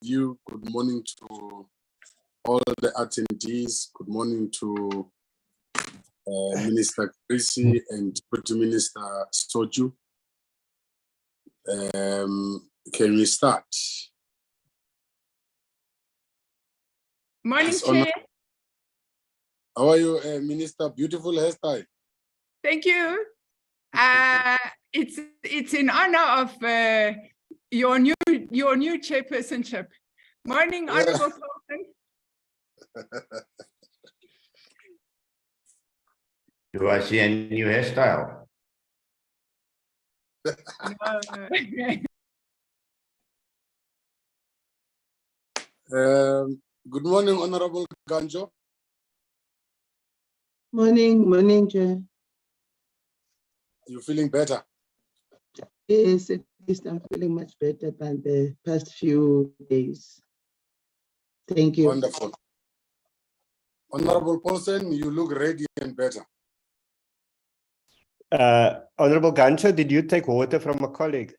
you. Good morning to all the attendees. Good morning to Minister Chrissy and Deputy Minister Soju. Can we start? Morning, Chair. How are you, Minister? Beautiful hairstyle. Thank you. It's in honor of your new chairpersonship. Morning, Honourable Paulson. Do I see a new hairstyle? Good morning, Honourable Ganjo. Morning, Chair. You feeling better? Yes, at least I'm feeling much better than the past few days. Thank you. Wonderful. Honourable Paulson, you look radiant better. Honorable Gancho, did you take water from a colleague?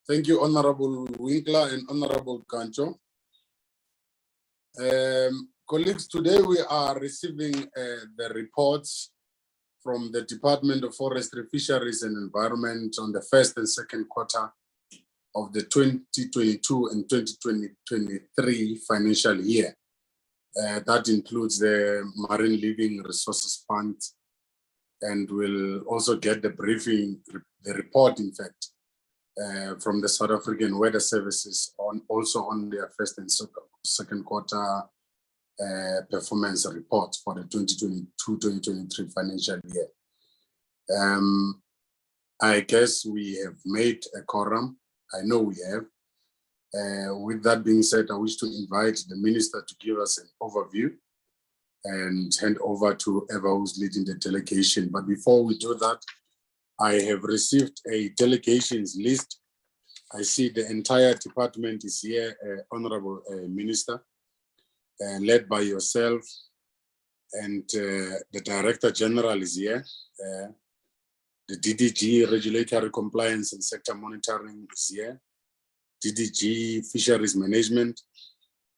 Thank you, Honorable Winkler and Honorable Kancho. Colleagues, today we are receiving the reports from the Department of Forestry, Fisheries and Environment on the first and second quarter of the 2022 and 2023 financial year. That includes the Marine Living Resources Fund, and we'll also get the briefing, the report, in fact, from the South African Weather Services also on their first and second quarter performance reports for the 2022-2023 financial year. I guess we have made a quorum. I know we have. With that being said, I wish to invite the minister to give us an overview and hand over to Eva, who's leading the delegation. But before we do that, I have received a delegations list. I see the entire department is here, Honorable Minister, led by yourself, and the Director General is here. The DDG, Regulatory Compliance and Sector Monitoring, is here. DDG, Fisheries Management,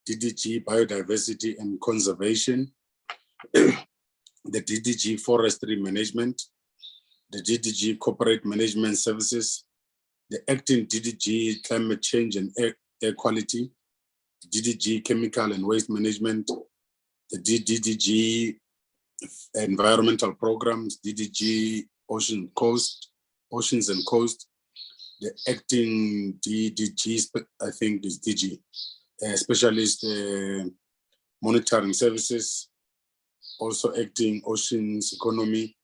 DDG, Biodiversity and Conservation, the DDG, Forestry Management, the DDG, Corporate Management Services, the Acting DDG, Climate Change and Air Quality, DDG, Chemical and Waste Management, the DDG, Environmental Programs, DDG, Oceans and Coast, the Acting DDG, I think is DG, Specialist Monitoring Services, also Acting Oceans Economy,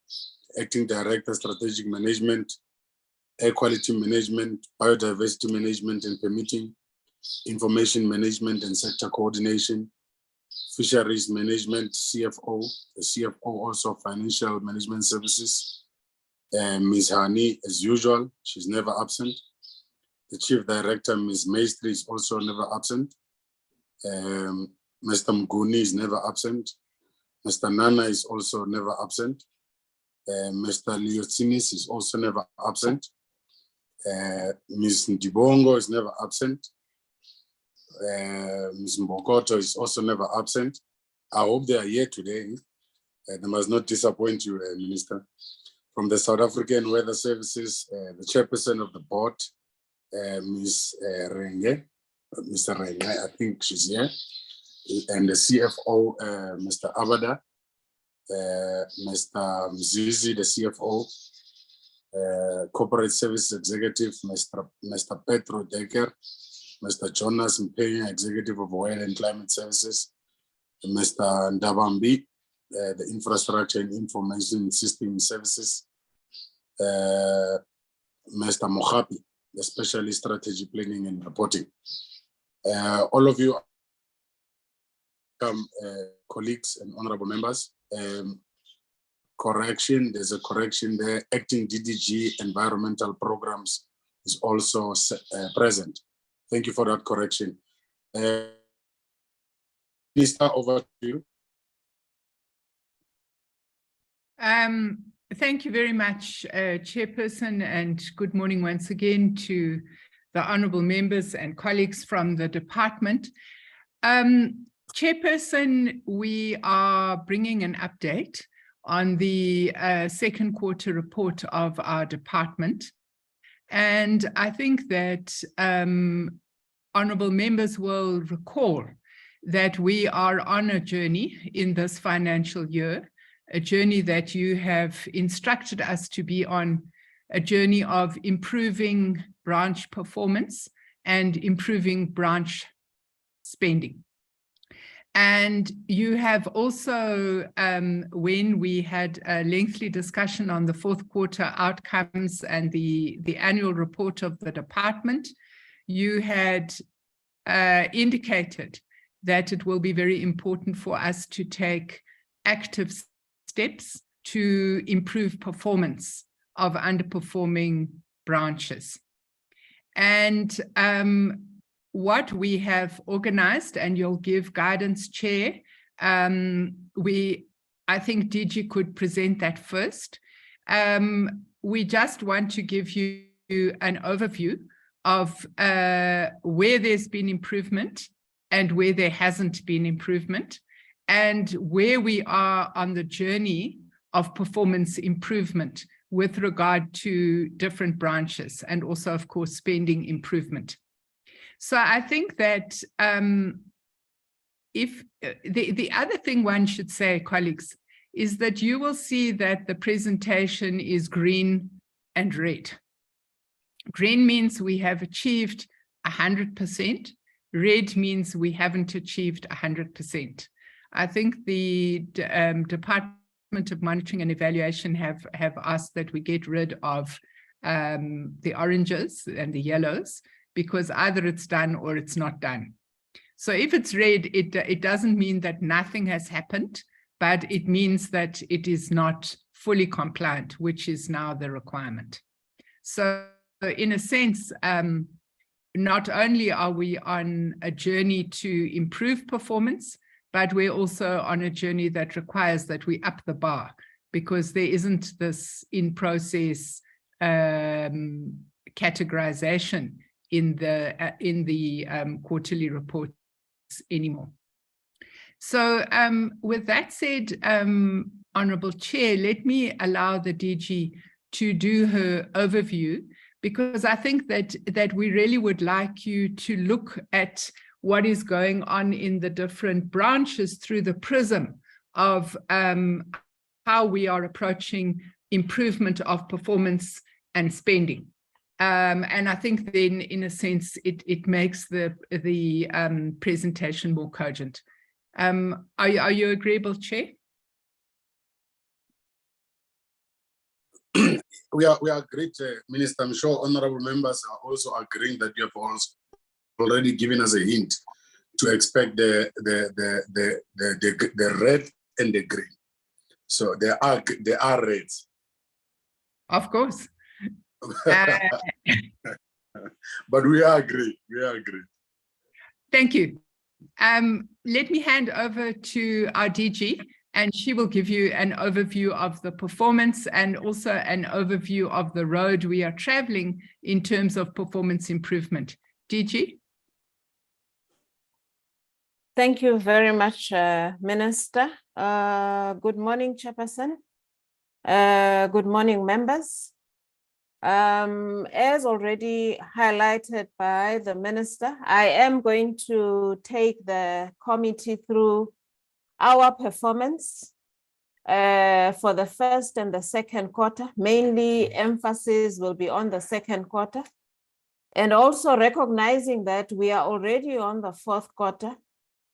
Acting Director Strategic Management, Air Quality Management, Biodiversity Management and Permitting, Information Management and Sector Coordination, Fisheries Management, CFO, the CFO also Financial Management Services, Ms. Hani, as usual, she's never absent. The Chief Director, Ms. Maestri, is also never absent. Mr. Mguni is never absent. Mr. Nana is also never absent. Mr. Leotsinis is also never absent. Ms. Ndibongo is never absent. Ms. Mbokoto is also never absent. I hope they are here today. They must not disappoint you, Minister. From the South African Weather Services, the chairperson of the board, Ms. Renge, Mr. Renge, I think she's here, and the CFO, Mr. Abada, Mr. Mzizi, the CFO, Corporate Services Executive, Mr. Petro Decker, Mr. Jonas Mpenya, Executive of Oil and Climate Services, Mr. Ndabambi, the Infrastructure and Information System Services, Mr. Mohapi, the Specialist Strategy Planning and Reporting. All of you, colleagues and honorable members, correction, there's a correction there. Acting DDG Environmental Programs is also present. Thank you for that correction. Minister, over to you. Thank you very much, Chairperson, and good morning once again to the honourable members and colleagues from the department. Chairperson, we are bringing an update on the second quarter report of our department. And I think that honourable members will recall that we are on a journey in this financial year, a journey that you have instructed us to be on, a journey of improving branch performance and improving branch spending. And you have also, when we had a lengthy discussion on the fourth quarter outcomes and the annual report of the department, you had indicated that it will be very important for us to take active steps to improve performance of underperforming branches. And what we have organized, and you'll give guidance, Chair, I think DG could present that first. We just want to give you an overview of where there's been improvement and where there hasn't been improvement, and where we are on the journey of performance improvement with regard to different branches, and also, of course, spending improvement. So I think that if the other thing one should say, colleagues, is that you will see that the presentation is green and red. Green means we have achieved 100%. Red means we haven't achieved 100%. I think the Department of Monitoring and Evaluation have asked that we get rid of the oranges and the yellows, because either it's done or it's not done. So if it's red, it doesn't mean that nothing has happened, but it means that it is not fully compliant, which is now the requirement. So in a sense, not only are we on a journey to improve performance, but we're also on a journey that requires that we up the bar, because there isn't this in-process categorization in the quarterly reports anymore. So with that said, Honorable Chair, let me allow the DG to do her overview, because I think that we really would like you to look at what is going on in the different branches through the prism of how we are approaching improvement of performance and spending. And I think then, in a sense, it makes the presentation more cogent. Are you agreeable, Chair? We are agreed, Minister. I'm sure honorable members are also agreeing that you have also already given us a hint to expect the red and the green. So they are reds. Of course. But we are agreed. We are agreed. Thank you. Let me hand over to our DG, and she will give you an overview of the performance and also an overview of the road we are traveling in terms of performance improvement. DG? Thank you very much, Minister. Good morning, Chairperson. Good morning, members. As already highlighted by the Minister, I am going to take the committee through our performance for the first and the second quarter. Mainly emphasis will be on the second quarter, and also recognizing that we are already on the fourth quarter.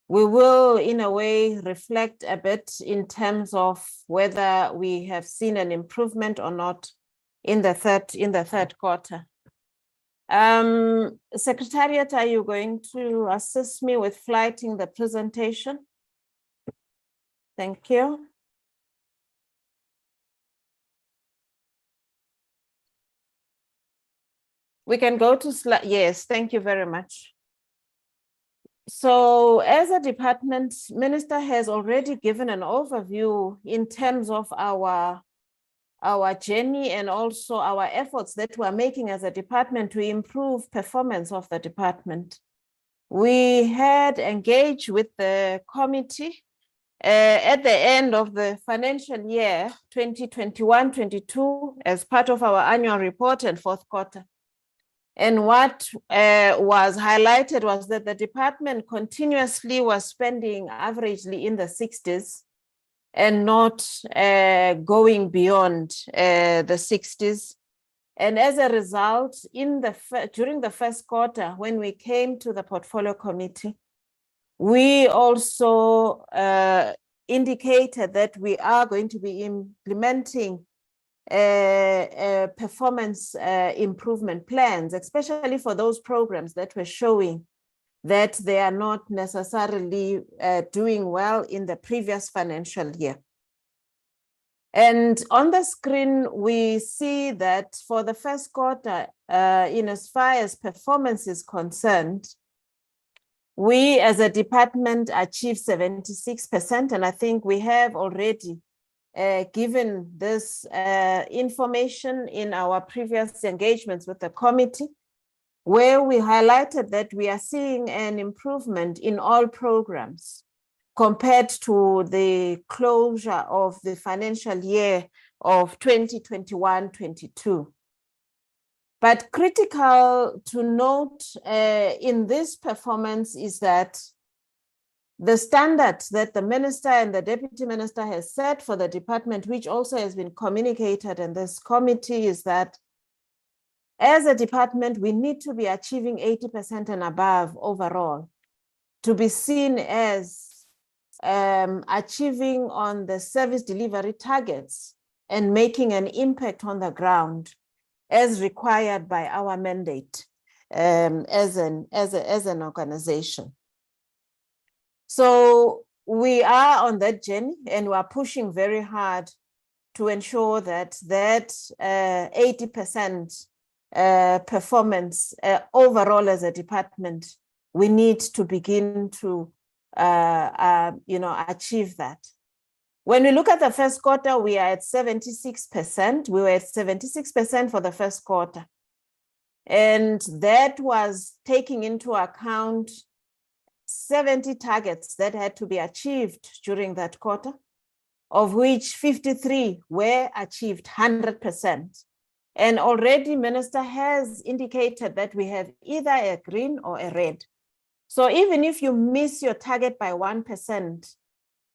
We will, in a way, reflect a bit in terms of whether we have seen an improvement or not in the third quarter. Secretariat, are you going to assist me with flighting the presentation? Thank you. We can go to slide. Yes, thank you very much. So as a department, Minister has already given an overview in terms of our journey and also our efforts that we're making as a department to improve performance of the department. We had engaged with the committee at the end of the financial year 2021-22 as part of our annual report and fourth quarter. And what was highlighted was that the department continuously was spending averagely in the 60s and not going beyond the 60s. And as a result, during the first quarter, when we came to the portfolio committee, we also indicated that we are going to be implementing performance improvement plans, especially for those programs that were showing that they are not necessarily doing well in the previous financial year. And on the screen, we see that for the first quarter, in as far as performance is concerned, we as a department achieved 76%, and I think we have already given this information in our previous engagements with the committee, where we highlighted that we are seeing an improvement in all programs compared to the closure of the financial year of 2021-22. But critical to note in this performance is that the standard that the minister and the deputy minister has set for the department, which also has been communicated in this committee, is that as a department, we need to be achieving 80% and above overall to be seen as achieving on the service delivery targets and making an impact on the ground as required by our mandate as an organization. So we are on that journey and we are pushing very hard to ensure that 80% performance overall as a department, we need to begin to achieve that. When we look at the first quarter, we are at 76%. We were at 76% for the first quarter. And that was taking into account 70 targets that had to be achieved during that quarter, of which 53 were achieved 100%. And already Minister has indicated that we have either a green or a red. So even if you miss your target by 1%,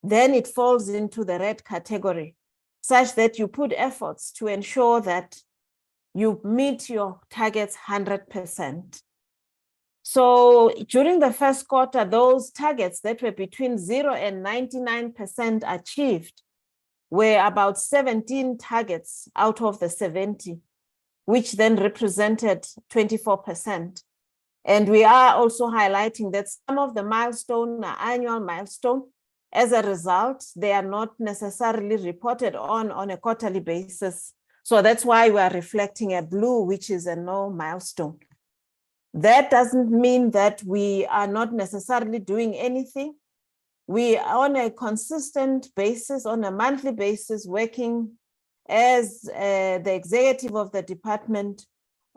then it falls into the red category, such that you put efforts to ensure that you meet your targets 100%. So during the first quarter, those targets that were between 0 and 99% achieved were about 17 targets out of the 70, which then represented 24%. And we are also highlighting that some of the milestones are annual milestones. As a result, they are not necessarily reported on a quarterly basis. So that's why we are reflecting a blue, which is a no milestone. That doesn't mean that we are not necessarily doing anything. We are on a consistent basis, on a monthly basis, working as the executive of the department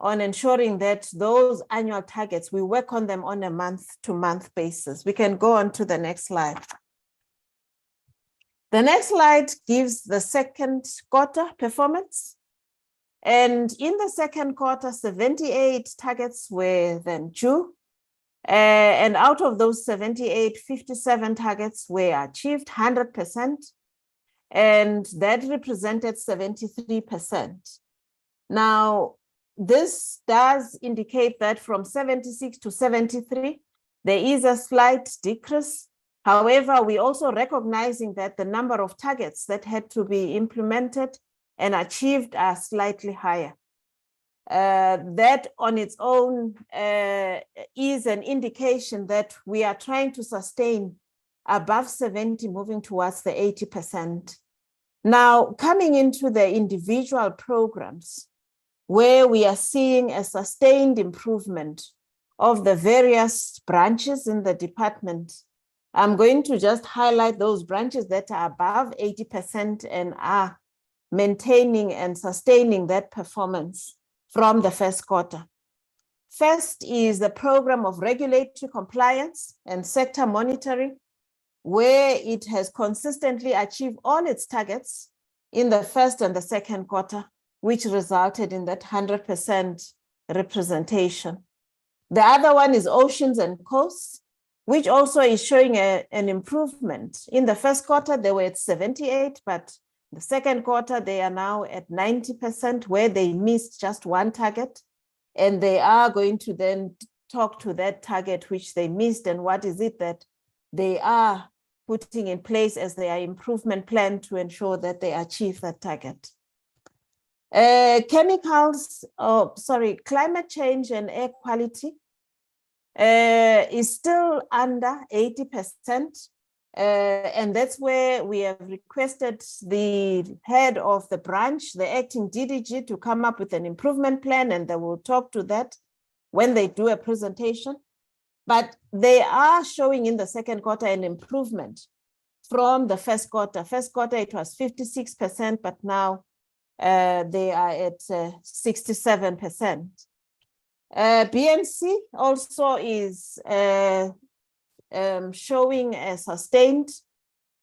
on ensuring that those annual targets, we work on them on a month-to-month basis. We can go on to the next slide. The next slide gives the second quarter performance. And in the second quarter, 78 targets were then due. And out of those 78, 57 targets were achieved 100%. And that represented 73%. Now, this does indicate that from 76 to 73, there is a slight decrease. However, we also recognizing that the number of targets that had to be implemented and achieved are slightly higher. That on its own is an indication that we are trying to sustain above 70, moving towards the 80%. Now, coming into the individual programs, where we are seeing a sustained improvement of the various branches in the department, I'm going to just highlight those branches that are above 80% and are maintaining and sustaining that performance from the first quarter. First is the program of regulatory compliance and sector monitoring, where it has consistently achieved all its targets in the first and the second quarter, which resulted in that 100% representation. The other one is oceans and coasts, which also is showing an improvement. In the first quarter, they were at 78, but the second quarter, they are now at 90%, where they missed just one target. And they are going to then talk to that target which they missed and what is it that they are putting in place as their improvement plan to ensure that they achieve that target. Climate change and air quality is still under 80%. And that's where we have requested the head of the branch, the acting DDG, to come up with an improvement plan, and they will talk to that when they do a presentation. But they are showing in the second quarter an improvement from the first quarter. First quarter, it was 56%, but now they are at 67%. BNC also is showing a sustained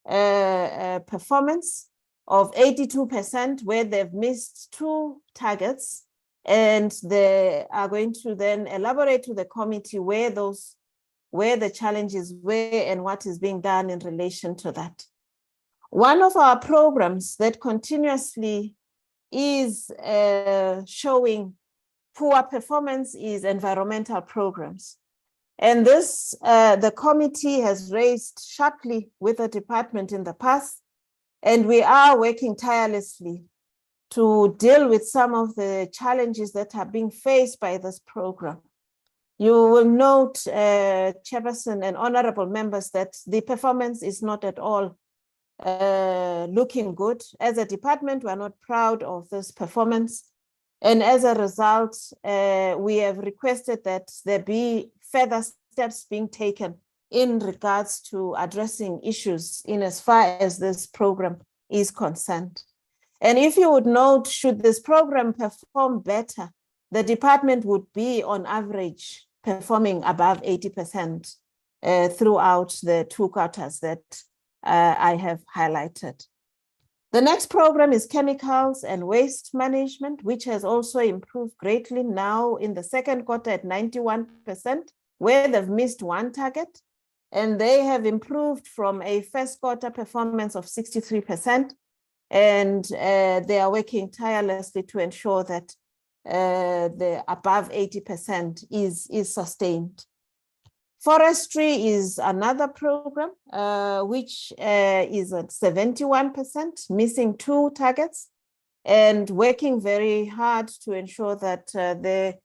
performance of 82%, where they've missed 2 targets, and they are going to then elaborate to the committee where the challenges were and what is being done in relation to that. One of our programs that continuously is showing poor performance is environmental programs. And this, the committee has raised sharply with the department in the past, and we are working tirelessly to deal with some of the challenges that are being faced by this program. You will note, Chairperson and honorable members, that the performance is not at all looking good. As a department, we are not proud of this performance. And as a result, we have requested that there be further steps being taken in regards to addressing issues in as far as this program is concerned. And if you would note, should this program perform better, the department would be on average performing above 80% throughout the 2 quarters that I have highlighted. The next program is chemicals and waste management, which has also improved greatly now in the 2nd quarter at 91%, where they've missed 1 target. And they have improved from a 1st quarter performance of 63%. And they are working tirelessly to ensure that the above 80% is sustained. Forestry is another program which is at 71%, missing 2 targets, and working very hard to ensure that the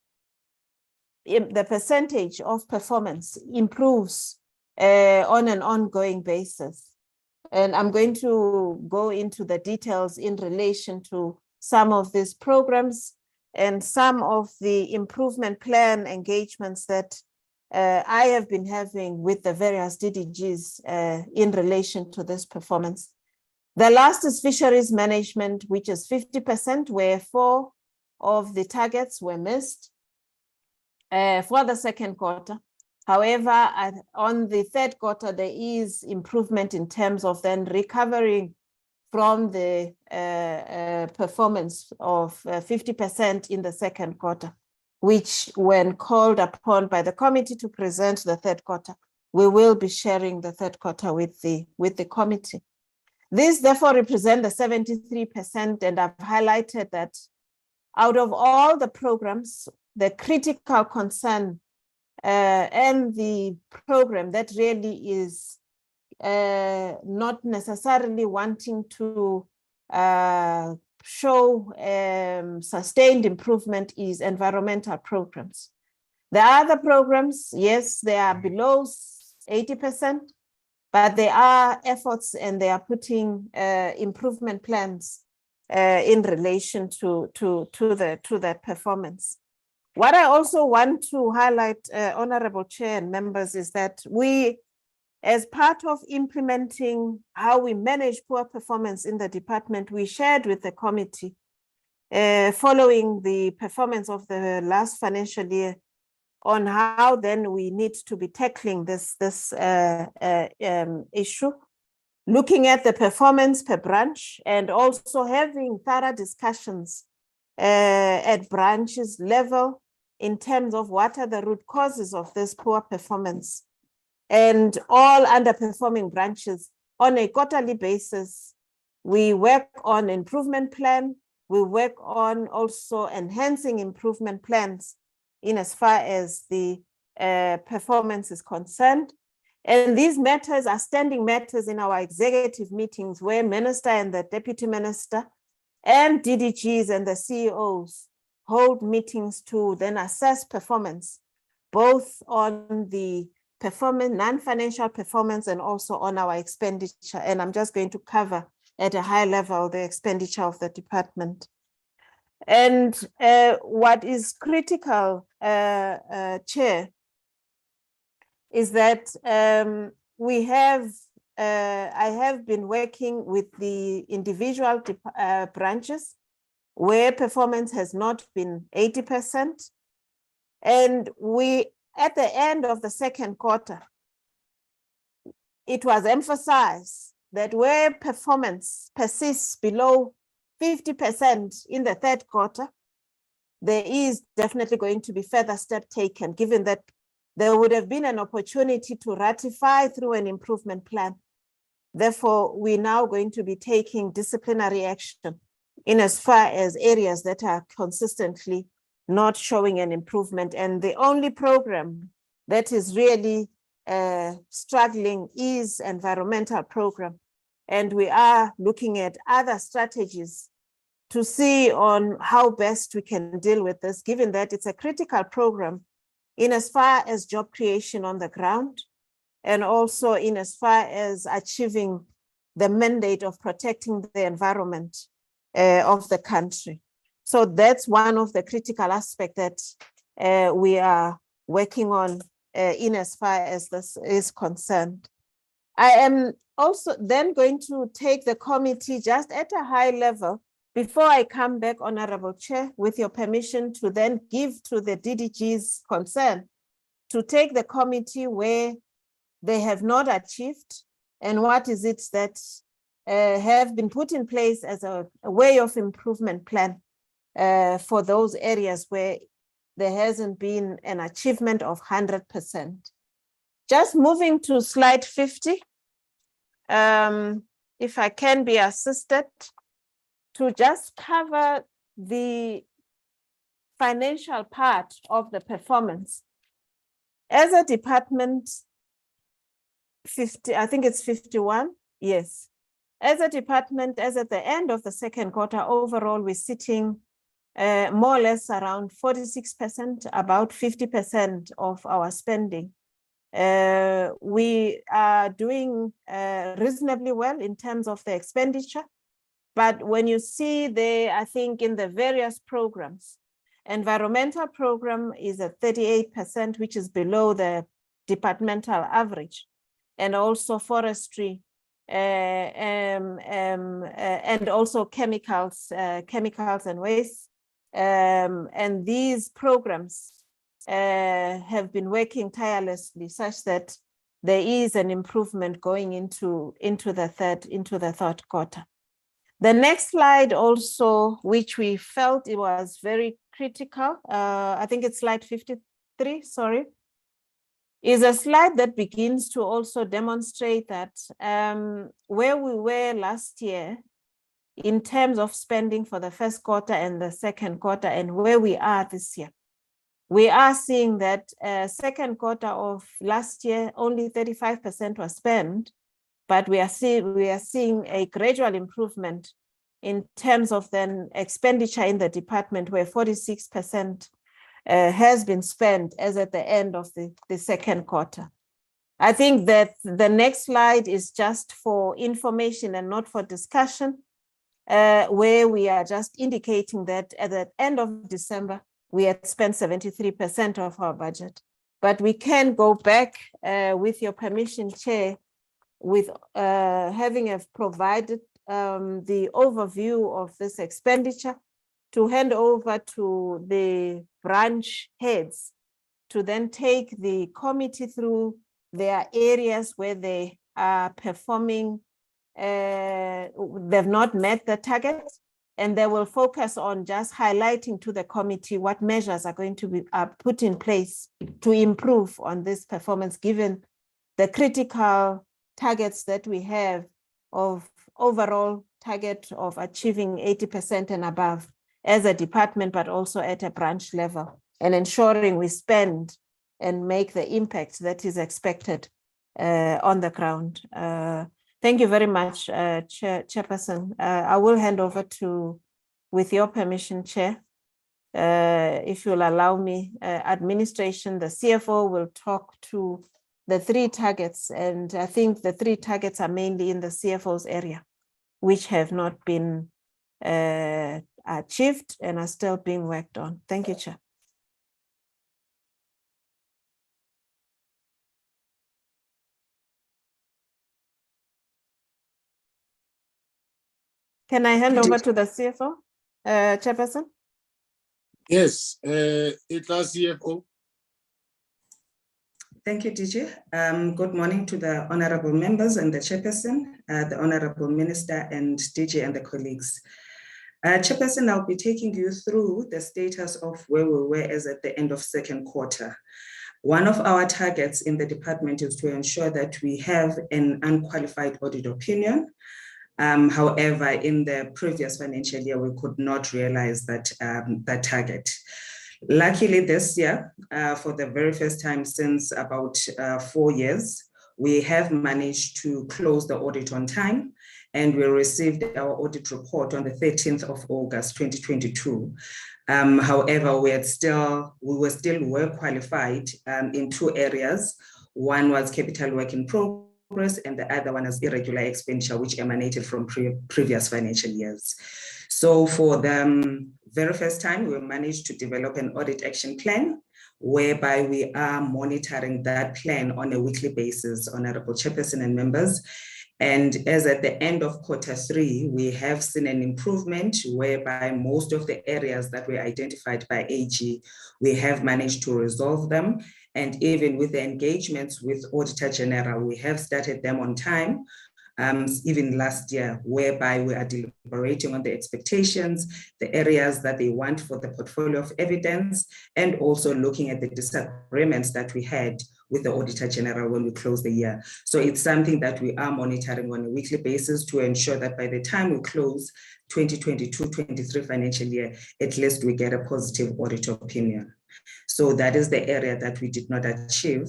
percentage of performance improves on an ongoing basis. And I'm going to go into the details in relation to some of these programs and some of the improvement plan engagements that I have been having with the various DDGs in relation to this performance. The last is fisheries management, which is 50%, where 4 of the targets were missed for the 2nd quarter. However, on the 3rd quarter, there is improvement in terms of then recovering from the performance of 50% in the 2nd quarter, which when called upon by the committee to present the 3rd quarter, we will be sharing the 3rd quarter with the committee. This therefore represent the 73%, and I've highlighted that out of all the programs, the critical concern and the program that really is not necessarily wanting to show sustained improvement is environmental programs. The other programs, yes, they are below 80%, but there are efforts and they are putting improvement plans in relation to that performance. What I also want to highlight, Honorable Chair and members, is that we, as part of implementing how we manage poor performance in the department, we shared with the committee following the performance of the last financial year on how then we need to be tackling this issue, looking at the performance per branch and also having thorough discussions at branches level in terms of what are the root causes of this poor performance. And all underperforming branches on a quarterly basis, we work on improvement plan. We work on also enhancing improvement plans in as far as the performance is concerned. And these matters are standing matters in our executive meetings where Minister and the Deputy Minister and DDGs and the CEOs hold meetings to then assess performance, both on the performance, non-financial performance, and also on our expenditure. And I'm just going to cover at a high level the expenditure of the department. And what is critical, Chair, is that we have, I have been working with the individual branches where performance has not been 80%. And we, at the end of the 2nd quarter, it was emphasized that where performance persists below 50% in the third quarter, there is definitely going to be further step taken, given that there would have been an opportunity to ratify through an improvement plan. Therefore, we're now going to be taking disciplinary action in as far as areas that are consistently not showing an improvement. And the only program that is really struggling is environmental program. And we are looking at other strategies to see on how best we can deal with this, given that it's a critical program in as far as job creation on the ground, and also in as far as achieving the mandate of protecting the environment of the country. So that's one of the critical aspects that we are working on in as far as this is concerned. I am also then going to take the committee just at a high level before I come back, Honorable Chair, with your permission to then give to the DDG's concern to take the committee where they have not achieved and what is it that have been put in place as a way of improvement plan for those areas where there hasn't been an achievement of 100%. Just moving to slide 50, if I can be assisted to just cover the financial part of the performance. As a department, 50, I think it's 51, yes. As a department, as at the end of the second quarter, overall, we're sitting more or less around 46%, about 50% of our spending. We are doing reasonably well in terms of the expenditure. But when you see there, I think in the various programs, environmental program is at 38%, which is below the departmental average, and also forestry and also chemicals and waste. And these programs have been working tirelessly such that there is an improvement going into the third quarter. The next slide also, which we felt it was very critical, I think it's slide 53, sorry, is a slide that begins to also demonstrate that where we were last year in terms of spending for the first quarter and the second quarter and where we are this year. We are seeing that second quarter of last year, only 35% was spent, but we are seeing a gradual improvement in terms of then expenditure in the department, where 46% has been spent as at the end of the second quarter. I think that the next slide is just for information and not for discussion, where we are just indicating that at the end of December, we had spent 73% of our budget. But we can go back with your permission, Chair, with having provided the overview of this expenditure to hand over to the branch heads to then take the committee through their areas where they are performing, they've not met the targets, and they will focus on just highlighting to the committee what measures are going to be put in place to improve on this performance, given the critical targets that we have of overall target of achieving 80% and above as a department, but also at a branch level, and ensuring we spend and make the impact that is expected on the ground. Thank you very much, Chairperson. I will hand over to, with your permission, Chair, if you'll allow me, administration, the CFO will talk to the 3 targets, and I think the 3 targets are mainly in the CFO's area, which have not been achieved and are still being worked on. Thank you, Chair. Can I hand over to the CFO, Chairperson? Yes, it's our CFO. Thank you, DG. Good morning to the honorable members and the chairperson, the honorable minister and DG and the colleagues. Chairperson, I'll be taking you through the status of where we were as at the end of second quarter. One of our targets in the department is to ensure that we have an unqualified audit opinion. However, in the previous financial year, we could not realize that, that target. Luckily this year, for the very first time since about 4 years, we have managed to close the audit on time, and we received our audit report on the 13th of August, 2022. However, we were still well qualified in 2 areas. One was capital work in progress, and the other one is irregular expenditure, which emanated from previous financial years. So for the very first time, we managed to develop an audit action plan, whereby we are monitoring that plan on a weekly basis, honorable chairperson and members. And as at the end of Q3, we have seen an improvement whereby most of the areas that were identified by AG, we have managed to resolve them. And even with the engagements with Auditor General, we have started them on time. Even last year, whereby we are deliberating on the expectations, the areas that they want for the portfolio of evidence, and also looking at the disagreements that we had with the Auditor General when we closed the year. So it's something that we are monitoring on a weekly basis to ensure that by the time we close 2022-23 financial year, at least we get a positive audit opinion. So that is the area that we did not achieve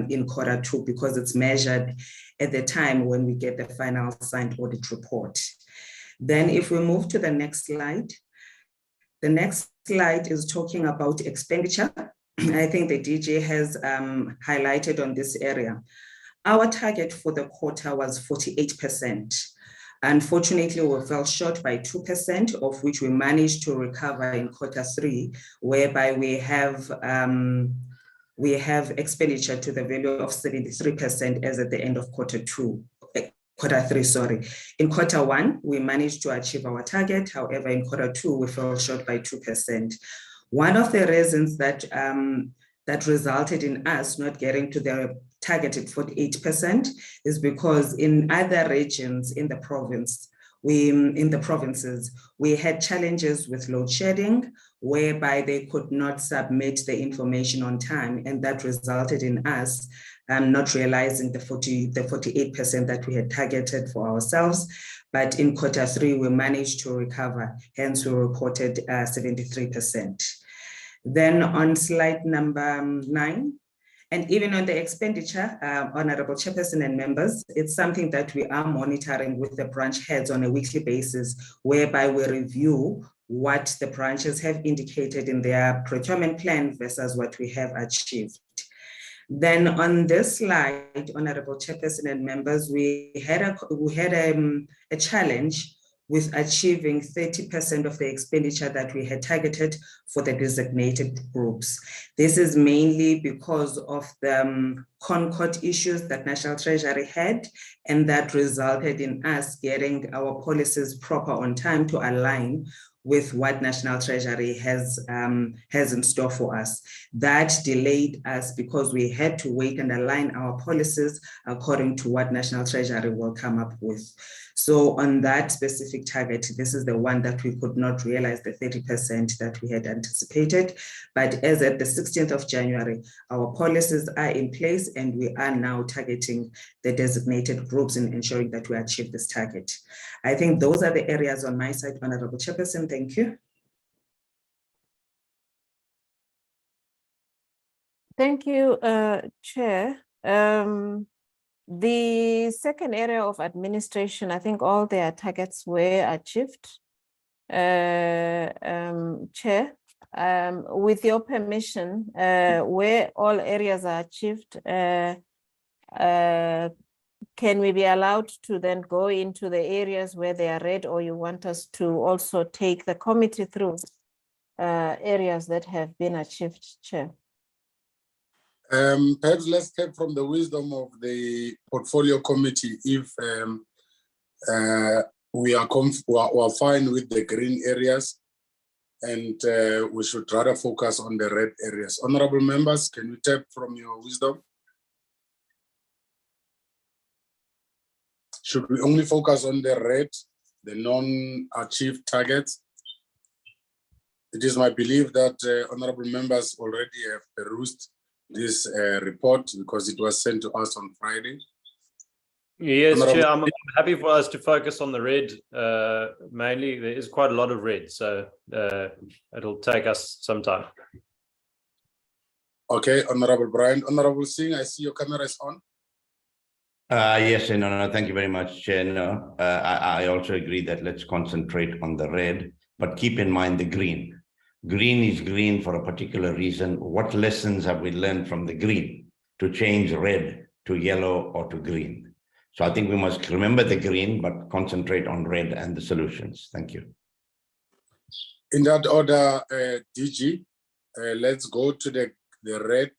in Q2 because it's measured at the time when we get the final signed audit report. Then if we move to the next slide, the next slide is talking about expenditure. I think the DG has highlighted on this area. Our target for the quarter was 48%. Unfortunately, we fell short by 2%, of which we managed to recover in Q3, whereby we have expenditure to the value of 73% as at the end of Q3, sorry. In Q1, we managed to achieve our target. However, in Q2, we fell short by 2%. One of the reasons that that resulted in us not getting to the targeted 48% is because in other regions in the provinces, we had challenges with load shedding, whereby they could not submit the information on time, and that resulted in us not realizing the 48% that we had targeted for ourselves. But in Q3, we managed to recover, hence we reported 73%. Then on slide number 9, and even on the expenditure, honorable chairperson and members, it's something that we are monitoring with the branch heads on a weekly basis, whereby we review what the branches have indicated in their procurement plan versus what we have achieved. Then on this slide, honorable chairperson and members, we had a challenge with achieving 30% of the expenditure that we had targeted for the designated groups. This is mainly because of the Concord issues that National Treasury had, and that resulted in us getting our policies proper on time to align with what National Treasury has in store for us. That delayed us because we had to wait and align our policies according to what National Treasury will come up with. So on that specific target, this is the one that we could not realize the 30% that we had anticipated. But as at the 16th of January, our policies are in place and we are now targeting the designated groups in ensuring that we achieve this target. I think those are the areas on my side, Honorable Chairperson. Thank you. Thank you, Chair. The second area of administration, I think all their targets were achieved. Chair, with your permission, where all areas are achieved, can we be allowed to then go into the areas where they are red, or you want us to also take the committee through areas that have been achieved, Chair? Perhaps let's take from the wisdom of the portfolio committee if we are fine with the green areas and we should rather focus on the red areas. Honorable members, can you tap from your wisdom? Should we only focus on the red, the non-achieved targets? It is my belief that honorable members already have perused this report because it was sent to us on Friday. Yes, Chair, I'm happy for us to focus on the red mainly. There is quite a lot of red, so it'll take us some time. Okay, Honorable Brian. Honorable Singh, I see your camera is on. Yes, no, thank you very much, Chair. No, I also agree that let's concentrate on the red, but keep in mind the green. Green is green for a particular reason. What lessons have we learned from the green to change red to yellow or to green? So I think we must remember the green, but concentrate on red and the solutions. Thank you. In that order, DG, let's go to the red,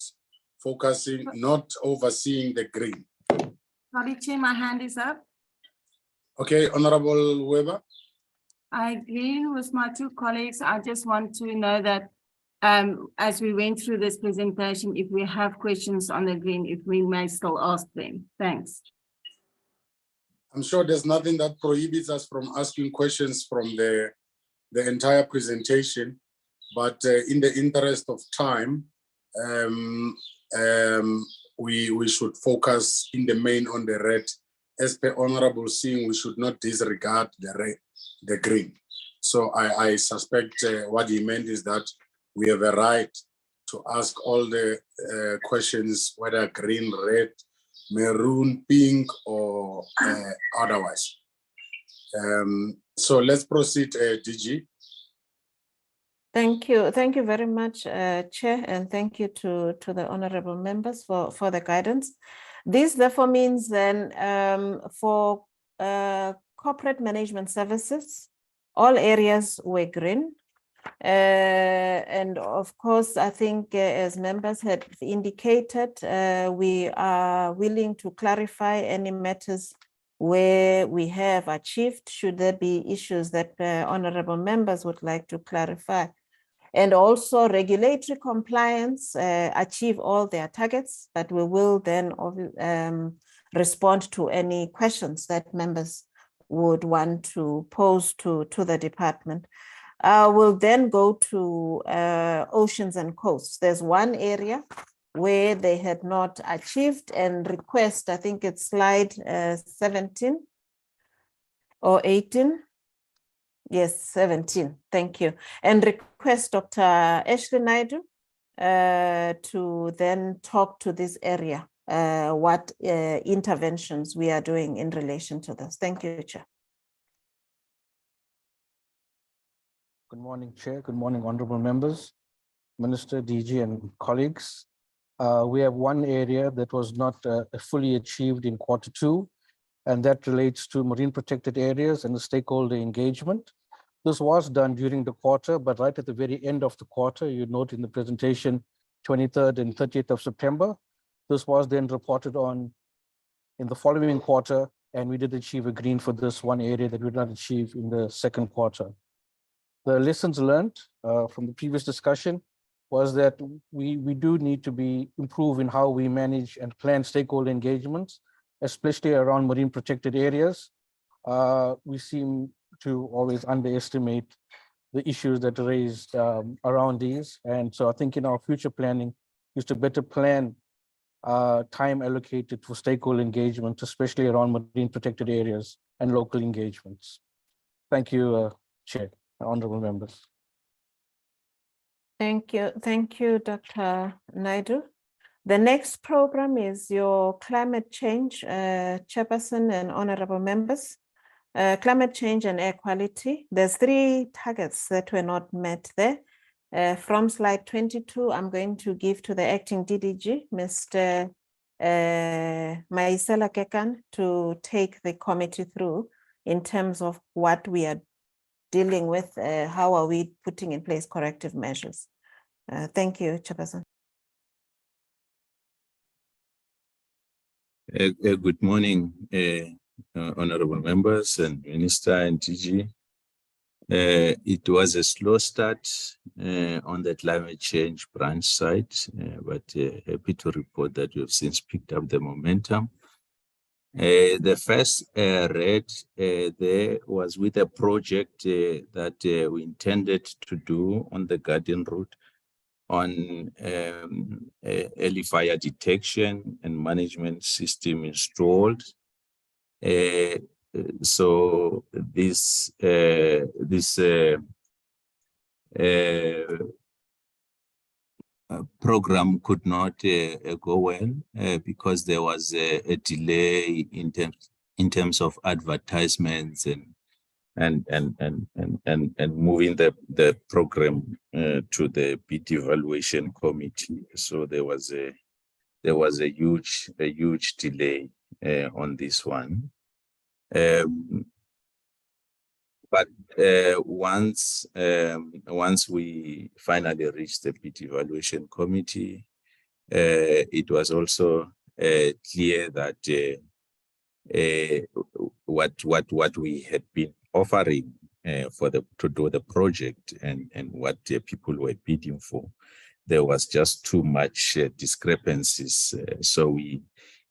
focusing, not overseeing the green. Sorry, Chair, my hand is up. Okay, Honorable Weber. I agree with my two colleagues. I just want to know that as we went through this presentation, if we have questions on the green, if we may still ask them. Thanks. I'm sure there's nothing that prohibits us from asking questions from the entire presentation, but in the interest of time, we should focus in the main on the red. As per Honorable Singh, we should not disregard the red, the green. So I suspect what he meant is that we have a right to ask all the questions, whether green, red, maroon, pink, or otherwise. So let's proceed, DG. Thank you very much, Chair, and thank you to the honorable members for the guidance. This therefore means then for corporate management services, all areas were green. And of course, I think as members had indicated, we are willing to clarify any matters where we have achieved, should there be issues that honorable members would like to clarify. And also regulatory compliance, achieve all their targets, but we will then respond to any questions that members would want to pose to the department. We'll then go to oceans and coasts. There's one area where they had not achieved and request, I think it's slide 17 or 18. Yes, 17, thank you. And request Dr. Ashley Naidu to then talk to this area, what interventions we are doing in relation to this. Thank you, Chair. Good morning, Chair. Good morning, honorable members, Minister, DG, and colleagues. We have one area that was not fully achieved in Q2, and that relates to marine protected areas and the stakeholder engagement. This was done during the quarter, but right at the very end of the quarter, you note in the presentation, 23rd and 30th of September. This was then reported on in the following quarter, and we did achieve a green for this one area that we did not achieve in the second quarter. The lessons learned from the previous discussion was that we do need to be improving how we manage and plan stakeholder engagements, especially around marine protected areas. We seem to always underestimate the issues that are raised around these. And so I think in our future planning is to better plan time allocated for stakeholder engagement, especially around marine protected areas and local engagements. Thank you, Chair, honorable members. Thank you, Dr. Naidu. The next program is your climate change, chairperson and honorable members. Climate change and air quality. There's 3 targets that were not met there. From slide 22, I'm going to give to the acting DDG, Mr. Maisela Kekan, to take the committee through in terms of what we are dealing with, how are we putting in place corrective measures. Thank you, Chairperson. Good morning, honorable members and Minister and DG. It was a slow start on the climate change branch side, but happy to report that we have since picked up the momentum. The first red there was with a project that we intended to do on the garden route on early fire detection and management system installed. So this program could not go well because there was a delay in terms of advertisements and moving the program to the bid evaluation committee. So there was a huge delay on this one. But once we finally reached the bid evaluation committee, it was also clear that what we had been offering to do the project and what people were bidding for, there was just too much discrepancies. So we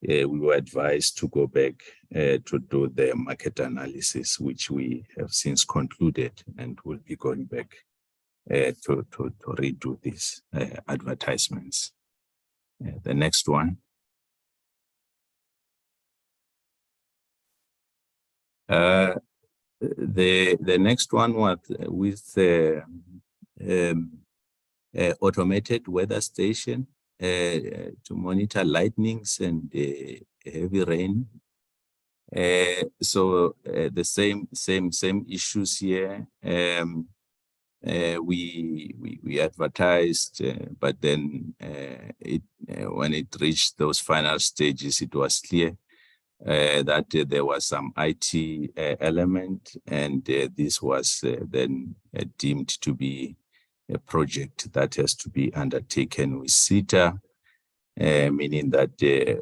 were advised to go back to do the market analysis, which we have since concluded, and will be going back to redo these advertisements. The next one. The next one was with automated weather station to monitor lightnings and heavy rain. So the same issues here. We advertised, but then when it reached those final stages, it was clear that there was some IT element, and this was then deemed to be a project that has to be undertaken with CETA, meaning that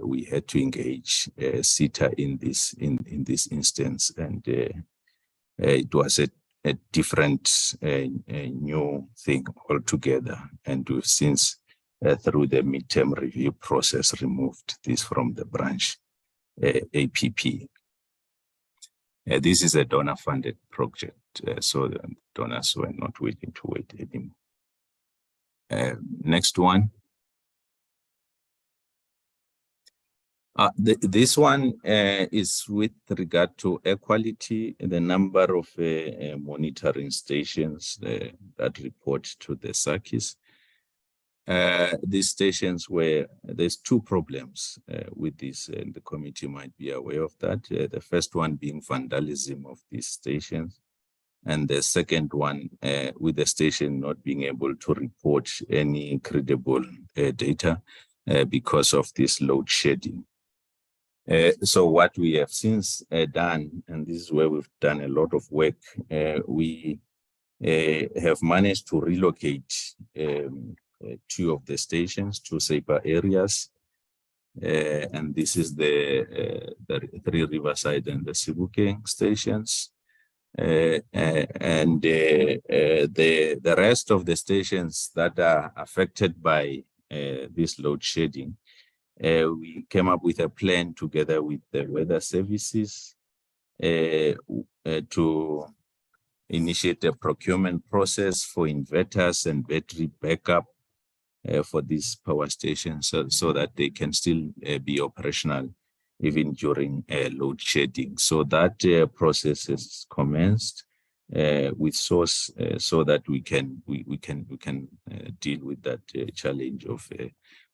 we had to engage CETA in this instance, and it was a different new thing altogether, and we've since through the midterm review process removed this from the branch APP. This is a donor-funded project, so the donors were not willing to wait anymore. Next one. This one is with regard to air quality and the number of monitoring stations that report to the SACIS. These stations there's two problems with this, and the committee might be aware of that. The first one being vandalism of these stations, and the second one with the station not being able to report any credible data because of this load shedding. So what we have since done, and this is where we've done a lot of work, we have managed to relocate two of the stations to safer areas, and this is the Three Riverside and the Sebokeng stations, and the rest of the stations that are affected by this load shedding. We came up with a plan together with the weather services to initiate a procurement process for inverters and battery backup for these power stations, so that they can still be operational even during load shedding. So that process is commenced with source, so that we can deal with that challenge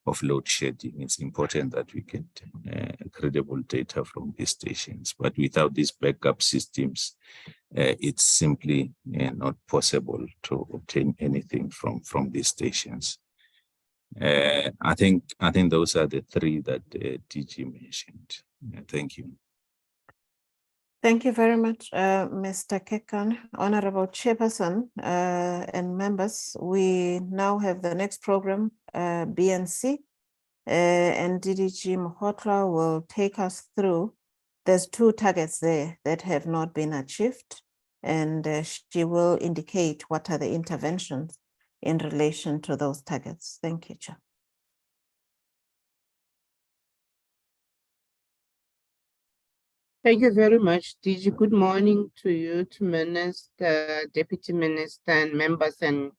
of load shedding. It's important that we get credible data from these stations, but without these backup systems, it's simply not possible to obtain anything from these stations. I think those are the three that DG mentioned. Thank you. Thank you very much, Mr. Kekan. Honorable Chairperson and members, we now have the next program, BNC, and DDG Mkhotla will take us through. There's two targets there that have not been achieved, and she will indicate what are the interventions in relation to those targets. Thank you, Chair. Thank you very much, DG. Good morning to you, to Minister, Deputy Minister, and members and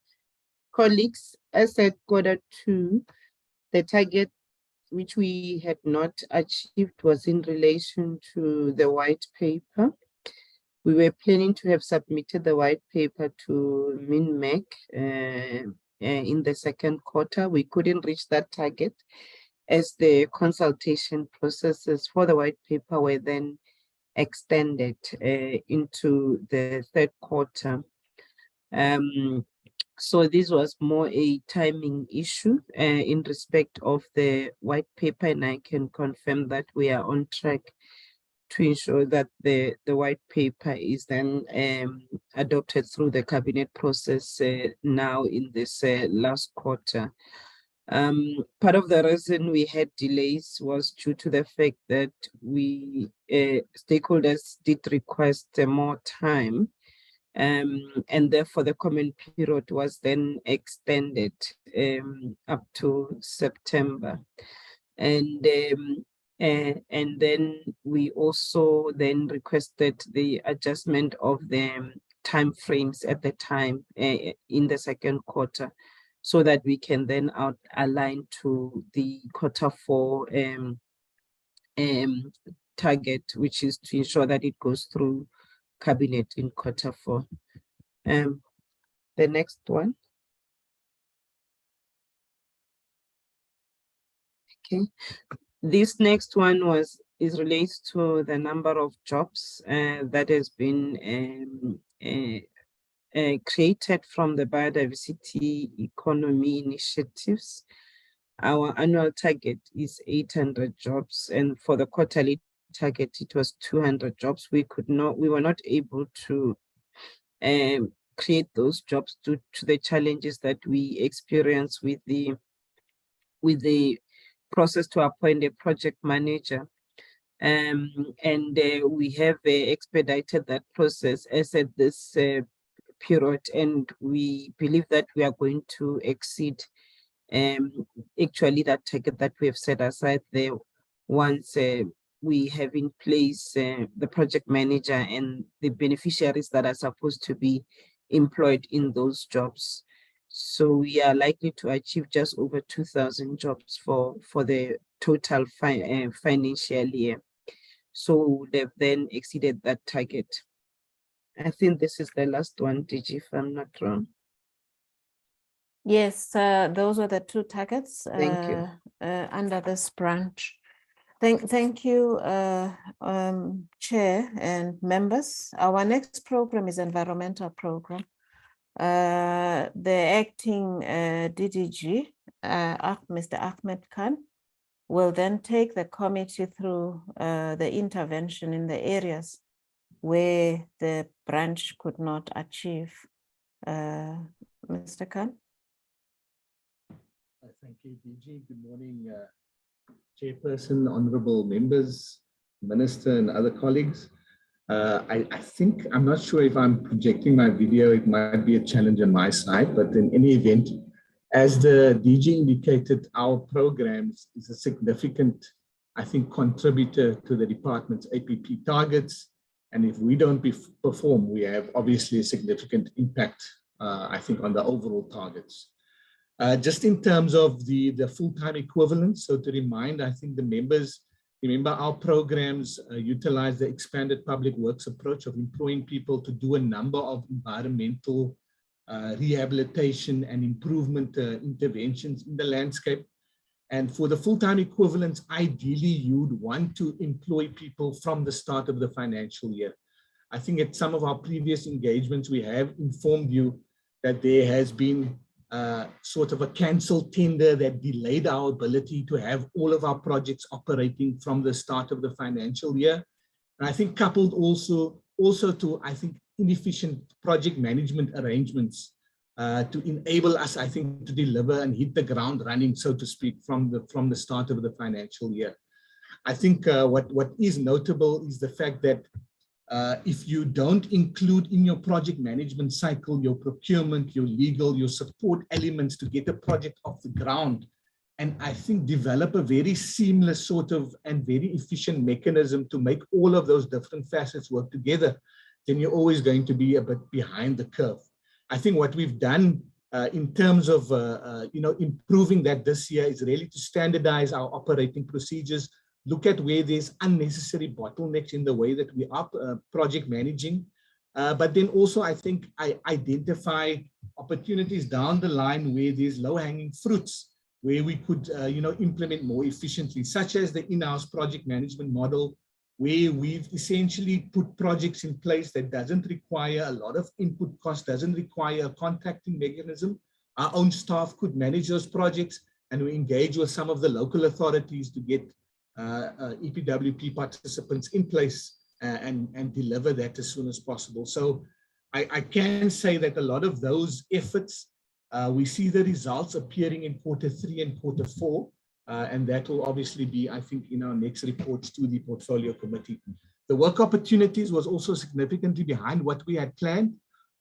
colleagues. As at Q2, the target which we had not achieved was in relation to the white paper. We were planning to have submitted the white paper to MINMEC in the second quarter. We couldn't reach that target as the consultation processes for the white paper were then extended into the third quarter. So this was more a timing issue in respect of the white paper, and I can confirm that we are on track to ensure that the white paper is then adopted through the cabinet process now in this last quarter. Part of the reason we had delays was due to the fact that we stakeholders did request more time, and therefore the comment period was then extended up to September. And then we also then requested the adjustment of the time frames at the time in the second quarter, so that we can then align to the Q4 target, which is to ensure that it goes through cabinet in Q4. The next one. Okay. This next one is related to the number of jobs that has been created from the biodiversity economy initiatives. Our annual target is 800 jobs, and for the quarterly target, it was 200 jobs. We were not able to create those jobs due to the challenges that we experience with the process to appoint a project manager. We have expedited that process as at this period, and we believe that we are going to exceed actually that target that we have set aside there once we have in place the project manager and the beneficiaries that are supposed to be employed in those jobs. So we are likely to achieve just over 2,000 jobs for the total financial year. So they've then exceeded that target. I think this is the last one, DG, if I'm not wrong. Yes, those were the two targets Thank you. under this branch. Thank you, Chair and members. Our next program is environmental program. The acting DDG, Mr. Ahmed Khan, will then take the committee through the intervention in the areas where the branch could not achieve. Mr. Khan. Thank you, DG. Good morning, Chairperson, honorable members, Minister, and other colleagues. I think, I'm not sure if I'm projecting my video, it might be a challenge on my side, but in any event, as the DG indicated, our programs is a significant, I think, contributor to the department's APP targets. And if we don't perform, we have obviously a significant impact, I think, on the overall targets. Just in terms of the full-time equivalent, so to remind, I think the members, remember our programs utilize the expanded public works approach of employing people to do a number of environmental rehabilitation and improvement interventions in the landscape. And for the full-time equivalents, ideally, you'd want to employ people from the start of the financial year. I think at some of our previous engagements, we have informed you that there has been sort of a cancelled tender that delayed our ability to have all of our projects operating from the start of the financial year. And I think coupled also to, I think, inefficient project management arrangements to enable us, I think, to deliver and hit the ground running, so to speak, from the start of the financial year. I think what is notable is the fact that if you don't include in your project management cycle, your procurement, your legal, your support elements to get a project off the ground, and I think develop a very seamless sort of and very efficient mechanism to make all of those different facets work together, then you're always going to be a bit behind the curve. I think what we've done in terms of improving that this year is really to standardize our operating procedures, look at where there's unnecessary bottlenecks in the way that we are project managing, but then also I think I identify opportunities down the line where there's low-hanging fruits, where we could implement more efficiently, such as the in-house project management model, where we've essentially put projects in place that doesn't require a lot of input cost, doesn't require a contracting mechanism. Our own staff could manage those projects, and we engage with some of the local authorities to get EPWP participants in place and deliver that as soon as possible. So I can say that a lot of those efforts, we see the results appearing in Q3 and Q4. And that will obviously be, I think, in our next reports to the portfolio committee. The work opportunities was also significantly behind what we had planned.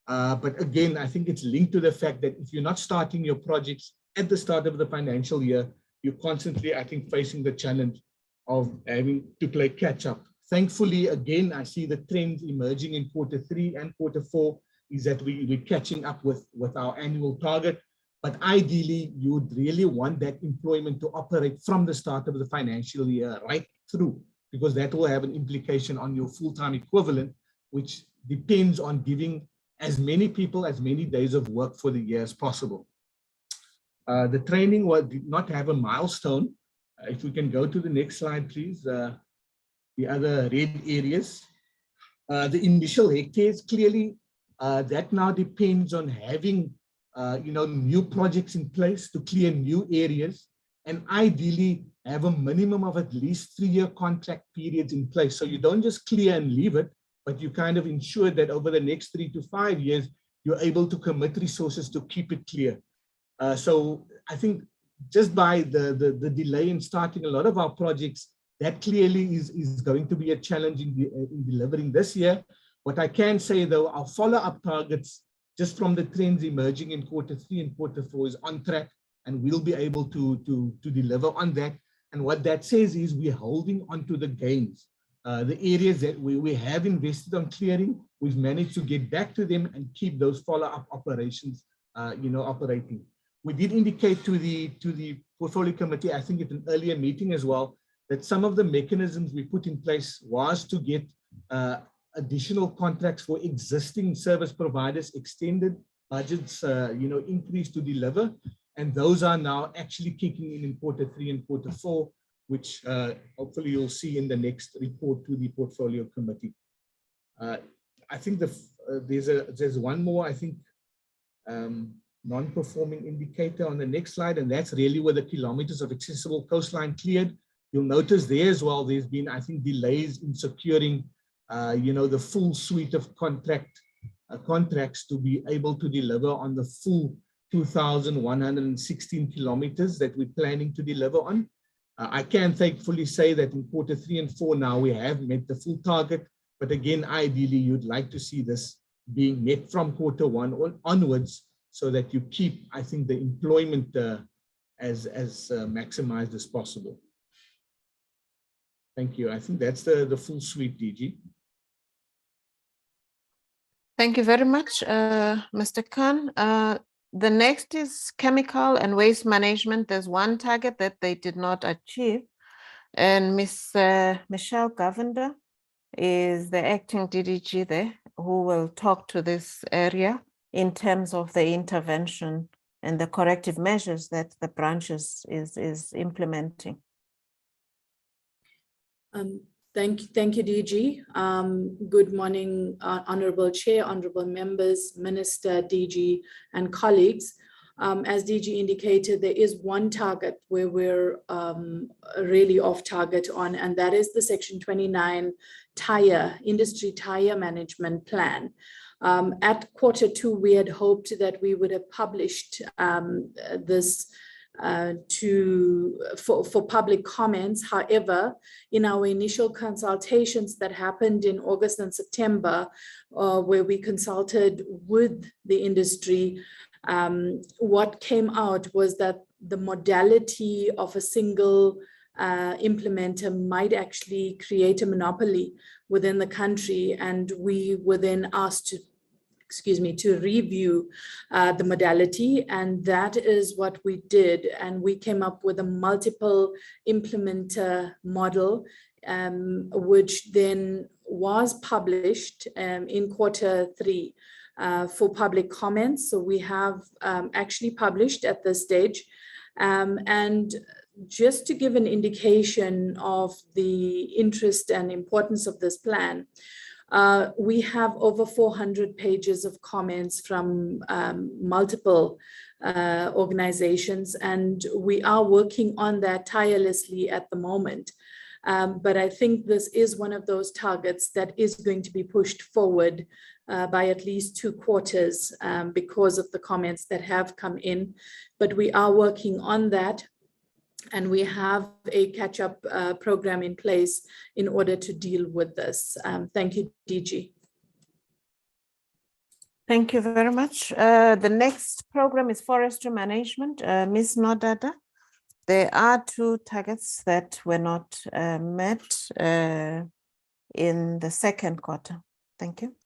But again, I think it's linked to the fact that if you're not starting your projects at the start of the financial year, you're constantly, I think, facing the challenge of having to play catch up. Thankfully, again, I see the trends emerging in Q3 and Q4 is that we're catching up with our annual target. But ideally, you would really want that employment to operate from the start of the financial year right through, because that will have an implication on your full-time equivalent, which depends on giving as many people as many days of work for the year as possible. The training did not have a milestone. If we can go to the next slide, please. The other red areas. The initial hectares, clearly, that now depends on having new projects in place to clear new areas, and ideally have a minimum of at least 3-year contract periods in place. So you don't just clear and leave it, but you kind of ensure that over the next 3 to 5 years, you're able to commit resources to keep it clear. So I think just by the delay in starting a lot of our projects, that clearly is going to be a challenge in delivering this year. What I can say though, our follow-up targets, just from the trends emerging in Q3 and Q4, is on track, and we'll be able to deliver on that. And what that says is we're holding on to the gains. The areas that we have invested on clearing, we've managed to get back to them and keep those follow-up operations operating. We did indicate to the portfolio committee, I think at an earlier meeting as well, that some of the mechanisms we put in place was to get additional contracts for existing service providers, extended budgets, increased to deliver. And those are now actually kicking in Q3 and Q4, which hopefully you'll see in the next report to the portfolio committee. I think there's one more, I think, non-performing indicator on the next slide, and that's really where the kilometers of accessible coastline cleared. You'll notice there as well, there's been, I think, delays in securing the full suite of contracts to be able to deliver on the full 2,116 kilometers that we're planning to deliver on. I can thankfully say that in Q3 and 4 now we have met the full target, but again, ideally you'd like to see this being met from Q1 onwards, so that you keep, I think, the employment as maximized as possible. Thank you. I think that's the full suite, DG. Thank you very much, Mr. Khan. The next is chemical and waste management. There's one target that they did not achieve. And Ms. Michelle Govender is the acting DDG there, who will talk to this area in terms of the intervention and the corrective measures that the branch is implementing. Thank you, DG. Good morning, Honorable Chair, Honorable Members, Minister, DG, and colleagues. As DG indicated, there is one target where we're really off target on, and that is the Section 29 industry tire management plan. At Q2, we had hoped that we would have published this for public comments. However, in our initial consultations that happened in August and September, where we consulted with the industry, what came out was that the modality of a single implementer might actually create a monopoly within the country, and we were then asked to review the modality, and that is what we did. And we came up with a multiple implementer model, which then was published in Q3 for public comments. So we have actually published at this stage. And just to give an indication of the interest and importance of this plan, we have over 400 pages of comments from multiple organizations, and we are working on that tirelessly at the moment. But I think this is one of those targets that is going to be pushed forward by at least 2 quarters because of the comments that have come in. But we are working on that, and we have a catch-up program in place in order to deal with this. Thank you, DG. Thank you very much. The next program is forestry management. Ms. Nodada, there are 2 targets that were not met in the second quarter. Thank you.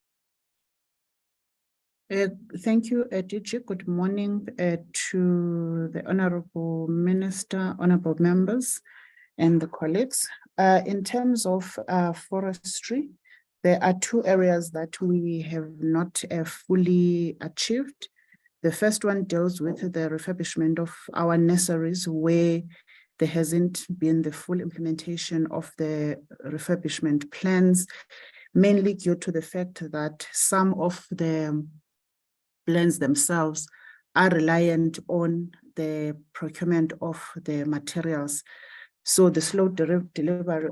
Thank you, DG. Good morning to the Honorable Minister, honorable members, and the colleagues. In terms of forestry, there are 2 areas that we have not fully achieved. The first one deals with the refurbishment of our nurseries, where there hasn't been the full implementation of the refurbishment plans, mainly due to the fact that some of the plans themselves are reliant on the procurement of the materials. So the slow delivery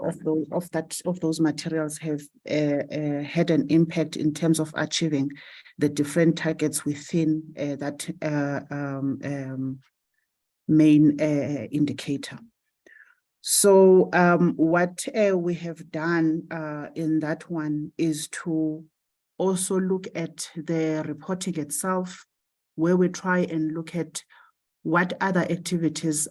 of those materials have had an impact in terms of achieving the different targets within that main indicator. So what we have done in that one is to also look at the reporting itself, where we try and look at what other activities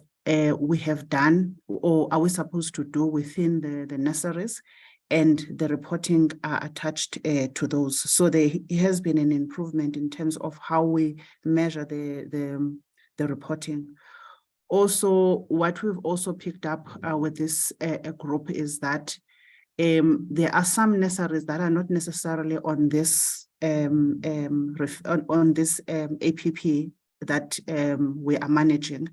we have done or are we supposed to do within the nurseries, and the reporting are attached to those. So there has been an improvement in terms of how we measure the reporting. Also, what we've also picked up with this group is that there are some nurseries that are not necessarily on this APP that we are managing,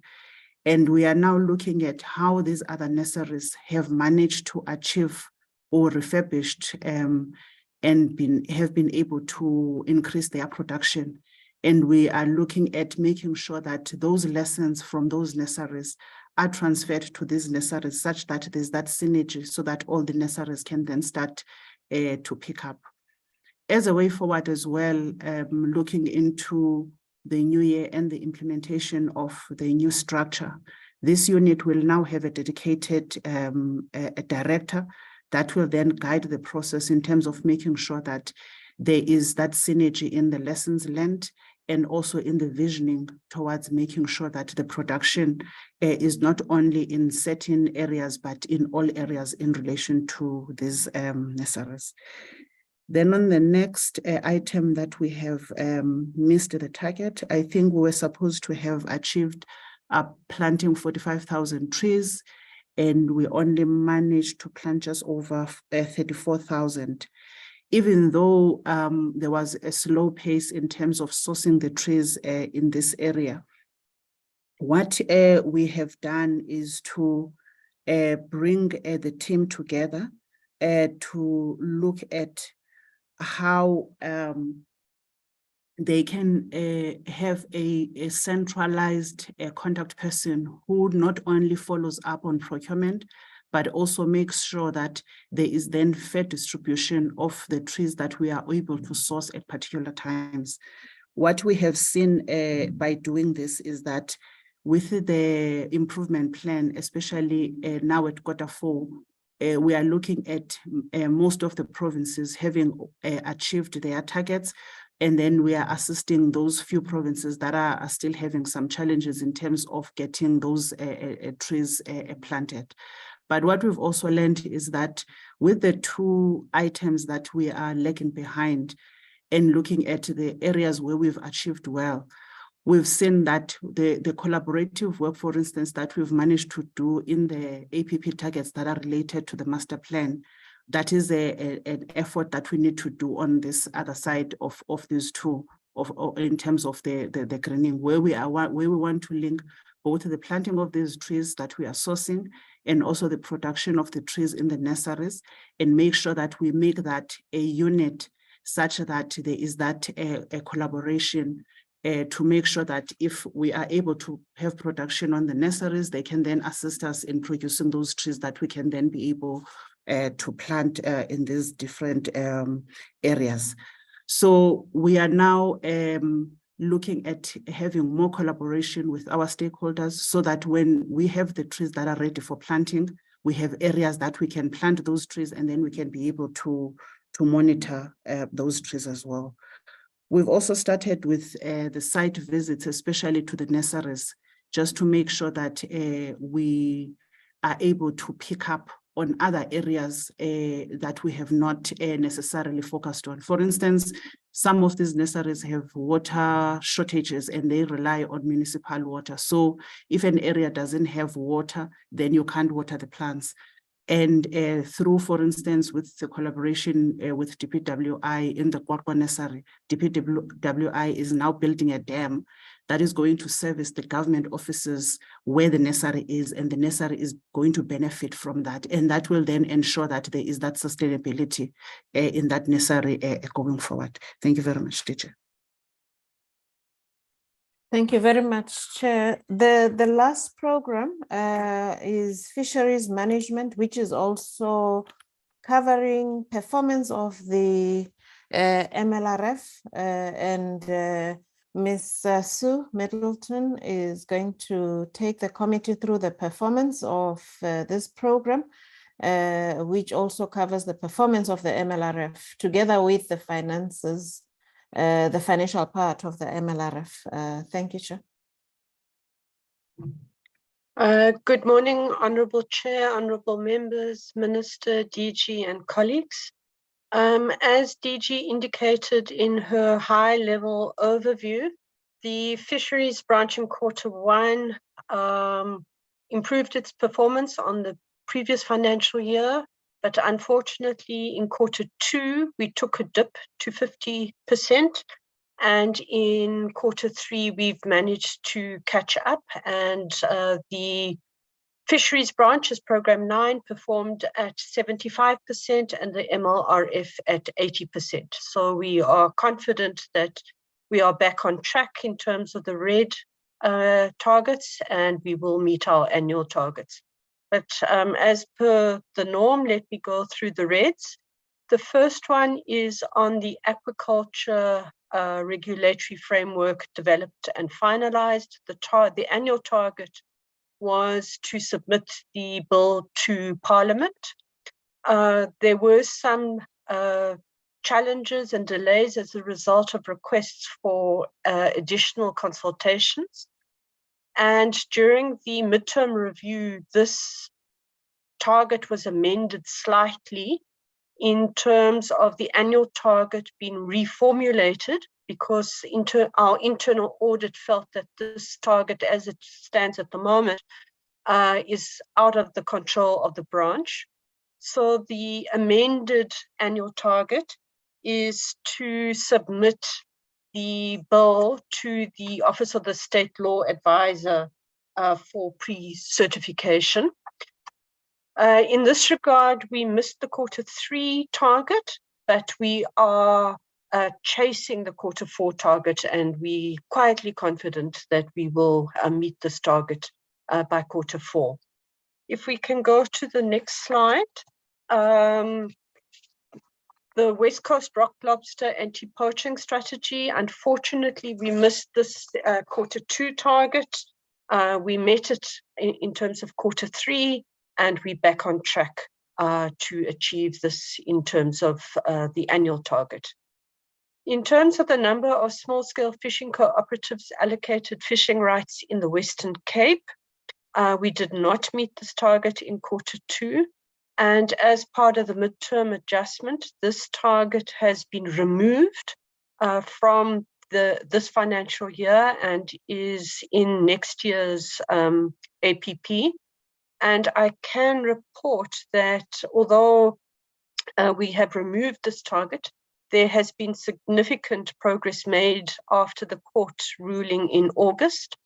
and we are now looking at how these other nurseries have managed to achieve or refurbished and have been able to increase their production. And we are looking at making sure that those lessons from those nurseries are transferred to these nurseries, such that there's that synergy, so that all the nurseries can then start to pick up. As a way forward as well, looking into the new year and the implementation of the new structure, this unit will now have a dedicated a director that will then guide the process in terms of making sure that there is that synergy in the lessons learned, and also in the visioning towards making sure that the production is not only in certain areas, but in all areas in relation to these nurseries. Then on the next item that we have missed the target, I think we were supposed to have achieved planting 45,000 trees, and we only managed to plant just over 34,000. Even though there was a slow pace in terms of sourcing the trees in this area. What we have done is to bring the team together to look at how they can have a centralized contact person who not only follows up on procurement, but also makes sure that there is then fair distribution of the trees that we are able to source at particular times. What we have seen by doing this is that with the improvement plan, especially now at Q4, we are looking at most of the provinces having achieved their targets. And then we are assisting those few provinces that are still having some challenges in terms of getting those trees planted. But what we've also learned is that with the two items that we are lagging behind and looking at the areas where we've achieved well, we've seen that the collaborative work, for instance, that we've managed to do in the APP targets that are related to the master plan, that is an effort that we need to do on this other side of these two, in terms of the greening, where we want to link both the planting of these trees that we are sourcing and also the production of the trees in the nurseries, and make sure that we make that a unit such that there is that a collaboration to make sure that if we are able to have production on the nurseries, they can then assist us in producing those trees that we can then be able to plant in these different areas. So we are now looking at having more collaboration with our stakeholders so that when we have the trees that are ready for planting, we have areas that we can plant those trees, and then we can be able to monitor those trees as well. We've also started with the site visits, especially to the nurseries, just to make sure that we are able to pick up on other areas that we have not necessarily focused on. For instance, some of these nurseries have water shortages and they rely on municipal water. So if an area doesn't have water, then you can't water the plants. And through, for instance, with the collaboration with DPWI in the Kwakwa nursery, DPWI is now building a dam that is going to service the government offices where the nursery is, and the nursery is going to benefit from that. And that will then ensure that there is that sustainability in that nursery going forward. Thank you very much, teacher. Thank you very much, Chair. The last program is Fisheries Management, which is also covering performance of the MLRF, and Ms. Sue Middleton is going to take the committee through the performance of this program, which also covers the performance of the MLRF together with the finances, the financial part of the MLRF. Thank you, Chair. Good morning, Honourable Chair, Honourable Members, Minister, DG and colleagues. As DG indicated in her high-level overview, the Fisheries branch in Q1 improved its performance on the previous financial year, but unfortunately in Q2 we took a dip to 50%, and in Q3 we've managed to catch up, and the Fisheries branches Program 9 performed at 75% and the MLRF at 80%. So we are confident that we are back on track in terms of the red targets, and we will meet our annual targets. But as per the norm, let me go through the reds. The first one is on the aquaculture regulatory framework developed and finalized. The annual target was to submit the bill to Parliament. There were some challenges and delays as a result of requests for additional consultations. And during the midterm review, this target was amended slightly in terms of the annual target being reformulated, because our internal audit felt that this target as it stands at the moment is out of the control of the branch. So the amended annual target is to submit the bill to the Office of the State Law Advisor for pre-certification. In this regard, we missed the Q3 target, but we are chasing the Q4 target, and we quietly confident that we will meet this target by Q4. If we can go to the next slide. The West Coast rock lobster anti-poaching strategy. Unfortunately, we missed this Q2 target. We met it in terms of Q3, and we're back on track to achieve this in terms of the annual target. In terms of the number of small-scale fishing cooperatives allocated fishing rights in the Western Cape, we did not meet this target in Q2. And as part of the midterm adjustment, this target has been removed from this financial year and is in next year's APP. And I can report that although we have removed this target, there has been significant progress made after the court ruling in August.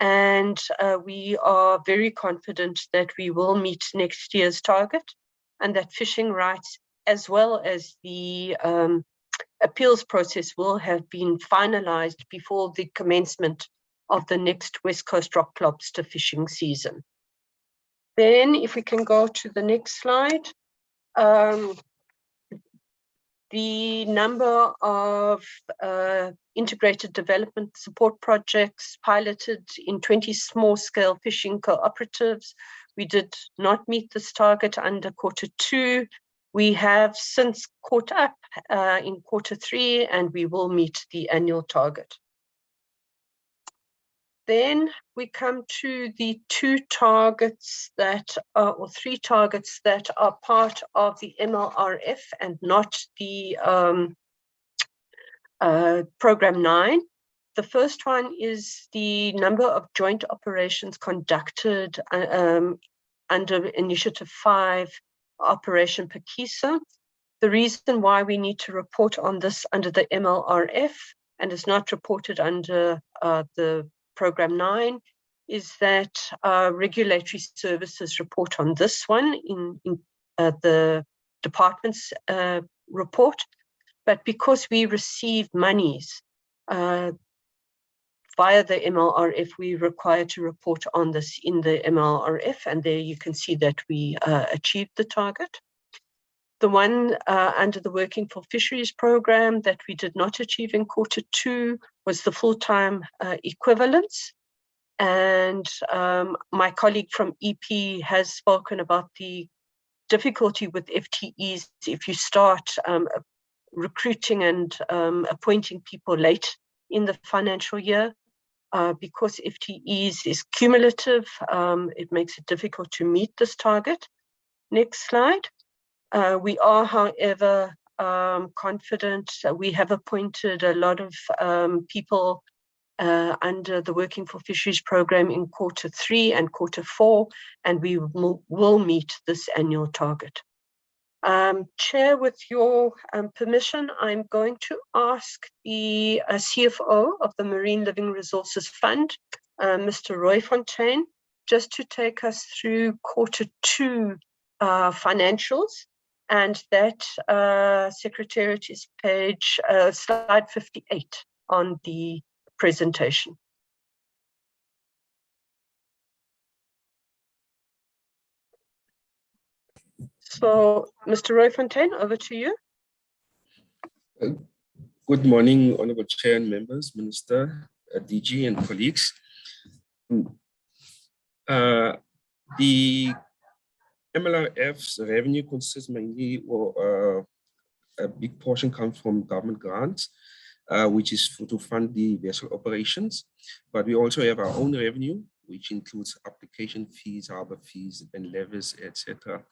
And we are very confident that we will meet next year's target and that fishing rights, as well as the appeals process, will have been finalized before the commencement of the next West Coast rock lobster fishing season. Then if we can go to the next slide. The number of integrated development support projects piloted in 20 small-scale fishing cooperatives. We did not meet this target under Q2. We have since caught up in Q3, and we will meet the annual target. Then we come to the two targets that are, or three targets that are part of the MLRF and not the Program 9. The first one is the number of joint operations conducted under Initiative 5, Operation Pakisa. The reason why we need to report on this under the MLRF and is not reported under the Program 9 is that regulatory services report on this one in the department's report. But because we receive monies via the MLRF, we're required to report on this in the MLRF, and there you can see that we achieved the target. The one under the Working for Fisheries program that we did not achieve in Q2 was the full-time equivalence. And my colleague from EP has spoken about the difficulty with FTEs if you start recruiting and appointing people late in the financial year. Because FTEs is cumulative, it makes it difficult to meet this target. Next slide. We are, however, confident. We have appointed a lot of people under the Working for Fisheries program in Q3 and Q4, and we will meet this annual target. Chair, with your permission, I'm going to ask the CFO of the Marine Living Resources Fund, Mr. Roy Fontaine, just to take us through Q2 financials. And that Secretariat is page, slide 58 on the presentation. So, Mr. Roy Fontaine, over to you. Good morning, Honorable Chair and members, Minister, DG and colleagues. The MLRF's revenue consists mainly, or a big portion comes from government grants, which is to fund the vessel operations. But we also have our own revenue, which includes application fees, harbor fees, and levies, etc.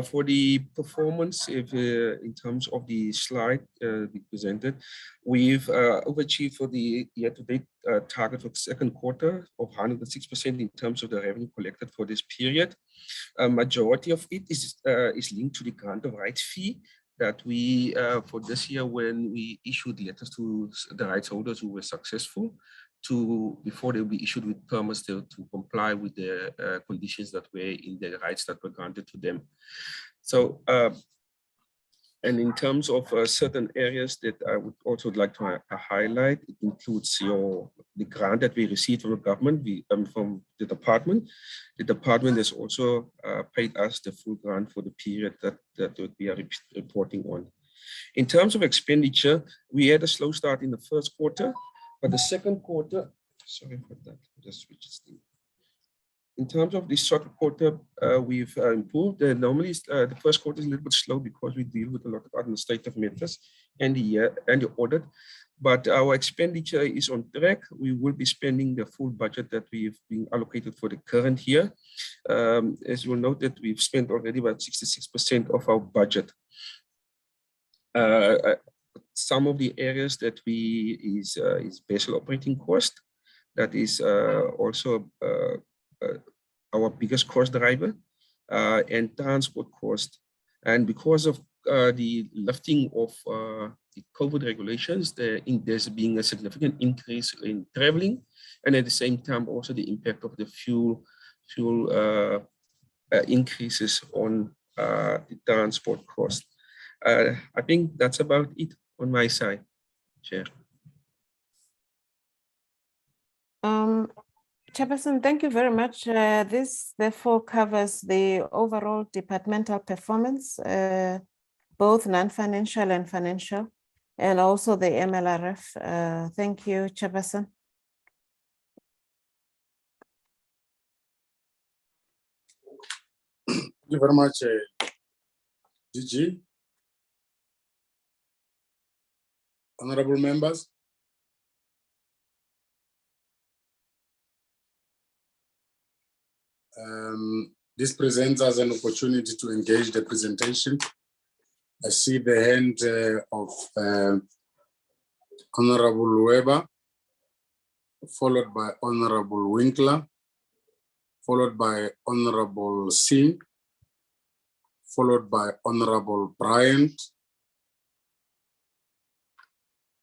For the performance, in terms of the slide we presented, we've overachieved for the year-to-date target for the second quarter of 106% in terms of the revenue collected for this period. A majority of it is linked to the grant of rights fee that we, for this year, when we issued letters to the rights holders who were successful, before they'll be issued with permits to comply with the conditions that were in the rights that were granted to them. So, and in terms of certain areas that I would also like to highlight, it includes the grant that we received from the government, from the department. The department has also paid us the full grant for the period that we are reporting on. In terms of expenditure, we had a slow start in the first quarter, but the second quarter, sorry for that, just switch this thing. in terms of the second quarter, we've improved. Normally, the first quarter is a little bit slow because we deal with a lot of administrative matters and the audit. But our expenditure is on track. We will be spending the full budget that we've been allocated for the current year. As you'll note that we've spent already about 66% of our budget. Some of the areas that is vessel operating cost. That is also our biggest cost driver, and transport cost. And because of the lifting of the COVID regulations, there's been a significant increase in traveling, and at the same time also the impact of the fuel increases on the transport cost. I think that's about it on my side, Chair. Chairperson, thank you very much. This therefore covers the overall departmental performance, both non-financial and financial, and also the MLRF. Thank you, Chairperson. Thank you very much, DG. Honorable members. This presents us an opportunity to engage the presentation. I see the hand of Honorable Weber, followed by Honorable Winkler, followed by Honorable Singh, followed by Honorable Bryant,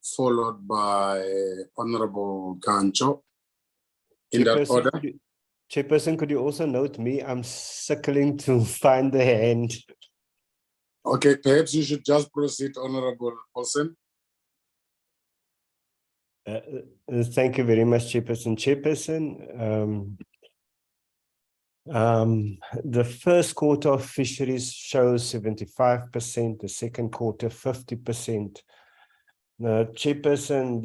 followed by Honorable Gancho. In that order. Chairperson, could you also note me? I'm circling to find the hand. Okay, perhaps you should just proceed, Honorable Olsen. Thank you very much, Chairperson. Chairperson, the first quarter of fisheries shows 75%, the second quarter 50%. Now, Chairperson,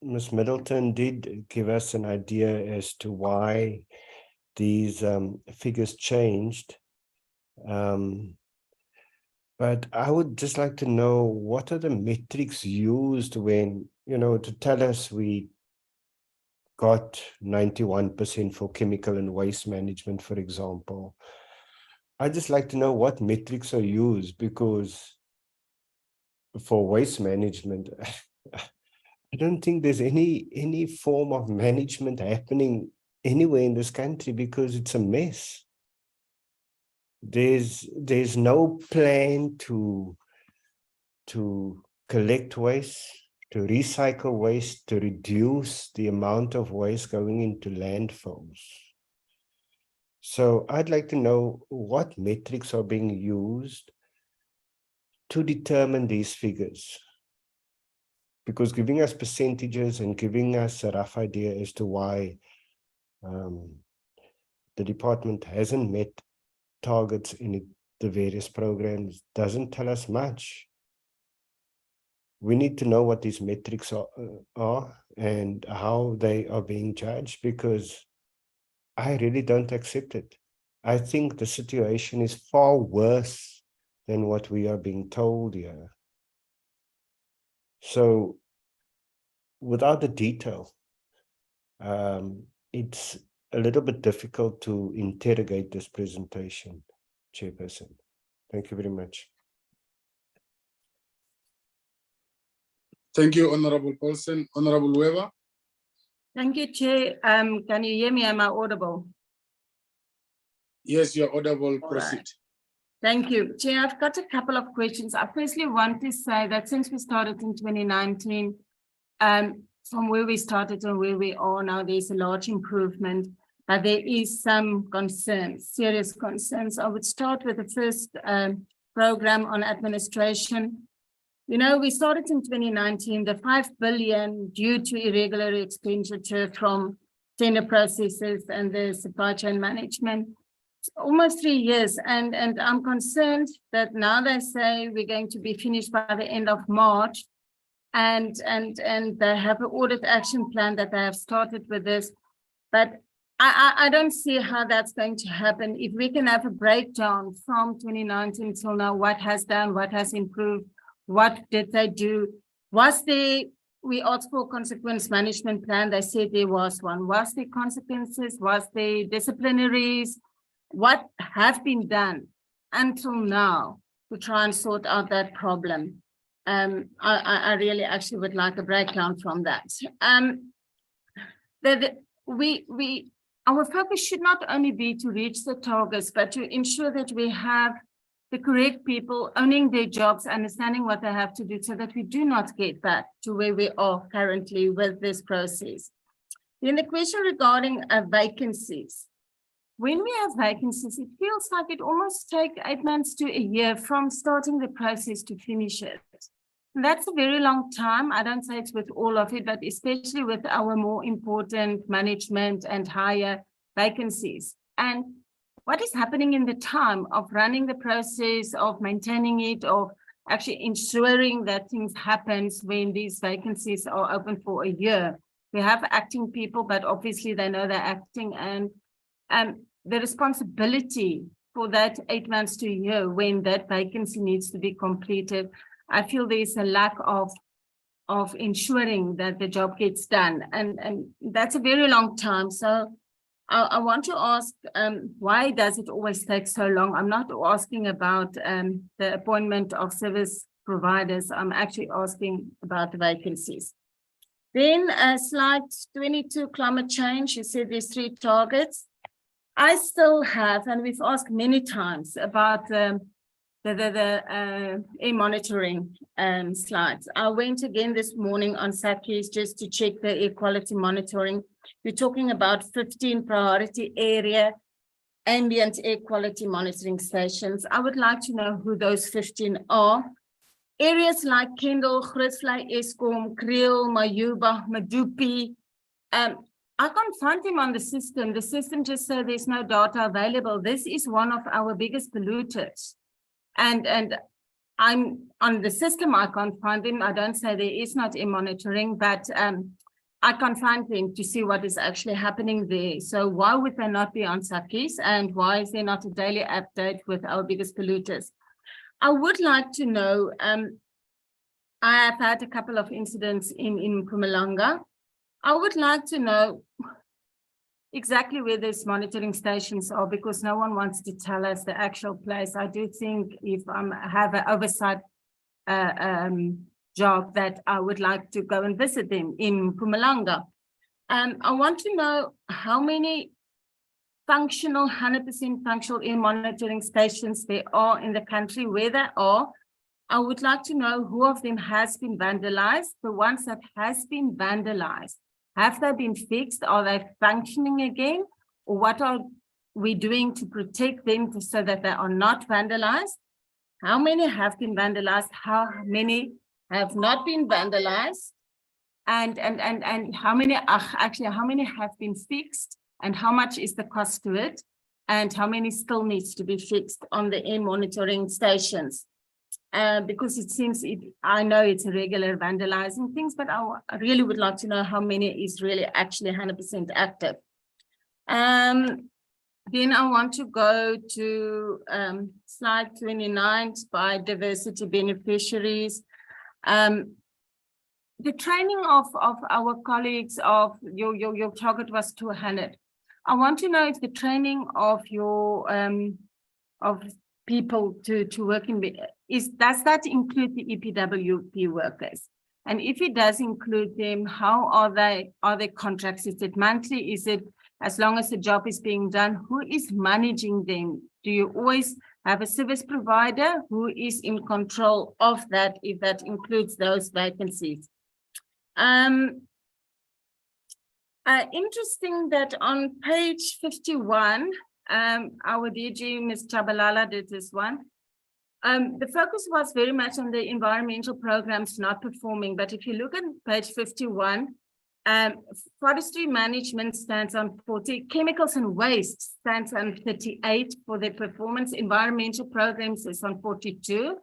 Ms. Middleton did give us an idea as to why these figures changed. But I would just like to know, what are the metrics used when, to tell us we got 91% for chemical and waste management, for example. I'd just like to know what metrics are used, because for waste management, I don't think there's any form of management happening anywhere in this country, because it's a mess. There's no plan to collect waste, to recycle waste, to reduce the amount of waste going into landfills. So I'd like to know what metrics are being used to determine these figures. Because giving us percentages and giving us a rough idea as to why the department hasn't met targets in the various programs doesn't tell us much. We need to know what these metrics are and how they are being judged, because I really don't accept it. I think the situation is far worse than what we are being told here. So without the detail, it's a little bit difficult to interrogate this presentation, Chairperson. Thank you very much. Thank you, Honorable Paulsen. Honorable Weber. Thank you, Chair. Can you hear me? Am I audible? Yes, you're audible. Proceed. Right. Thank you, Chair. I've got a couple of questions. I firstly want to say that since we started in 2019, from where we started and where we are now, there's a large improvement, but there is some concerns, serious concerns. I would start with the first program on administration. We started in 2019, the 5 billion due to irregular expenditure from tender processes and the supply chain management. It's almost 3 years, and I'm concerned that now they say we're going to be finished by the end of March. and they have an audit action plan that they have started with this. But I don't see how that's going to happen. If we can have a breakdown from 2019 till now, what has done, what has improved, what did they do? Was there, we asked for consequence management plan, they said there was one. Was there consequences, was there disciplinaries? What have been done until now to try and sort out that problem? I really actually would like a breakdown from that. Our focus should not only be to reach the targets, but to ensure that we have the correct people owning their jobs, understanding what they have to do so that we do not get back to where we are currently with this process. Then the question regarding vacancies. When we have vacancies, it feels like it almost takes 8 months to a year from starting the process to finish it. That's a very long time. I don't say it's with all of it, but especially with our more important management and higher vacancies. And what is happening in the time of running the process, of maintaining it, of actually ensuring that things happen when these vacancies are open for a year? We have acting people, but obviously they know they're acting, and the responsibility for that 8 months to a year when that vacancy needs to be completed, I feel there's a lack of ensuring that the job gets done, and that's a very long time. So I want to ask, why does it always take so long? I'm not asking about the appointment of service providers. I'm actually asking about the vacancies. Then slide 22, climate change. You said there's 3 targets. I still have, and we've asked many times about the air monitoring slides. I went again this morning on SACIS just to check the air quality monitoring. We're talking about 15 priority area ambient air quality monitoring stations. I would like to know who those 15 are. Areas like Kendall, Grootvlei, Eskom, Kriel, Mayuba, Madupi. I can't find them on the system. The system just says there's no data available. This is one of our biggest polluters. And I'm on the system, I can't find them. I don't say there is not air monitoring, but I can't find them to see what is actually happening there. So why would they not be on SACIS, and why is there not a daily update with our biggest polluters? I would like to know, I have had a couple of incidents in Mpumalanga. I would like to know exactly where these monitoring stations are, because no one wants to tell us the actual place. I do think if I have an oversight job that I would like to go and visit them in Mpumalanga. I want to know how many functional, 100% functional air monitoring stations there are in the country, where they are. I would like to know who of them has been vandalized. The ones that has been vandalized, have they been fixed? Are they functioning again? Or what are we doing to protect them so that they are not vandalized? How many have been vandalized? How many have not been vandalized? And how many actually, how many have been fixed? And how much is the cost to it? And how many still needs to be fixed on the air monitoring stations? Because it seems, I know it's a regular vandalizing things, but I really would like to know how many is really actually 100% active. Then I want to go to slide 29, biodiversity beneficiaries. The training of our colleagues, of your target was 200. I want to know if the training of your of people to work in does that include the EPWP workers? And if it does include them, how are they contracts? Is it monthly? Is it as long as the job is being done? Who is managing them? Do you always have a service provider who is in control of that, if that includes those vacancies? Interesting that on page 51, our DG, Ms. Chabalala, did this one. The focus was very much on the environmental programs not performing, but if you look at page 51, forestry management stands on 40, chemicals and waste stands on 38 for their performance, environmental programs is on 42.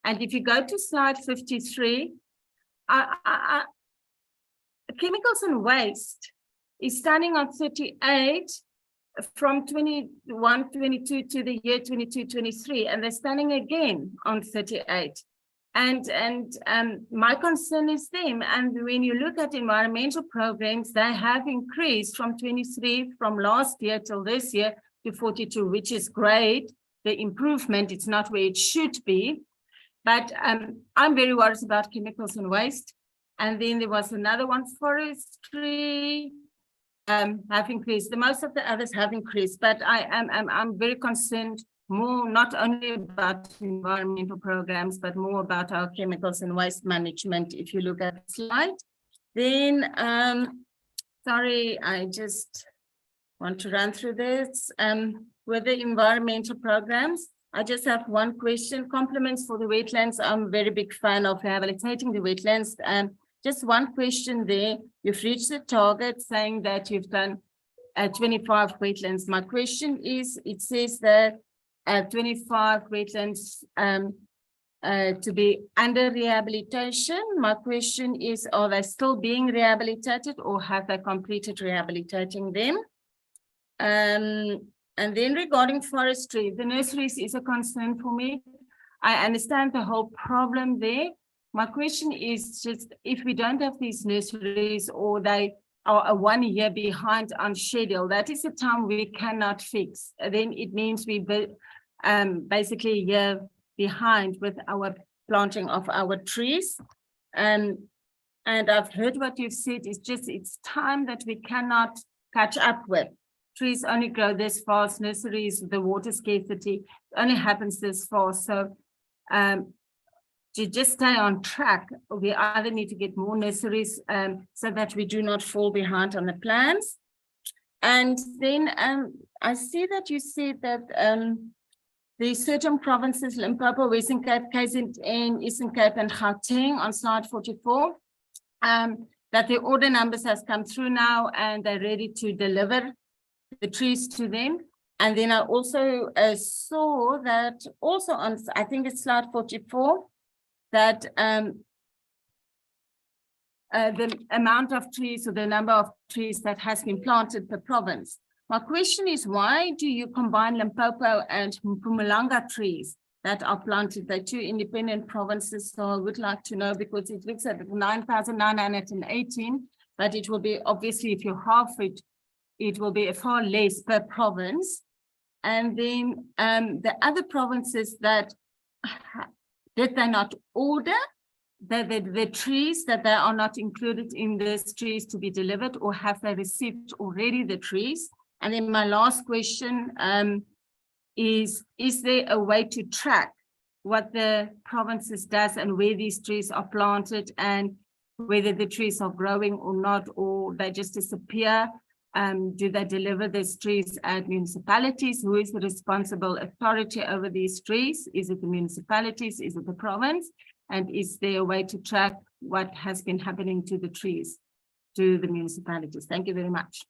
And if you go to slide 53, chemicals and waste is standing on 38 from 21-22 to the year 22-23, and they're standing again on 38. And my concern is them. And when you look at environmental programs, they have increased from 23 from last year till this year to 42, which is great. The improvement, it's not where it should be. But I'm very worried about chemicals and waste. And then there was another one, forestry, have increased. The most of the others have increased, but I'm very concerned more not only about environmental programs, but more about our chemicals and waste management. If you look at the slide, then sorry, I just want to run through this. With the environmental programs, I just have one question. Compliments for the wetlands. I'm a very big fan of rehabilitating the wetlands. Just one question there. You've reached the target saying that you've done 25 wetlands. My question is, it says that 25 wetlands to be under rehabilitation. My question is, are they still being rehabilitated or have they completed rehabilitating them? And then regarding forestry, the nurseries is a concern for me. I understand the whole problem there. My question is just if we don't have these nurseries or they are 1 year behind on schedule, that is the time we cannot fix. Then it means we basically a year behind with our planting of our trees. And I've heard what you've said, it's time that we cannot catch up with. Trees only grow this fast, nurseries, the water scarcity only happens this fast. So to just stay on track, we either need to get more nurseries so that we do not fall behind on the plans. And then I see that you said that there's certain provinces, Limpopo, Western Cape, KZN, Eastern Cape, and Gauteng on slide 44, that the order numbers has come through now and they're ready to deliver the trees to them. And then I also saw that also on, I think it's slide 44, that the amount of trees or the number of trees that has been planted per province. My question is, why do you combine Limpopo and Mpumalanga trees that are planted? They're two independent provinces, so I would like to know, because it looks at 9,918, but it will be, obviously, if you half it, it will be a far less per province. And then the other provinces that, did they not order the trees, that they are not included in these trees to be delivered, or have they received already the trees? And then my last question is there a way to track what the provinces does and where these trees are planted and whether the trees are growing or not, or they just disappear? Do they deliver these trees at municipalities? Who is the responsible authority over these trees? Is it the municipalities? Is it the province? And is there a way to track what has been happening to the trees, to the municipalities? Thank you very much.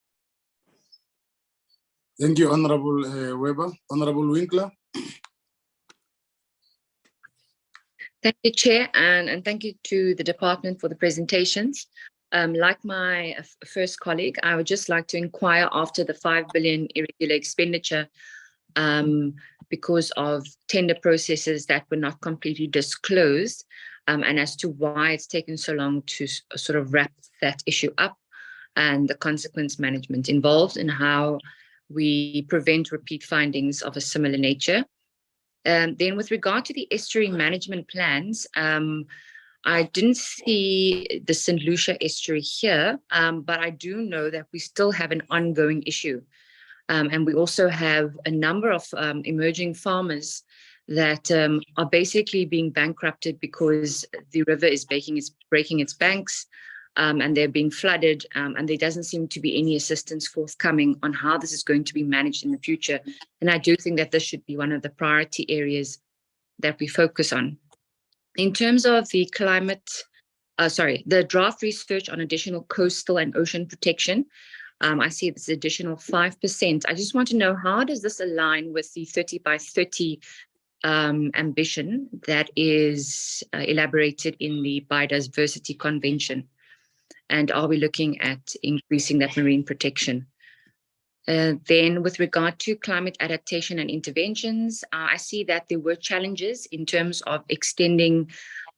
Thank you, Honorable Weber. Honorable Winkler. Thank you, Chair, and thank you to the department for the presentations. Like my first colleague, I would just like to inquire after the 5 billion irregular expenditure because of tender processes that were not completely disclosed, and as to why it's taken so long to sort of wrap that issue up, and the consequence management involved, and how we prevent repeat findings of a similar nature. Then with regard to the estuary management plans, I didn't see the St. Lucia estuary here, but I do know that we still have an ongoing issue. And we also have a number of emerging farmers that are basically being bankrupted because the river is breaking its banks, and they're being flooded, and there doesn't seem to be any assistance forthcoming on how this is going to be managed in the future. And I do think that this should be one of the priority areas that we focus on. In terms of the the draft research on additional coastal and ocean protection, I see this additional 5%. I just want to know, how does this align with the 30 by 30 ambition that is elaborated in the Biodiversity Convention? And are we looking at increasing that marine protection? Then with regard to climate adaptation and interventions, I see that there were challenges in terms of extending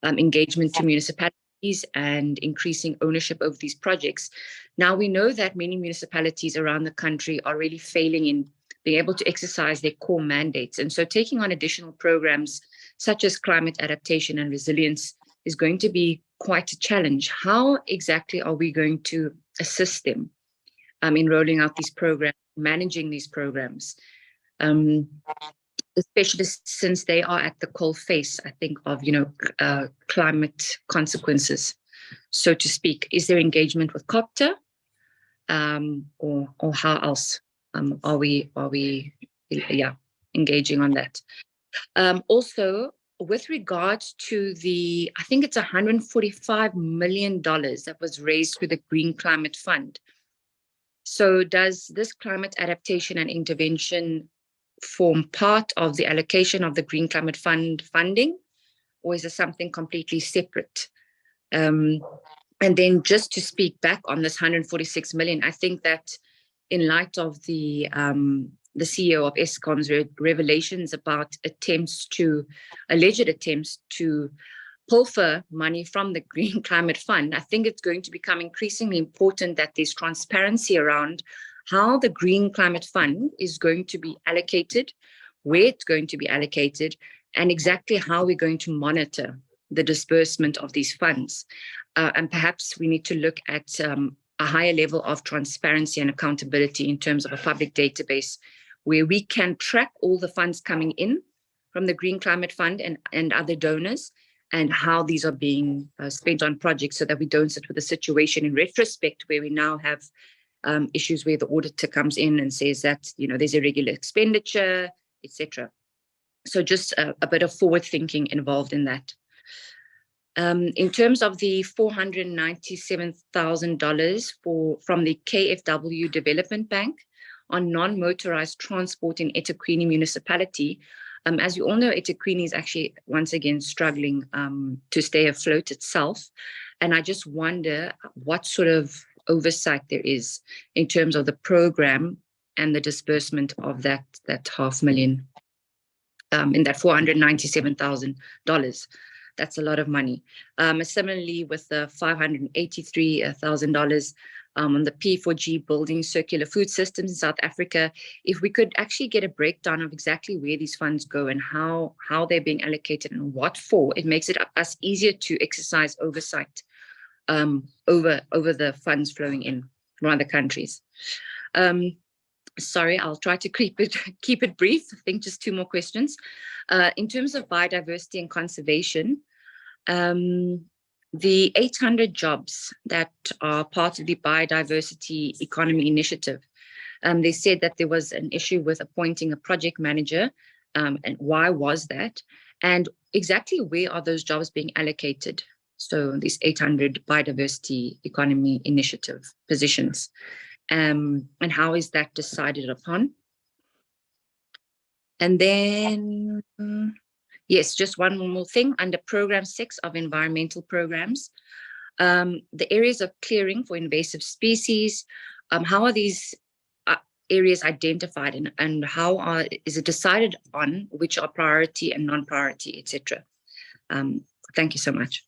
engagement to municipalities and increasing ownership of these projects. Now we know that many municipalities around the country are really failing in being able to exercise their core mandates. And so taking on additional programs such as climate adaptation and resilience is going to be quite a challenge. How exactly are we going to assist them in rolling out these programs, managing these programs, especially since they are at the coal face, I think, of climate consequences, so to speak? Is there engagement with COPTA, or how else are we engaging on that? Also, with regards to the, I think it's $145 million that was raised through the Green Climate Fund. So does this climate adaptation and intervention form part of the allocation of the Green Climate Fund funding, or is it something completely separate? And then just to speak back on this 146 million, I think that in light of the CEO of Eskom's revelations about alleged attempts to pilfer money from the Green Climate Fund, I think it's going to become increasingly important that there's transparency around how the Green Climate Fund is going to be allocated, where it's going to be allocated, and exactly how we're going to monitor the disbursement of these funds. And perhaps we need to look at a higher level of transparency and accountability in terms of a public database where we can track all the funds coming in from the Green Climate Fund and other donors, and how these are being spent on projects, so that we don't sit with a situation in retrospect where we now have issues where the auditor comes in and says that there's irregular expenditure, etc. So just a bit of forward thinking involved in that. In terms of the $497,000 from the KFW Development Bank on non-motorized transport in eThekwini municipality, as you all know, eThekwini is actually once again struggling to stay afloat itself. And I just wonder what sort of oversight there is in terms of the program and the disbursement of that $500,000 in that $497,000. That's a lot of money. Similarly, with the $583,000 on the P4G building circular food systems in South Africa, if we could actually get a breakdown of exactly where these funds go and how they're being allocated and what for, it makes it us easier to exercise oversight over the funds flowing in from other countries. Sorry, I'll try to keep it brief. I think just two more questions. In terms of biodiversity and conservation, the 800 jobs that are part of the Biodiversity Economy Initiative, they said that there was an issue with appointing a project manager, and why was that? And exactly where are those jobs being allocated? So these 800 Biodiversity Economy Initiative positions, and how is that decided upon? And then, yes, just one more thing. Under Program 6 of environmental programs, the areas of clearing for invasive species, how are these areas identified, and how is it decided on which are priority and non-priority, etc.? Thank you so much.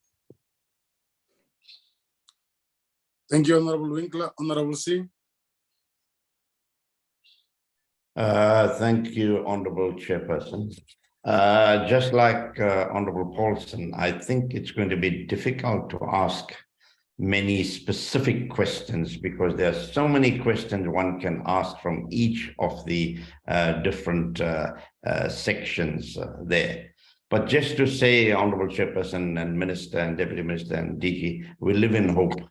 Thank you, Honorable Winkler. Honorable Singh. Thank you, Honorable Chairperson. Just like Honorable Paulson, I think it's going to be difficult to ask many specific questions because there are so many questions one can ask from each of the different sections there. But just to say, Honorable Chairperson and Minister and Deputy Minister and DG, we live in hope.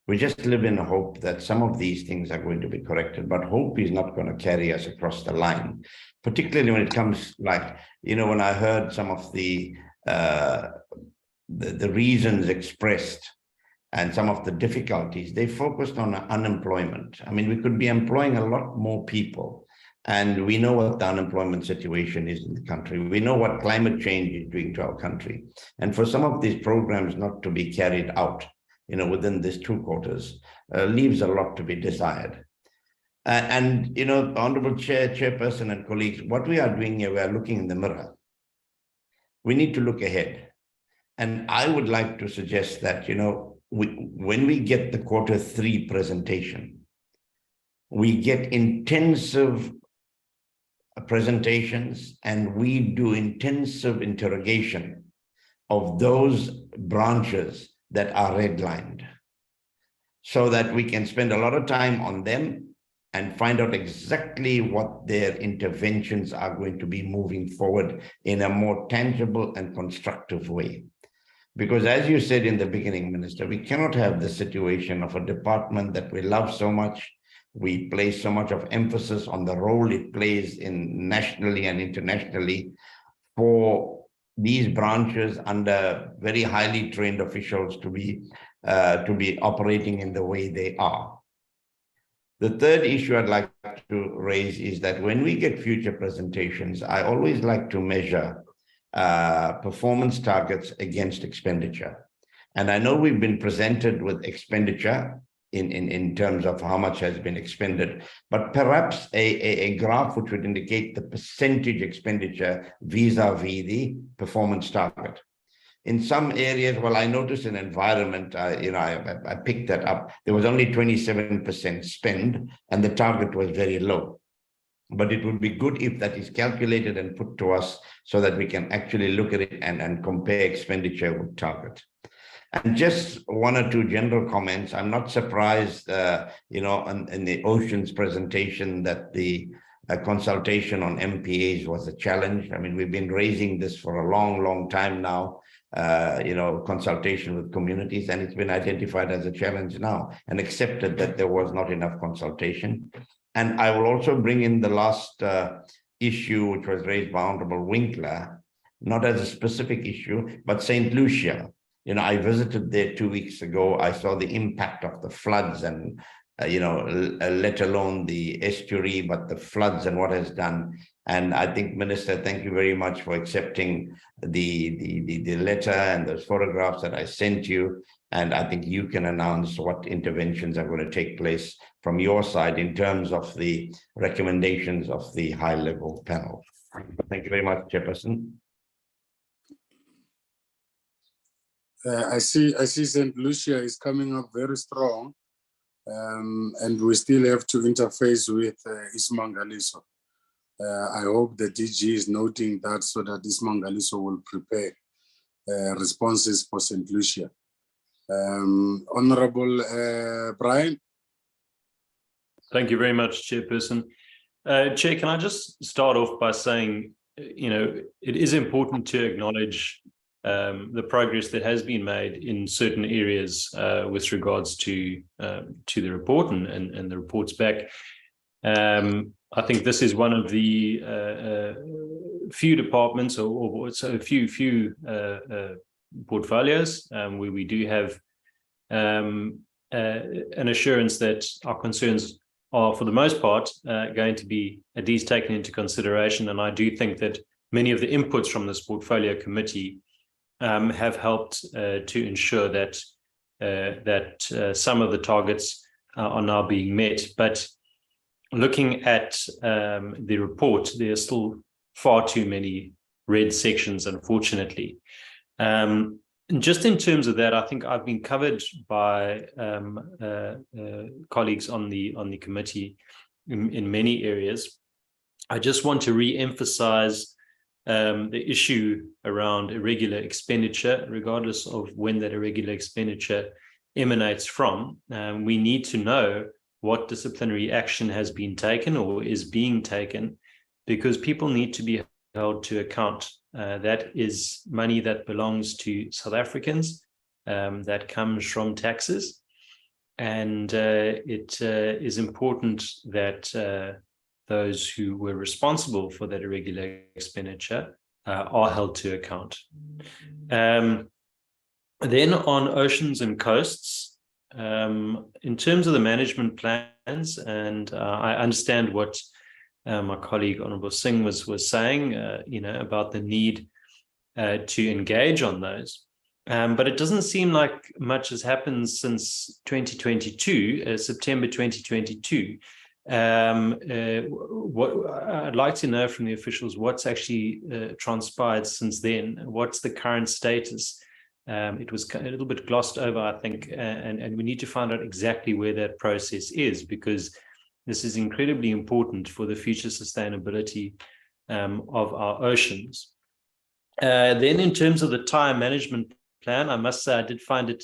We just live in hope that some of these things are going to be corrected, but hope is not going to carry us across the line, particularly when it comes like, when I heard some of the reasons expressed and some of the difficulties, they focused on unemployment. I mean, we could be employing a lot more people, And we know what the unemployment situation is in the country. We know what climate change is doing to our country. And for some of these programs not to be carried out, within these 2 quarters, leaves a lot to be desired. Honorable Chairperson and colleagues, what we are doing here, we are looking in the mirror. We need to look ahead. And I would like to suggest that, when we get the Q3 presentation, we get intensive presentations and we do intensive interrogation of those branches that are redlined so that we can spend a lot of time on them and find out exactly what their interventions are going to be moving forward in a more tangible and constructive way. Because as you said in the beginning, Minister, we cannot have the situation of a department that we love so much. We place so much of emphasis on the role it plays in nationally and internationally for these branches under very highly trained officials to be operating in the way they are. The third issue I'd like to raise is that when we get future presentations, I always like to measure performance targets against expenditure. And I know we've been presented with expenditure in terms of how much has been expended, but perhaps a graph which would indicate the percentage expenditure vis-a-vis the performance target. In some areas, well, I noticed in environment, I picked that up. There was only 27% spend and the target was very low. But it would be good if that is calculated and put to us so that we can actually look at it and compare expenditure with target. And just 1 or 2 general comments. I'm not surprised, in the Oceans presentation that the consultation on MPAs was a challenge. I mean, we've been raising this for a long, long time now, consultation with communities, and it's been identified as a challenge now and accepted that there was not enough consultation. And I will also bring in the last issue, which was raised by Honorable Winkler, not as a specific issue, but St. Lucia. I visited there 2 weeks ago. I saw the impact of the floods and, let alone the estuary, but the floods and what has done. And I think, Minister, thank you very much for accepting the letter and those photographs that I sent you. And I think you can announce what interventions are going to take place from your side in terms of the recommendations of the high-level panel. Thank you very much, Chairperson. I see St. Lucia is coming up very strong, and we still have to interface with Ismangaliso. I hope the DG is noting that so that Ismangaliso will prepare responses for St. Lucia. Honorable Brian. Thank you very much, Chairperson. Chair, can I just start off by saying, it is important to acknowledge the progress that has been made in certain areas with regards to the report and the reports back. I think this is one of the few departments or so few portfolios where we do have an assurance that our concerns are, for the most part, going to be at least taken into consideration. And I do think that many of the inputs from this portfolio committee have helped to ensure that some of the targets are now being met. But looking at the report, there are still far too many red sections, unfortunately. And just in terms of that, I think I've been covered by colleagues on the committee in many areas. I just want to re-emphasize the issue around irregular expenditure, regardless of when that irregular expenditure emanates from. We need to know what disciplinary action has been taken or is being taken, because people need to be held to account. That is money that belongs to South Africans, that comes from taxes. And it is important that those who were responsible for that irregular expenditure are held to account. Then on oceans and coasts, in terms of the management plans, and I understand what my colleague Honorable Singh was saying, about the need to engage on those. But it doesn't seem like much has happened since 2022, September 2022. What I'd like to know from the officials, what's actually transpired since then? What's the current status? It was a little bit glossed over, I think, and we need to find out exactly where that process is, because this is incredibly important for the future sustainability of our oceans. Then in terms of the tire management plan, I must say I did find it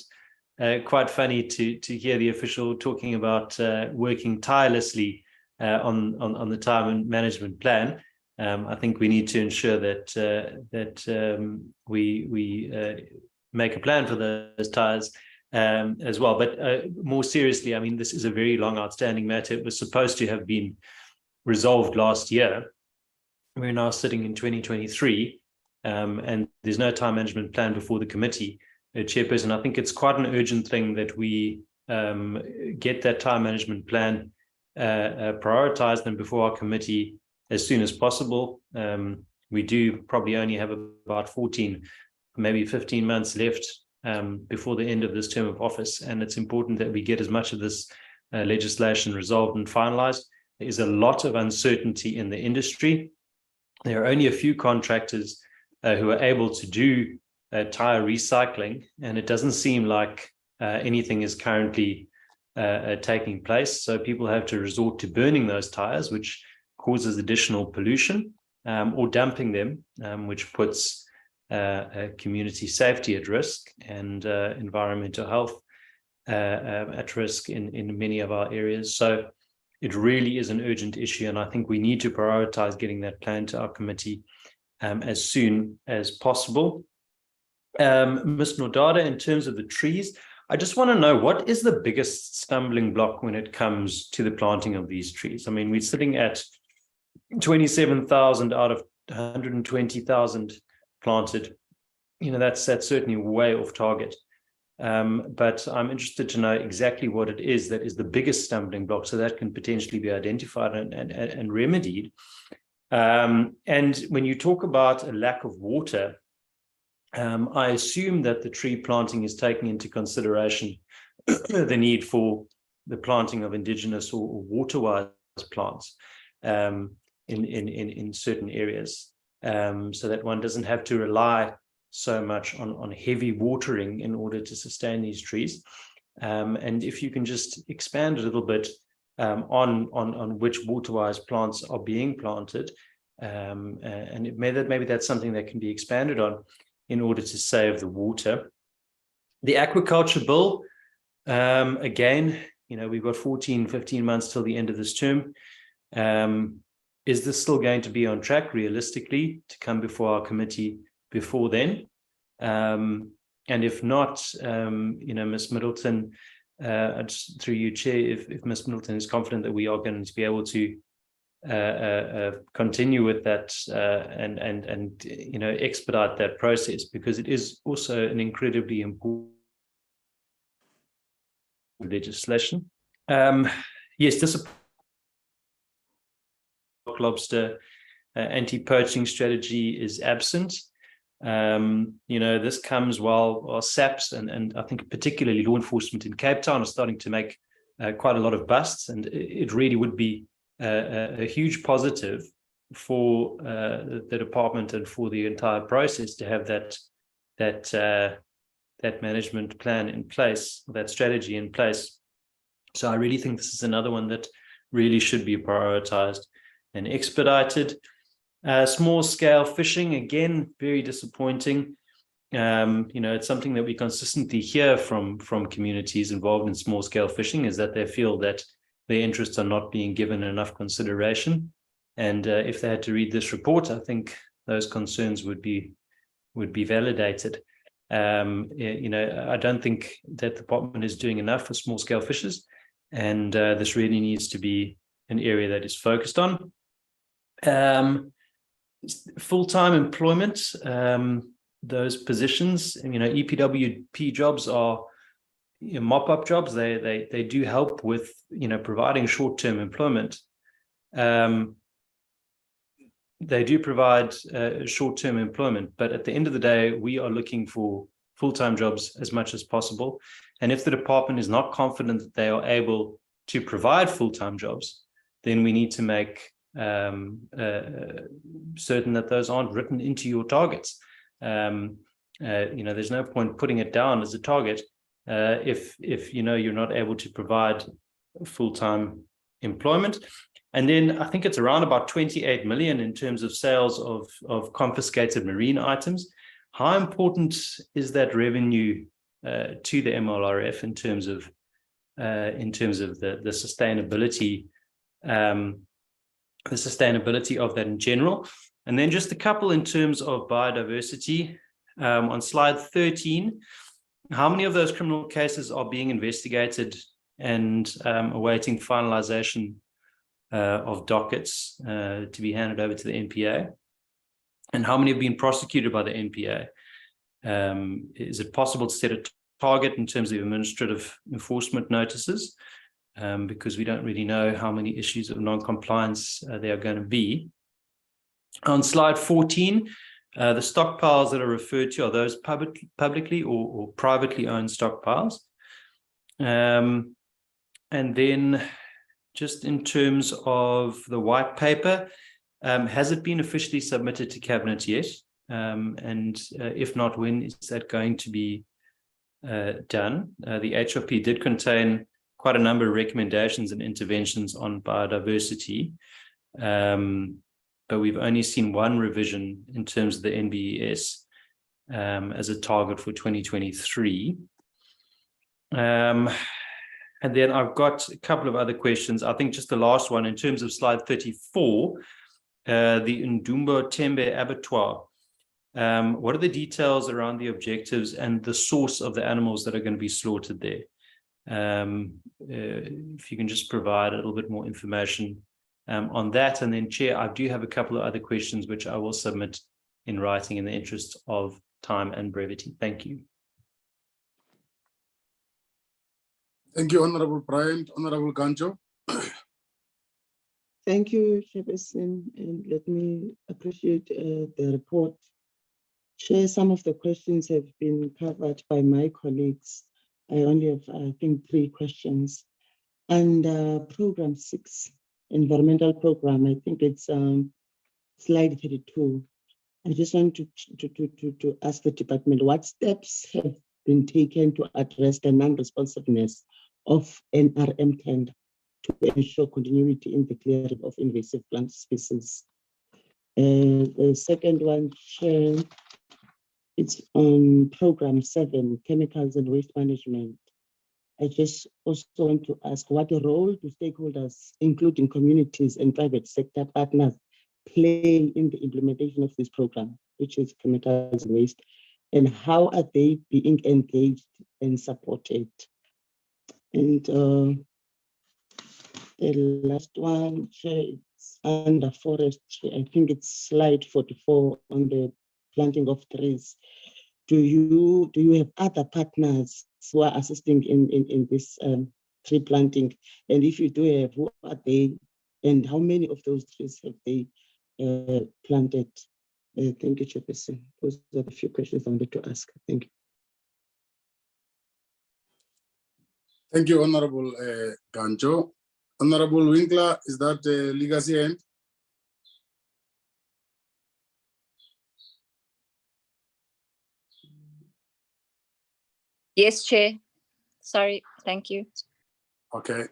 quite funny to hear the official talking about working tirelessly on the tire management plan. I think we need to ensure that we make a plan for those tires as well. But more seriously, I mean, this is a very long outstanding matter. It was supposed to have been resolved last year. We're now sitting in 2023, and there's no time management plan before the committee. Chairperson, I think it's quite an urgent thing that we get that time management plan prioritized and before our committee as soon as possible. We do probably only have about 14, maybe 15 months left before the end of this term of office, and it's important that we get as much of this legislation resolved and finalized. There is a lot of uncertainty in the industry. There are only a few contractors who are able to do tire recycling, and it doesn't seem like anything is currently taking place. So people have to resort to burning those tires, which causes additional pollution, or dumping them, which puts community safety at risk and environmental health at risk in many of our areas. So it really is an urgent issue, and I think we need to prioritize getting that plan to our committee as soon as possible. Ms. Nordada, in terms of the trees, I just want to know, what is the biggest stumbling block when it comes to the planting of these trees? I mean, we're sitting at 27,000 out of 120,000 planted. That's certainly way off target. But I'm interested to know exactly what it is that is the biggest stumbling block, so that can potentially be identified and remedied. And when you talk about a lack of water, I assume that the tree planting is taking into consideration the need for the planting of indigenous or water-wise plants in certain areas, so that one doesn't have to rely so much on heavy watering in order to sustain these trees. And if you can just expand a little bit on which water-wise plants are being planted, and maybe that's something that can be expanded on in order to save the water. The aquaculture bill, again, we've got 14, 15 months till the end of this term. Is this still going to be on track realistically to come before our committee before then? And if not, Ms. Middleton, through you, Chair, if Ms. Middleton is confident that we are going to be able to continue with that and expedite that process, because it is also an incredibly important legislation. Yes, this lobster anti-poaching strategy is absent. This comes while SAPS and I think particularly law enforcement in Cape Town are starting to make quite a lot of busts, and it really would be a huge positive for the department and for the entire process to have that management plan in place, that strategy in place. So I really think this is another one that really should be prioritized and expedited. Small scale fishing, again, very disappointing. It's something that we consistently hear from communities involved in small scale fishing, is that they feel that their interests are not being given enough consideration. And if they had to read this report, I think those concerns would be validated. I don't think that the department is doing enough for small scale fishers, and this really needs to be an area that is focused on. Full-time employment, those positions, EPWP jobs are mop-up jobs. They do help with providing short-term employment, they do provide short-term employment, but at the end of the day, we are looking for full-time jobs as much as possible. And if the department is not confident that they are able to provide full-time jobs, then we need to make certain that those aren't written into your targets. There's no point putting it down as a target if you're not able to provide full-time employment. And then I think it's around about 28 million in terms of sales of confiscated marine items. How important is that revenue to the MLRF in terms of the sustainability, of that in general? And then just a couple in terms of biodiversity. On slide 13, how many of those criminal cases are being investigated and awaiting finalization of dockets to be handed over to the NPA? And how many have been prosecuted by the NPA? Is it possible to set a target in terms of administrative enforcement notices? Because we don't really know how many issues of non-compliance there are going to be. On slide 14, the stockpiles that are referred to, are those publicly or privately owned stockpiles? And then just in terms of the white paper, has it been officially submitted to Cabinet yet? And if not, when is that going to be done? The HRP did contain quite a number of recommendations and interventions on biodiversity, but we've only seen one revision in terms of the NBES as a target for 2023. And then I've got a couple of other questions. I think just the last one in terms of slide 34, the Ndumbo Tembe Abattoir. What are the details around the objectives and the source of the animals that are going to be slaughtered there? If you can just provide a little bit more information on that. And then, Chair, I do have a couple of other questions which I will submit in writing in the interest of time and brevity. Thank you. Thank you, Honorable Bryant. Honorable Ganjo. Thank you, Chairperson, and let me appreciate the report. Chair, some of the questions have been covered by my colleagues. I only have, I think, 3 questions. And program 6, environmental program, I think it's slide 32. I just want to ask the department, what steps have been taken to address the non-responsiveness of NRM tender to ensure continuity in the clearing of invasive plant species? The second one, Chair, it's on program 7, chemicals and waste management. I just also want to ask, what role do stakeholders, including communities and private sector partners, play in the implementation of this program, which is chemicals and waste, and how are they being engaged and supported? And the last one, Chair, it's under forestry. I think it's slide 44 on the planting of trees. Do you have other partners who are assisting in this tree planting? And if you do have, who are they? And how many of those trees have they planted? Thank you, Chairperson. Those are the few questions I wanted to ask. Thank you. Thank you, Honorable Ganjo. Honorable Winkler, is that legacy end? Yes, Chair. Sorry, thank you. Okay.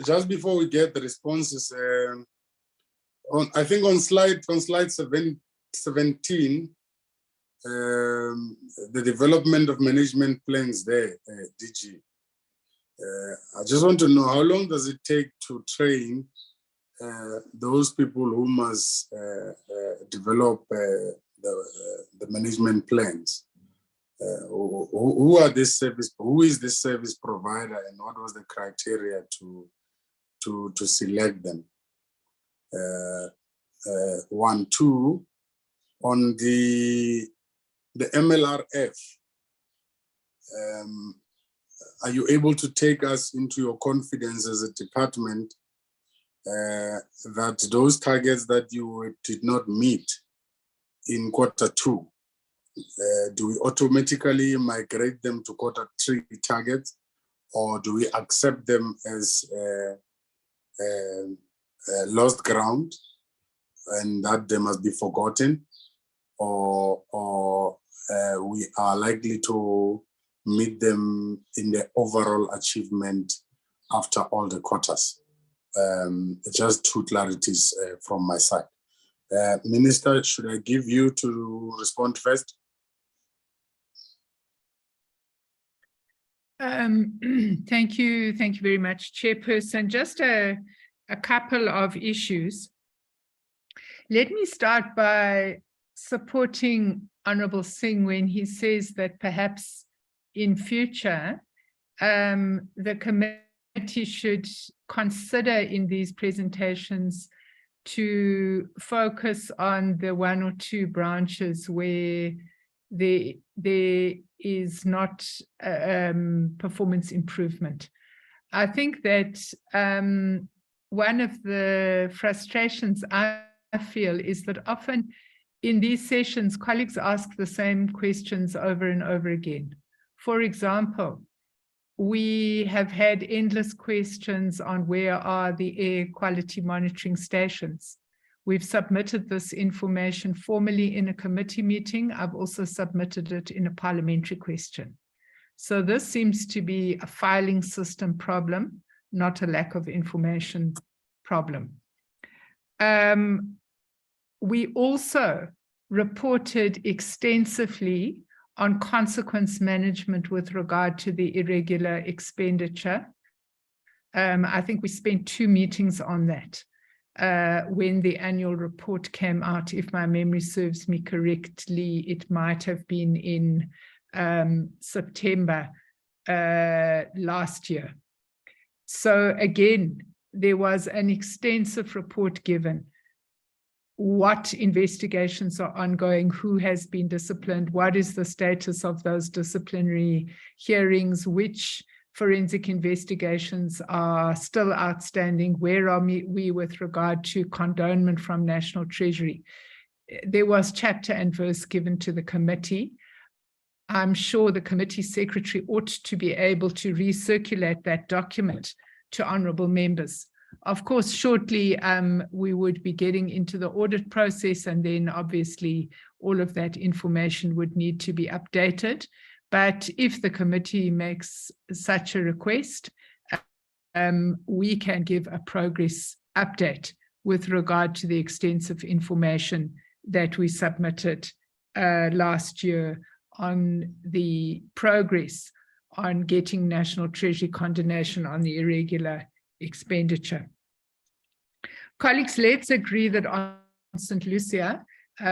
Just before we get the responses, I think on slide 17, the development of management plans there, DG. I just want to know, how long does it take to train those people who must develop the management plans? Who are this service? Who is this service provider, and what was the criteria to select them? 1, 2, on the MLRF. Are you able to take us into your confidence as a department that those targets that you did not meet in Q2, do we automatically migrate them to Q3 targets, or do we accept them as lost ground and that they must be forgotten, or we are likely to meet them in the overall achievement after all the quarters? Just two clarities from my side. Minister, should I give you to respond first? Thank you very much, Chairperson. Just a couple of issues. Let me start by supporting Honorable Singh when he says that perhaps in future, the committee should consider in these presentations to focus on the one or two branches where there is not performance improvement. I think that one of the frustrations I feel is that often in these sessions, colleagues ask the same questions over and over again. For example, we have had endless questions on where are the air quality monitoring stations. We've submitted this information formally in a committee meeting. I've also submitted it in a parliamentary question. So this seems to be a filing system problem, not a lack of information problem. We also reported extensively on consequence management with regard to the irregular expenditure. I think we spent 2 meetings on that when the annual report came out. If my memory serves me correctly, it might have been in September last year. So again, there was an extensive report given. What investigations are ongoing, who has been disciplined, what is the status of those disciplinary hearings, which forensic investigations are still outstanding, where are we with regard to condonement from National Treasury. There was chapter and verse given to the committee. I'm sure the committee secretary ought to be able to recirculate that document to honourable members. Of course, shortly we would be getting into the audit process, and then obviously all of that information would need to be updated. But if the committee makes such a request, we can give a progress update with regard to the extensive information that we submitted last year on the progress on getting National Treasury condonation on the irregular expenditure. Colleagues, let's agree that on St. Lucia,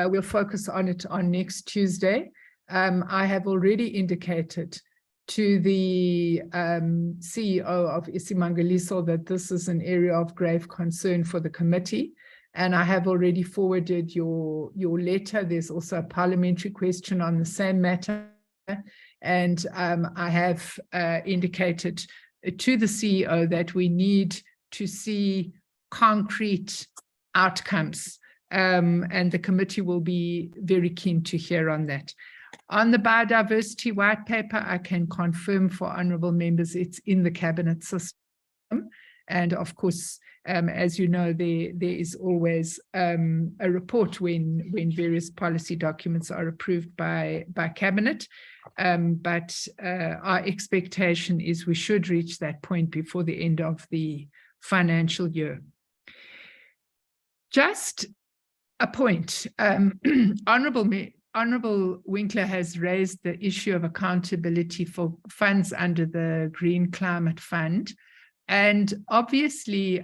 we'll focus on it on next Tuesday. I have already indicated to the CEO of Isimangaliso that this is an area of grave concern for the committee, and I have already forwarded your letter. There's also a parliamentary question on the same matter, and I have indicated to the CEO that we need to see concrete outcomes, and the committee will be very keen to hear on that. On the biodiversity white paper, I can confirm for honourable members it's in the cabinet system, and of course, as you know, there is always a report when various policy documents are approved by cabinet. But our expectation is we should reach that point before the end of the financial year. Just a point, Honourable Winkler has raised the issue of accountability for funds under the Green Climate Fund. And obviously,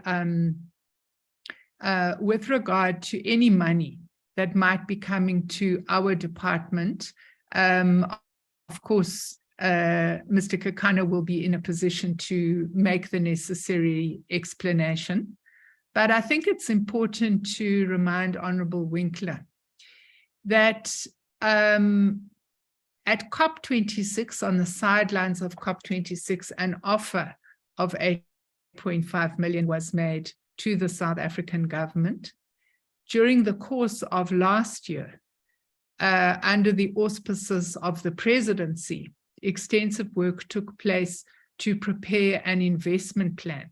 with regard to any money that might be coming to our department, of course, Mr. Kakana will be in a position to make the necessary explanation. But I think it's important to remind Honourable Winkler that at COP26, on the sidelines of COP26, an offer of 8.5 million was made to the South African government. During the course of last year, under the auspices of the presidency, extensive work took place to prepare an investment plan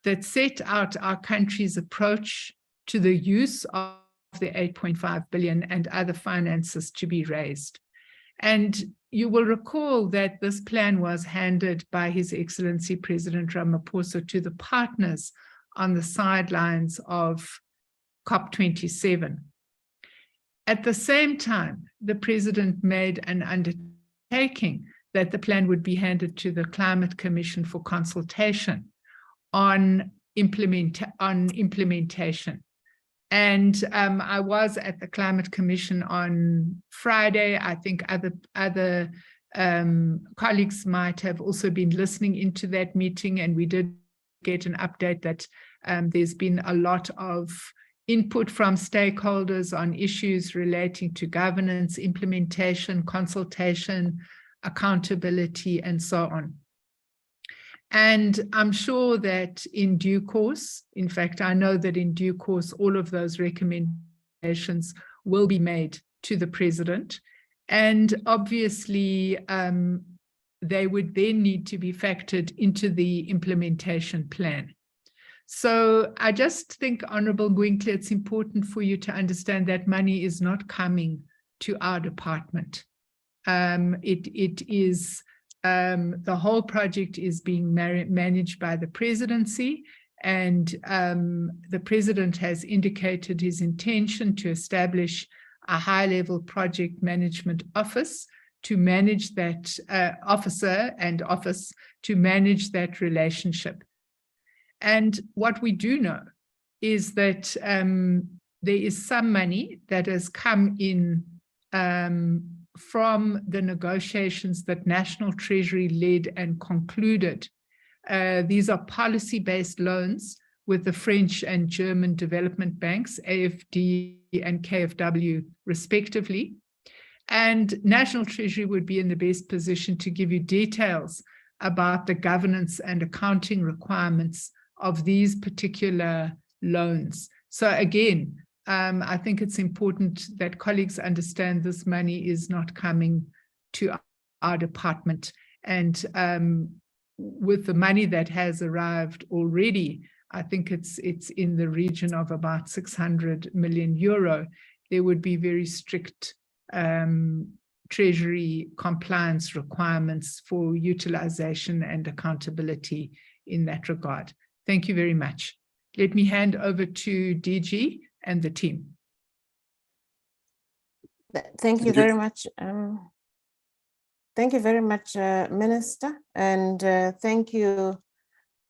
that set out our country's approach to the use of the 8.5 billion and other finances to be raised. And you will recall that this plan was handed by His Excellency President Ramaphosa to the partners on the sidelines of COP27. At the same time, the President made an undertaking that the plan would be handed to the Climate Commission for consultation on implementation. And I was at the Climate Commission on Friday. I think other colleagues might have also been listening into that meeting, and we did get an update that there's been a lot of input from stakeholders on issues relating to governance, implementation, consultation, accountability, and so on. And I'm sure that in due course, in fact, I know that in due course, all of those recommendations will be made to the President. And obviously, they would then need to be factored into the implementation plan. So I just think, Honorable Gwinkle, it's important for you to understand that money is not coming to our department. The whole project is being managed by the presidency, and the president has indicated his intention to establish a high-level project management office to manage that office to manage that relationship. And what we do know is that there is some money that has come in from the negotiations that National Treasury led and concluded. These are policy-based loans with the French and German development banks, AFD and KfW, respectively. And National Treasury would be in the best position to give you details about the governance and accounting requirements of these particular loans. So again, I think it's important that colleagues understand this money is not coming to our department. And with the money that has arrived already, I think it's in the region of about 600 million euro. There would be very strict Treasury compliance requirements for utilization and accountability in that regard. Thank you very much. Let me hand over to DG and the team. Thank you very much. Thank you very much, Minister, and thank you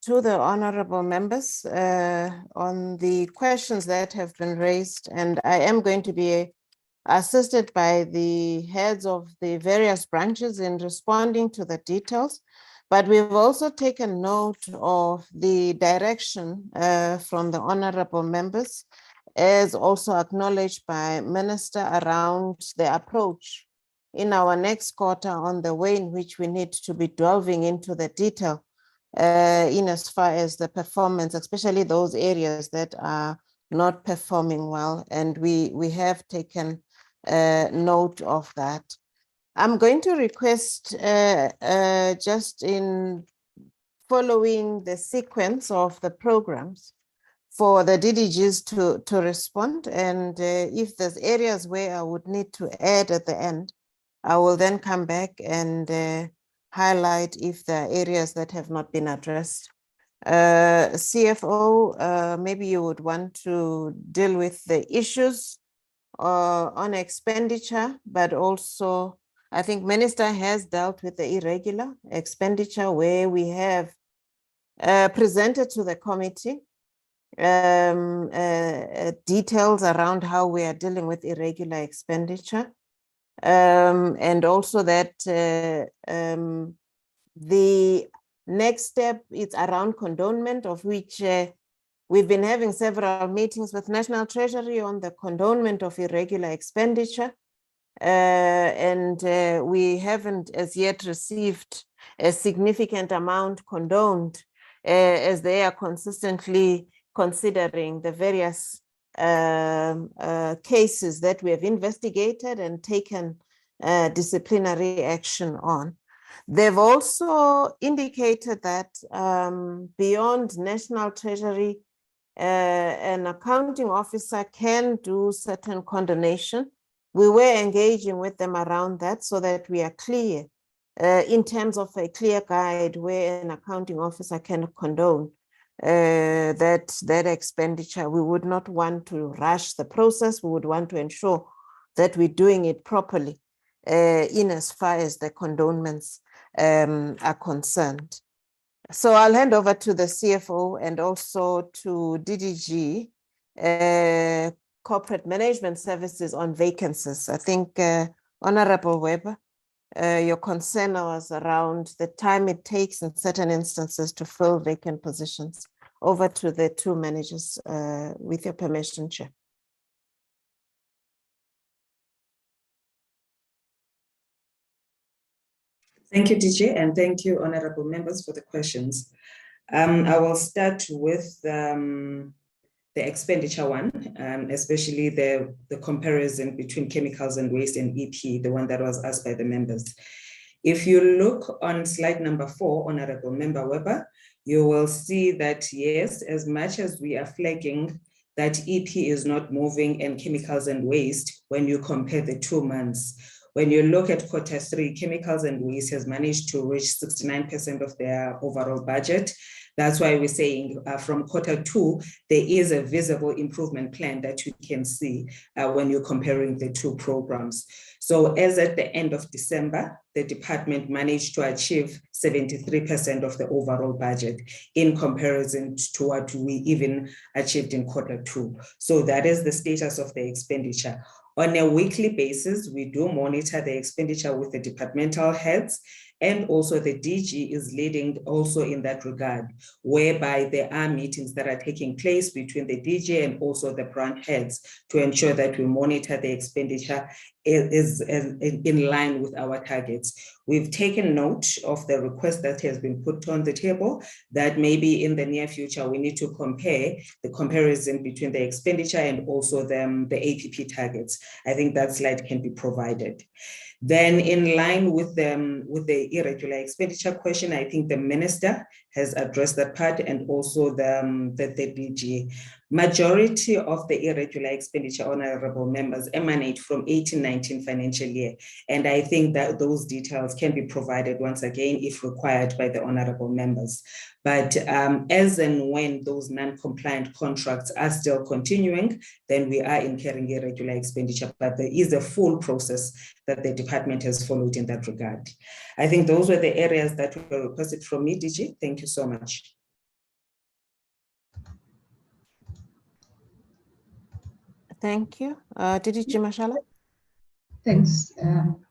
to the honorable members on the questions that have been raised. And I am going to be assisted by the heads of the various branches in responding to the details. But we've also taken note of the direction from the honorable members, as also acknowledged by Minister, around the approach in our next quarter on the way in which we need to be delving into the detail in as far as the performance, especially those areas that are not performing well. And we have taken note of that. I'm going to request just in following the sequence of the programs for the DDGs to respond. And if there's areas where I would need to add at the end, I will then come back and highlight if there are areas that have not been addressed. CFO, maybe you would want to deal with the issues on expenditure, but also I think Minister has dealt with the irregular expenditure where we have presented to the committee details around how we are dealing with irregular expenditure. And also that the next step is around condonement, of which we've been having several meetings with National Treasury on the condonement of irregular expenditure. And we haven't as yet received a significant amount condoned as they are consistently considering the various cases that we have investigated and taken disciplinary action on. They've also indicated that beyond National Treasury, an accounting officer can do certain condonation. We were engaging with them around that so that we are clear in terms of a clear guide where an accounting officer can condone that expenditure. We would not want to rush the process. We would want to ensure that we're doing it properly in as far as the condonements are concerned. So I'll hand over to the CFO and also to DDG, Corporate Management Services on vacancies. I think, Honorable Weber, your concern was around the time it takes in certain instances to fill vacant positions. Over to the two managers, with your permission, Chair. Thank you, DJ, and thank you, honorable members, for the questions. I will start with the expenditure one, especially the comparison between chemicals and waste and EP, the one that was asked by the members. If you look on slide number 4, Honorable Member Weber, you will see that, yes, as much as we are flagging that EP is not moving and chemicals and waste, when you compare the 2 months, when you look at Q3, chemicals and waste has managed to reach 69% of their overall budget. That's why we're saying from Q2, there is a visible improvement plan that you can see when you're comparing the 2 programs. So as at the end of December, the department managed to achieve 73% of the overall budget in comparison to what we even achieved in Q2. So that is the status of the expenditure. On a weekly basis, we do monitor the expenditure with the departmental heads, and also the DG is leading also in that regard, whereby there are meetings that are taking place between the DG and also the branch heads to ensure that we monitor the expenditure is in line with our targets. We've taken note of the request that has been put on the table that maybe in the near future, we need to compare the comparison between the expenditure and also the APP targets. I think that slide can be provided. Then in line with the irregular expenditure question, I think the minister has addressed that part, and also the DG. Majority of the irregular expenditure, honorable members, emanate from 18-19 financial year. And I think that those details can be provided once again if required by the honorable members. But as and when those non-compliant contracts are still continuing, then we are incurring irregular expenditure, but there is a full process that the department has followed in that regard. I think those were the areas that were requested from me, DG. Thank you so much. Thank you. DG Mashala. Thanks,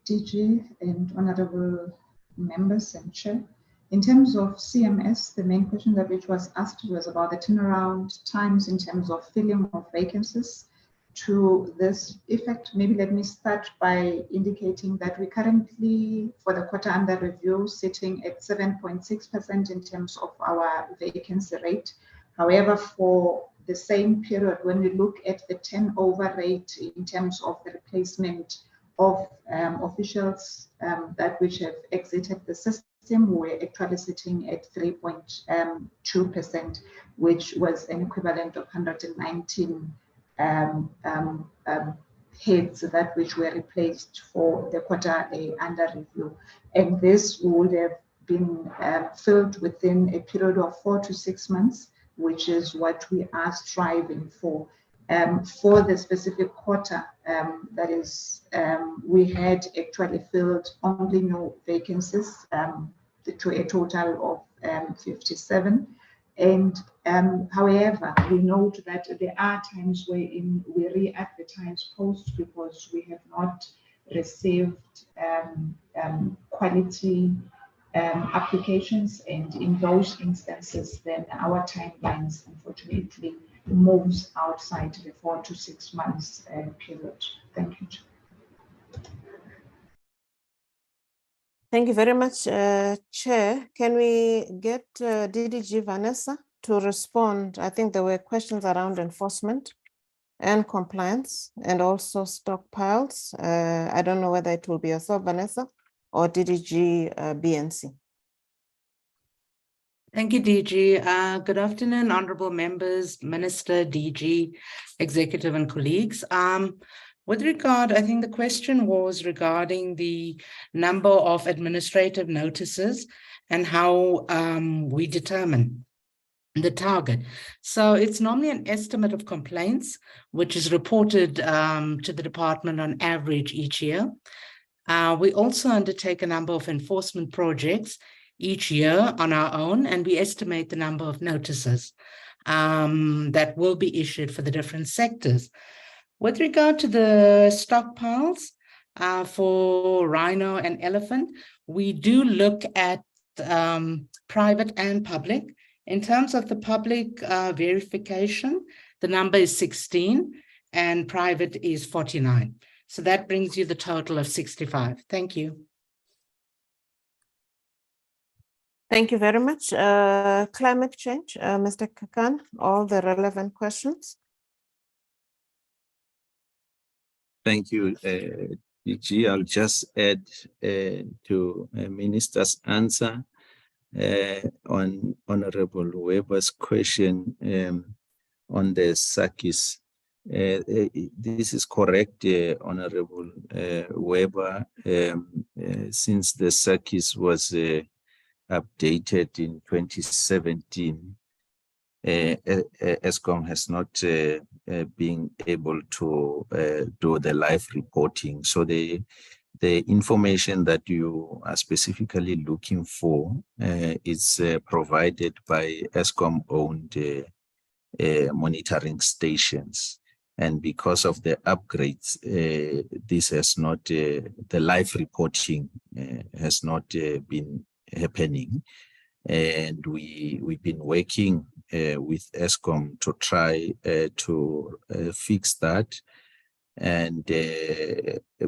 DG and honorable members and chair. In terms of CMS, the main question that which was asked was about the turnaround times in terms of filling of vacancies. To this effect, maybe let me start by indicating that we currently, for the quarter under review, sitting at 7.6% in terms of our vacancy rate. However, for the same period, when we look at the turnover rate in terms of the replacement of officials that which have exited the system, we're actually sitting at 3.2%, which was an equivalent of 119 heads that which were replaced for the quarter under review. And this would have been filled within a period of 4 to 6 months, which is what we are striving for. For the specific quarter, that is, we had actually filled only no vacancies to a total of 57. And however, we note that there are times wherein we re-advertise posts because we have not received quality applications, and in those instances, then our timelines unfortunately moves outside the 4 to 6 months period. Thank you. Thank you very much, Chair. Can we get DDG Vanessa to respond. I think there were questions around enforcement and compliance and also stockpiles. I don't know whether it will be yourself, Vanessa, or DDG BNC. Thank you, DG. Good afternoon, honorable members, Minister, DG, executive and colleagues. With regard, I think the question was regarding the number of administrative notices and how we determine the target. So it's normally an estimate of complaints, which is reported to the department on average each year. We also undertake a number of enforcement projects each year on our own, and we estimate the number of notices that will be issued for the different sectors. With regard to the stockpiles for rhino and elephant, we do look at private and public. In terms of the public verification, the number is 16 and private is 49. So that brings you the total of 65. Thank you. Thank you very much. Climate change, Mr. Kakan, all the relevant questions. Thank you, DG. I'll just add to Minister's answer on Honorable Weber's question on the SACIS. This is correct, Honorable Weber. Since the SACIS was updated in 2017, Eskom has not been able to do the live reporting. So the information that you are specifically looking for is provided by Eskom-owned monitoring stations. And because of the upgrades, this has not, the live reporting has not been happening. And we've been working with Eskom to try to fix that. And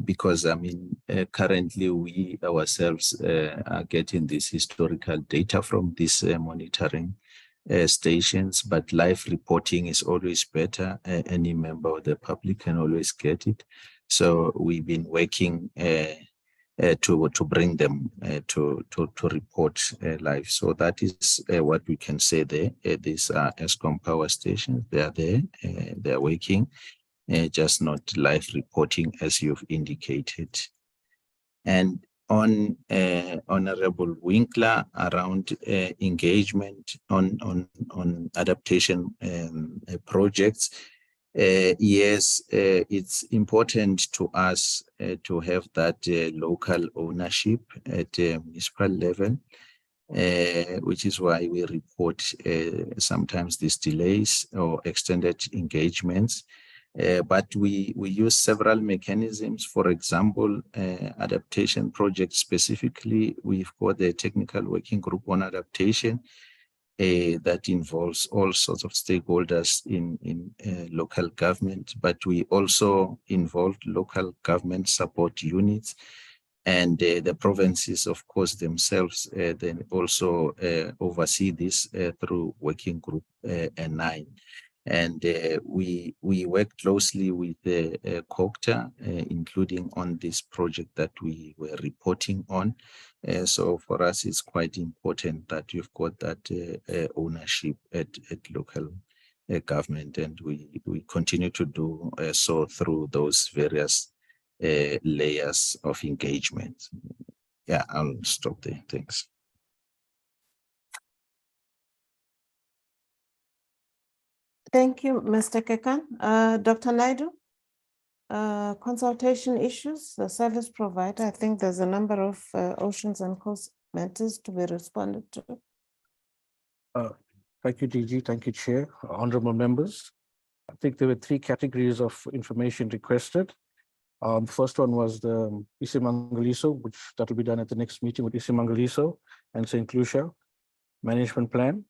because, I mean, currently we ourselves are getting this historical data from these monitoring stations, but live reporting is always better. Any member of the public can always get it. So we've been working to bring them to report live. So that is what we can say there. These are Eskom power stations. They are there. They are working. Just not live reporting as you've indicated. And on Honorable Winkler around engagement on adaptation projects, yes, it's important to us to have that local ownership at municipal level, which is why we report sometimes these delays or extended engagements. But we use several mechanisms. For example, adaptation projects specifically, we've got the technical working group on adaptation that involves all sorts of stakeholders in local government, but we also involve local government support units, and the provinces, of course, themselves then also oversee this through working group 9. And we work closely with the COCTA, including on this project that we were reporting on. So for us, it's quite important that you've got that ownership at local government, and we continue to do so through those various layers of engagement. Yeah, I'll stop there. Thanks. Thank you, Mr. Kekan. Dr. Naidu, consultation issues, the service provider, I think there's a number of oceans and coast matters to be responded to. Thank you, DG. Thank you, Chair. Honorable members. I think there were 3 categories of information requested. The first one was the Isimangaliso, which that will be done at the next meeting with Isimangaliso and St. Lucia management plan.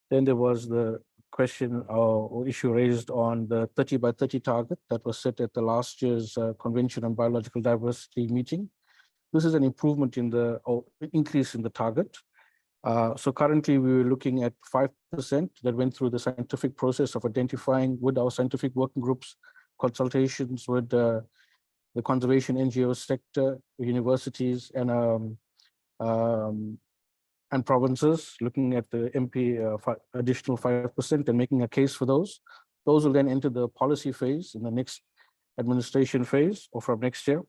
Then there was the question or issue raised on the 30 by 30 target that was set at the last year's Convention on Biological Diversity meeting. This is an improvement in the, or increase in the target. So currently we were looking at 5% that went through the scientific process of identifying with our scientific working groups, consultations with the conservation NGO sector, universities, and provinces, looking at the MP additional 5% and making a case for those. Those will then enter the policy phase in the next administration phase or from next year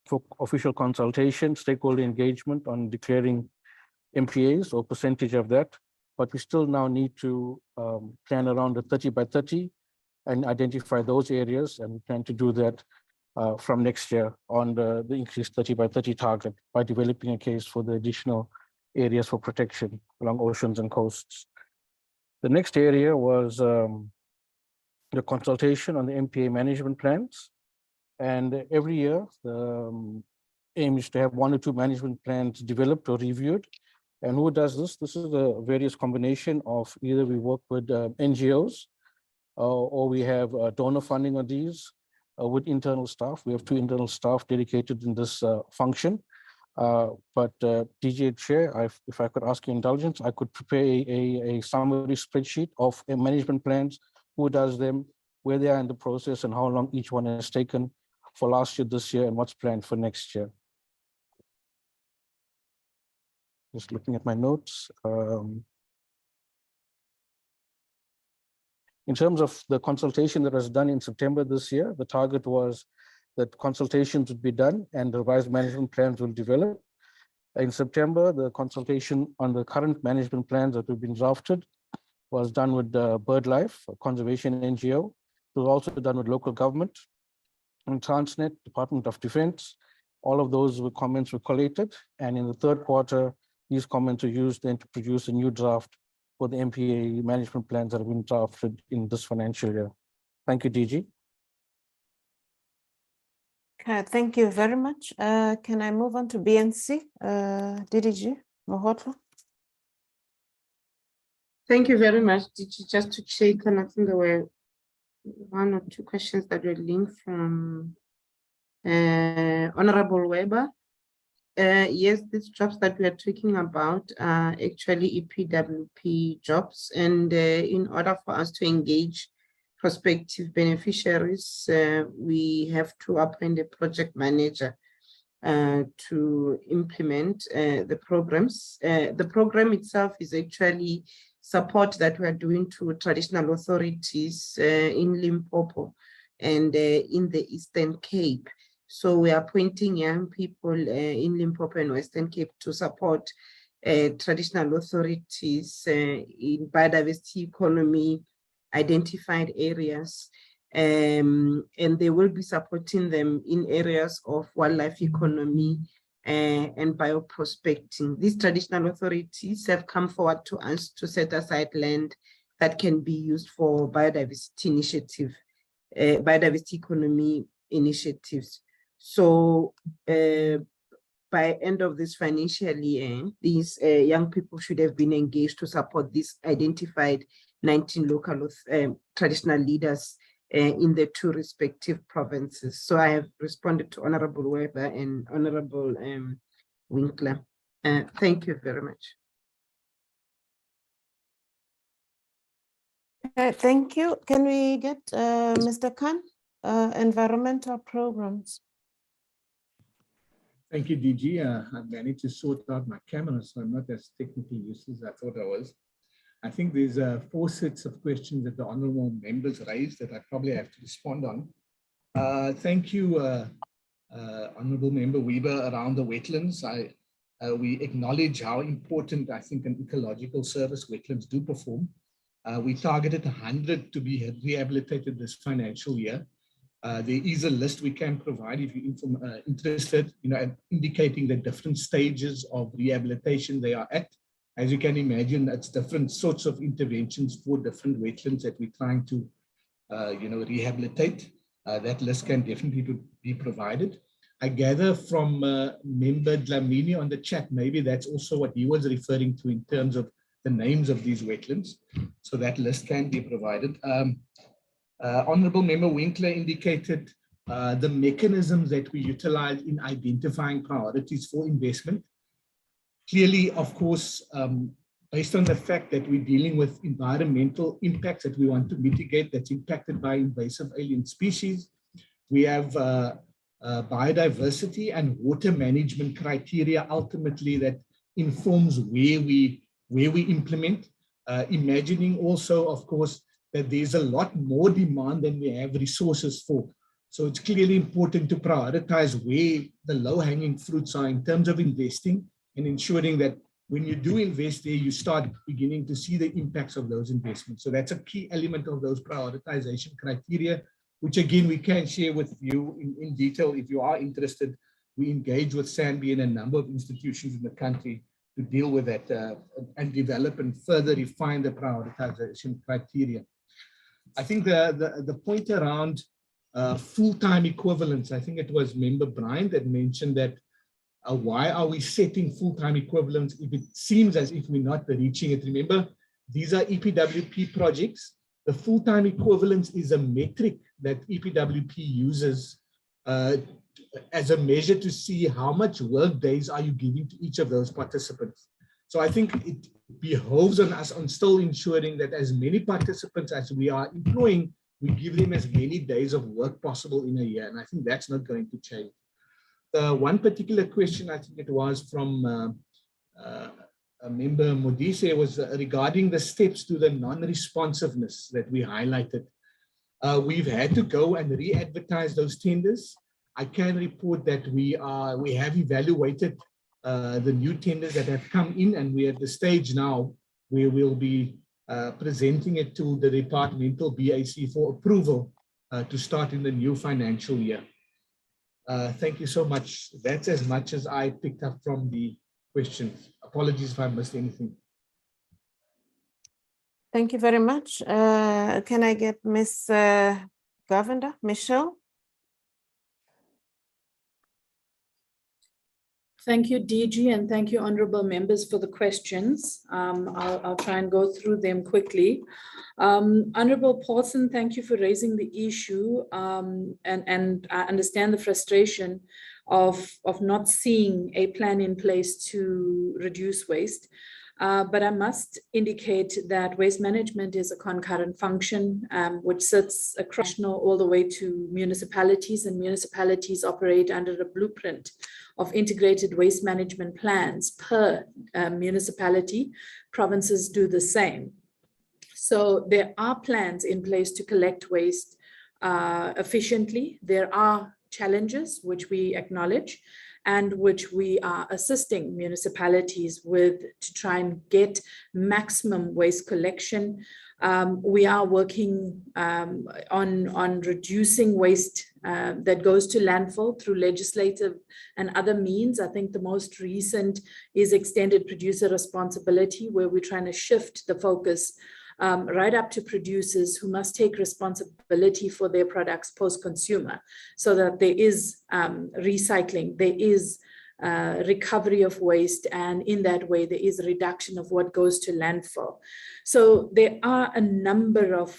for official consultation, stakeholder engagement on declaring MPAs or percentage of that. But we still now need to plan around the 30 by 30 and identify those areas, and we plan to do that from next year on the increased 30 by 30 target by developing a case for the additional areas for protection along oceans and coasts. The next area was the consultation on the MPA management plans. And every year, the aim is to have 1 or 2 management plans developed or reviewed. And who does this? This is a various combination of either we work with NGOs or we have donor funding on these with internal staff. We have 2 internal staff dedicated in this function. But DG Chair, if I could ask your indulgence, I could prepare a summary spreadsheet of management plans, who does them, where they are in the process, and how long each one has taken for last year, this year, and what's planned for next year. Just looking at my notes. In terms of the consultation that was done in September this year, the target was that consultations would be done and the revised management plans will develop. In September, the consultation on the current management plans that have been drafted was done with BirdLife, a conservation NGO. It was also done with local government and Transnet, Department of Defense. All of those comments were collated, and in the third quarter, these comments are used then to produce a new draft for the MPA management plans that have been drafted in this financial year. Thank you, DG. Okay, thank you very much. Can I move on to BNC? DDG Mohotla. Thank you very much, DG. Just to check, and I think there were 1 or 2 questions that were linked from Honorable Weber. Yes, these jobs that we are talking about are actually EPWP jobs, and in order for us to engage prospective beneficiaries, we have to appoint a project manager to implement the programs. The program itself is actually support that we are doing to traditional authorities in Limpopo and in the Eastern Cape. So we are appointing young people in Limpopo and Western Cape to support traditional authorities in biodiversity economy, identified areas, and they will be supporting them in areas of wildlife economy and bioprospecting. These traditional authorities have come forward to us to set aside land that can be used for biodiversity initiative, biodiversity economy initiatives. So by end of this financial year, these young people should have been engaged to support these identified 19 local traditional leaders in the 2 respective provinces. So I have responded to Honorable Weber and Honorable Winkler. Thank you very much. Thank you. Can we get Mr. Khan, environmental programs? Thank you, DG. I managed to sort out my camera, so I'm not as technically useless as I thought I was. I think there's 4 sets of questions that the honorable members raised that I probably have to respond on. Thank you, Honorable Member Weber, around the wetlands. We acknowledge how important I think an ecological service wetlands do perform. We targeted 100 to be rehabilitated this financial year. There is a list we can provide if you're interested, indicating the different stages of rehabilitation they are at. As you can imagine, it's different sorts of interventions for different wetlands that we're trying to, rehabilitate. That list can definitely be provided. I gather from Member Dlamini on the chat, maybe that's also what he was referring to in terms of the names of these wetlands. So that list can be provided. Honorable Member Winkler indicated the mechanisms that we utilize in identifying priorities for investment. Clearly, of course, based on the fact that we're dealing with environmental impacts that we want to mitigate that's impacted by invasive alien species, we have biodiversity and water management criteria ultimately that informs where we implement, imagining also, of course, that there's a lot more demand than we have resources for. So it's clearly important to prioritize where the low-hanging fruits are in terms of investing and ensuring that when you do invest there, you start beginning to see the impacts of those investments. So that's a key element of those prioritization criteria, which again, we can share with you in detail if you are interested. We engage with SANBI and a number of institutions in the country to deal with that and develop and further refine the prioritization criteria. I think the point around full-time equivalents, I think it was Member Brian that mentioned that why are we setting full-time equivalents if it seems as if we're not reaching it? Remember, these are EPWP projects. The full-time equivalence is a metric that EPWP uses as a measure to see how much work days are you giving to each of those participants. So I think it behoves on us on still ensuring that as many participants as we are employing, we give them as many days of work possible in a year. And I think that's not going to change. One particular question, I think it was from a member Modise, was regarding the steps to the non-responsiveness that we highlighted. We've had to go and re-advertise those tenders. I can report that we have evaluated the new tenders that have come in, and we're at the stage now where we'll be presenting it to the departmental BAC for approval to start in the new financial year. Thank you so much. That's as much as I picked up from the questions. Apologies if I missed anything. Thank you very much. Can I get Ms. Govender, Michelle? Thank you, DG, and thank you, honorable members, for the questions. I'll try and go through them quickly. Honorable Paulson, thank you for raising the issue, and I understand the frustration of not seeing a plan in place to reduce waste. But I must indicate that waste management is a concurrent function which sits across all the way to municipalities, and municipalities operate under the blueprint of integrated waste management plans per municipality. Provinces do the same. So there are plans in place to collect waste efficiently. There are challenges which we acknowledge and which we are assisting municipalities with to try and get maximum waste collection. We are working on reducing waste that goes to landfill through legislative and other means. I think the most recent is extended producer responsibility, where we're trying to shift the focus right up to producers who must take responsibility for their products post-consumer, so that there is recycling, there is recovery of waste, and in that way there is a reduction of what goes to landfill. So there are a number of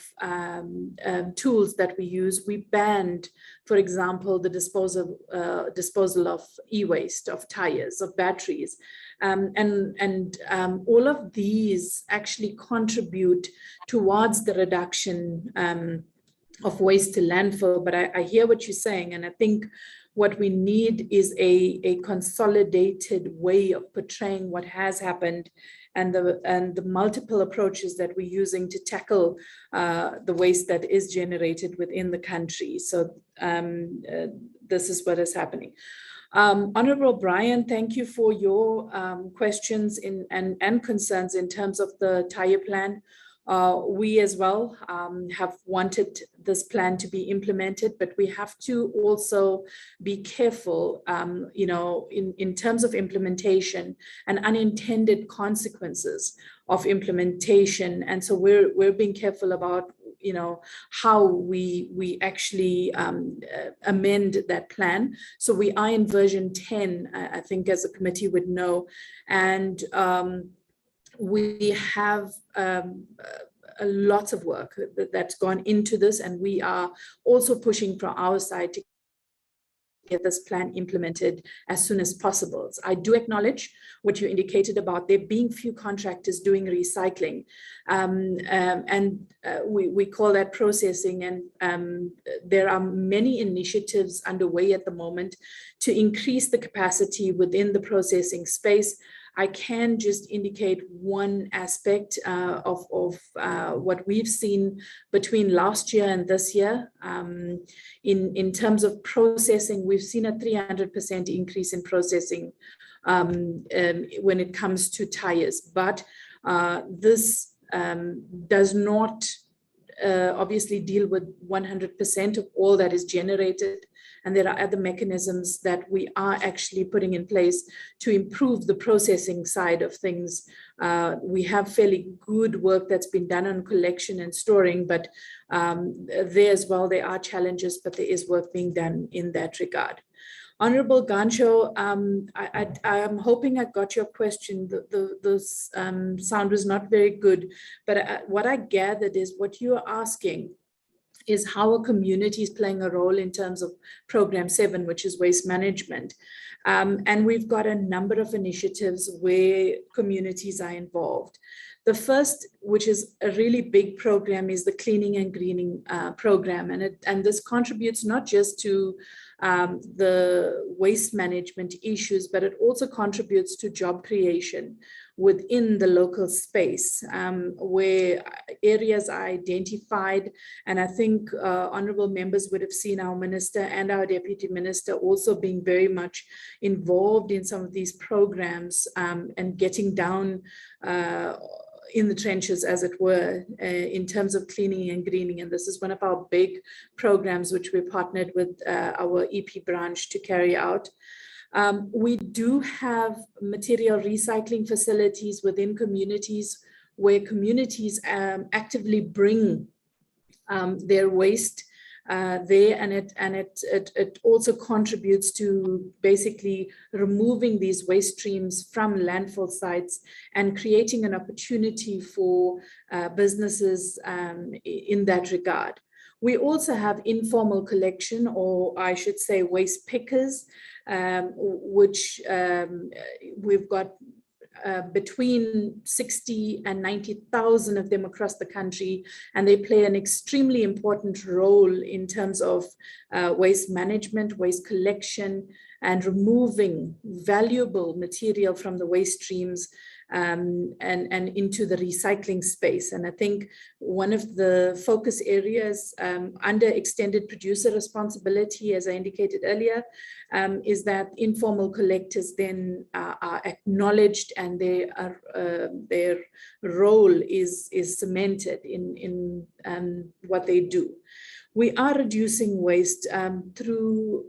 tools that we use. We banned, for example, the disposal of e-waste, of tires, of batteries. And all of these actually contribute towards the reduction of waste to landfill. But I hear what you're saying, and I think what we need is a consolidated way of portraying what has happened and the multiple approaches that we're using to tackle the waste that is generated within the country. So this is what is happening. Honorable Brian, thank you for your questions and concerns in terms of the tire plan. We as well have wanted this plan to be implemented, but we have to also be careful, in terms of implementation and unintended consequences of implementation. And so we're being careful about how we actually amend that plan. So we are in version 10, I think, as a committee would know, and we have a lot of work that's gone into this, and we are also pushing from our side to get this plan implemented as soon as possible. So I do acknowledge what you indicated about there being few contractors doing recycling, we call that processing, and there are many initiatives underway at the moment to increase the capacity within the processing space. I can just indicate one aspect of what we've seen between last year and this year. In terms of processing, we've seen a 300% increase in processing when it comes to tires. But this does not obviously deal with 100% of all that is generated. And there are other mechanisms that we are actually putting in place to improve the processing side of things. We have fairly good work that's been done on collection and storing, but there as well, there are challenges, but there is work being done in that regard. Honorable Gancho, I'm hoping I got your question. The sound was not very good, but what I gathered is what you're asking is how a community is playing a role in terms of Program 7, which is waste management. And we've got a number of initiatives where communities are involved. The first, which is a really big program, is the cleaning and greening program. And this contributes not just to the waste management issues, but it also contributes to job creation within the local space, where areas are identified. And I think honorable members would have seen our minister and our deputy minister also being very much involved in some of these programs and getting down in the trenches, as it were, in terms of cleaning and greening. And this is one of our big programs which we partnered with our EP branch to carry out. We do have material recycling facilities within communities where communities actively bring their waste there, and it also contributes to basically removing these waste streams from landfill sites and creating an opportunity for businesses in that regard. We also have informal collection, or I should say waste pickers, which we've got between 60 and 90,000 of them across the country, and they play an extremely important role in terms of waste management, waste collection, and removing valuable material from the waste streams and into the recycling space. And I think one of the focus areas under extended producer responsibility, as I indicated earlier, is that informal collectors then are acknowledged, and their role is cemented in what they do. We are reducing waste through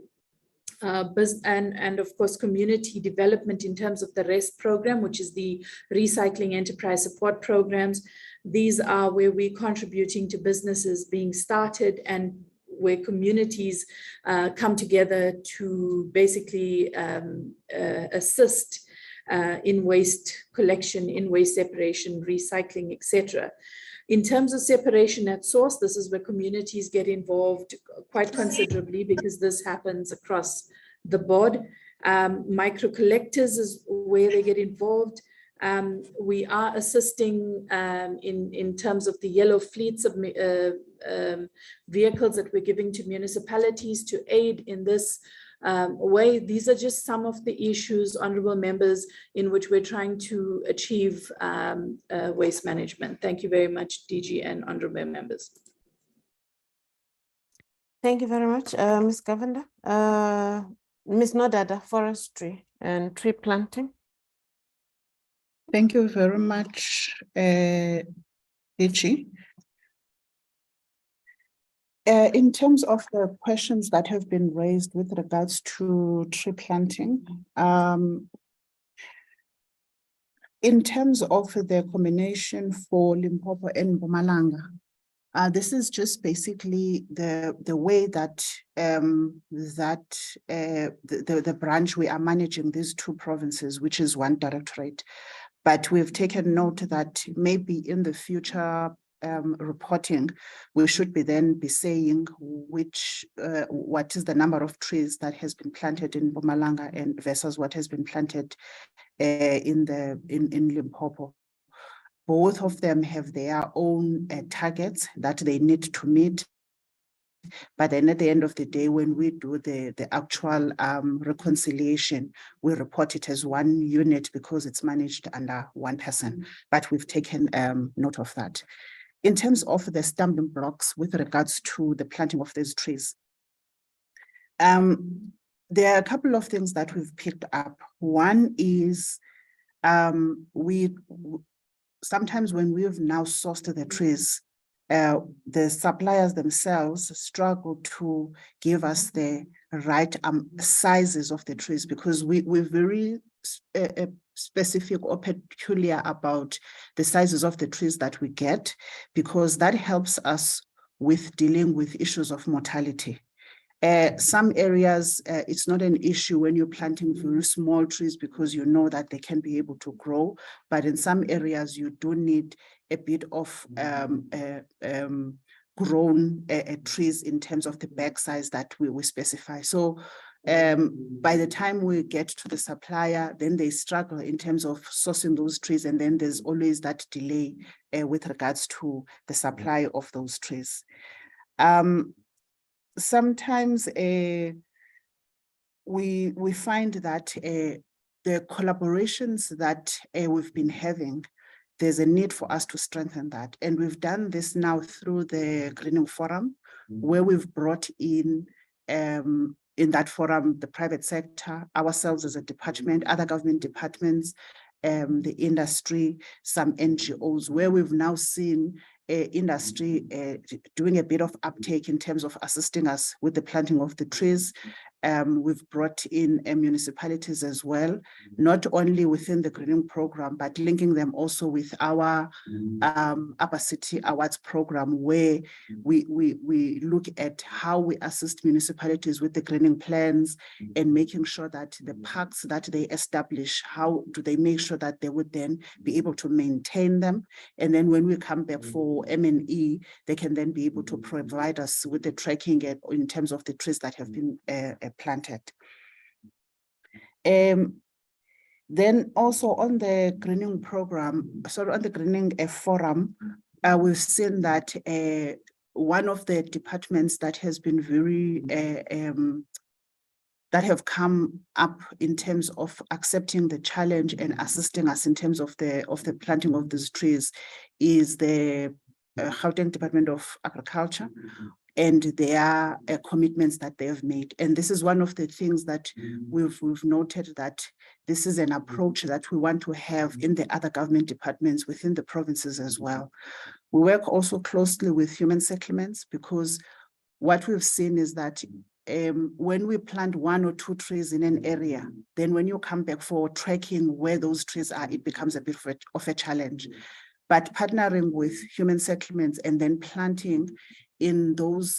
and of course community development in terms of the REST program, which is the Recycling Enterprise Support Programs. These are where we're contributing to businesses being started and where communities come together to basically assist in waste collection, in waste separation, recycling, etc. In terms of separation at source, this is where communities get involved quite considerably, because this happens across the board. Micro collectors is where they get involved. We are assisting in terms of the yellow fleets of vehicles that we're giving to municipalities to aid in this way. These are just some of the issues, honorable members, in which we're trying to achieve waste management. Thank you very much, DG and honorable members. Thank you very much, Ms. Govender. Ms. Nodada, Forestry and Tree Planting. Thank you very much, DG. In terms of the questions that have been raised with regards to tree planting, in terms of the combination for Limpopo and Mpumalanga, this is just basically the way that the branch we are managing these two provinces, which is one directorate. But we've taken note that maybe in the future, reporting, we should then be saying what is the number of trees that has been planted in Mpumalanga and versus what has been planted in Limpopo. Both of them have their own targets that they need to meet. But then at the end of the day, when we do the actual reconciliation, we report it as one unit because it's managed under one person. But we've taken note of that. In terms of the stumbling blocks with regards to the planting of these trees, there are a couple of things that we've picked up. One is sometimes when we've now sourced the trees, the suppliers themselves struggle to give us the right sizes of the trees because we're very specific or peculiar about the sizes of the trees that we get, because that helps us with dealing with issues of mortality. Some areas, it's not an issue when you're planting very small trees because you know that they can be able to grow. But in some areas, you do need a bit of grown trees in terms of the bag size that we specify. So by the time we get to the supplier, then they struggle in terms of sourcing those trees. And then there's always that delay with regards to the supply of those trees. Sometimes we find that the collaborations that we've been having, there's a need for us to strengthen that. And we've done this now through the Greening Forum, where we've brought in that forum, the private sector, ourselves as a department, other government departments, the industry, some NGOs, where we've now seen industry doing a bit of uptake in terms of assisting us with the planting of the trees. We've brought in municipalities as well, not only within the greening program, but linking them also with our Upper City Awards program, where we look at how we assist municipalities with the greening plans and making sure that the parks that they establish, how do they make sure that they would then be able to maintain them. And then when we come back for M&E, they can then be able to provide us with the tracking in terms of the trees that have been planted. Then also on the greening program, sorry, on the greening forum, we've seen that one of the departments that has been very that have come up in terms of accepting the challenge and assisting us in terms of the planting of these trees is the Gauteng Department of Agriculture and their commitments that they have made. And this is one of the things that we've noted, that this is an approach that we want to have in the other government departments within the provinces as well. We work also closely with human settlements, because what we've seen is that when we plant 1 or 2 trees in an area, then when you come back for tracking where those trees are, it becomes a bit of a challenge. But partnering with human settlements and then planting in those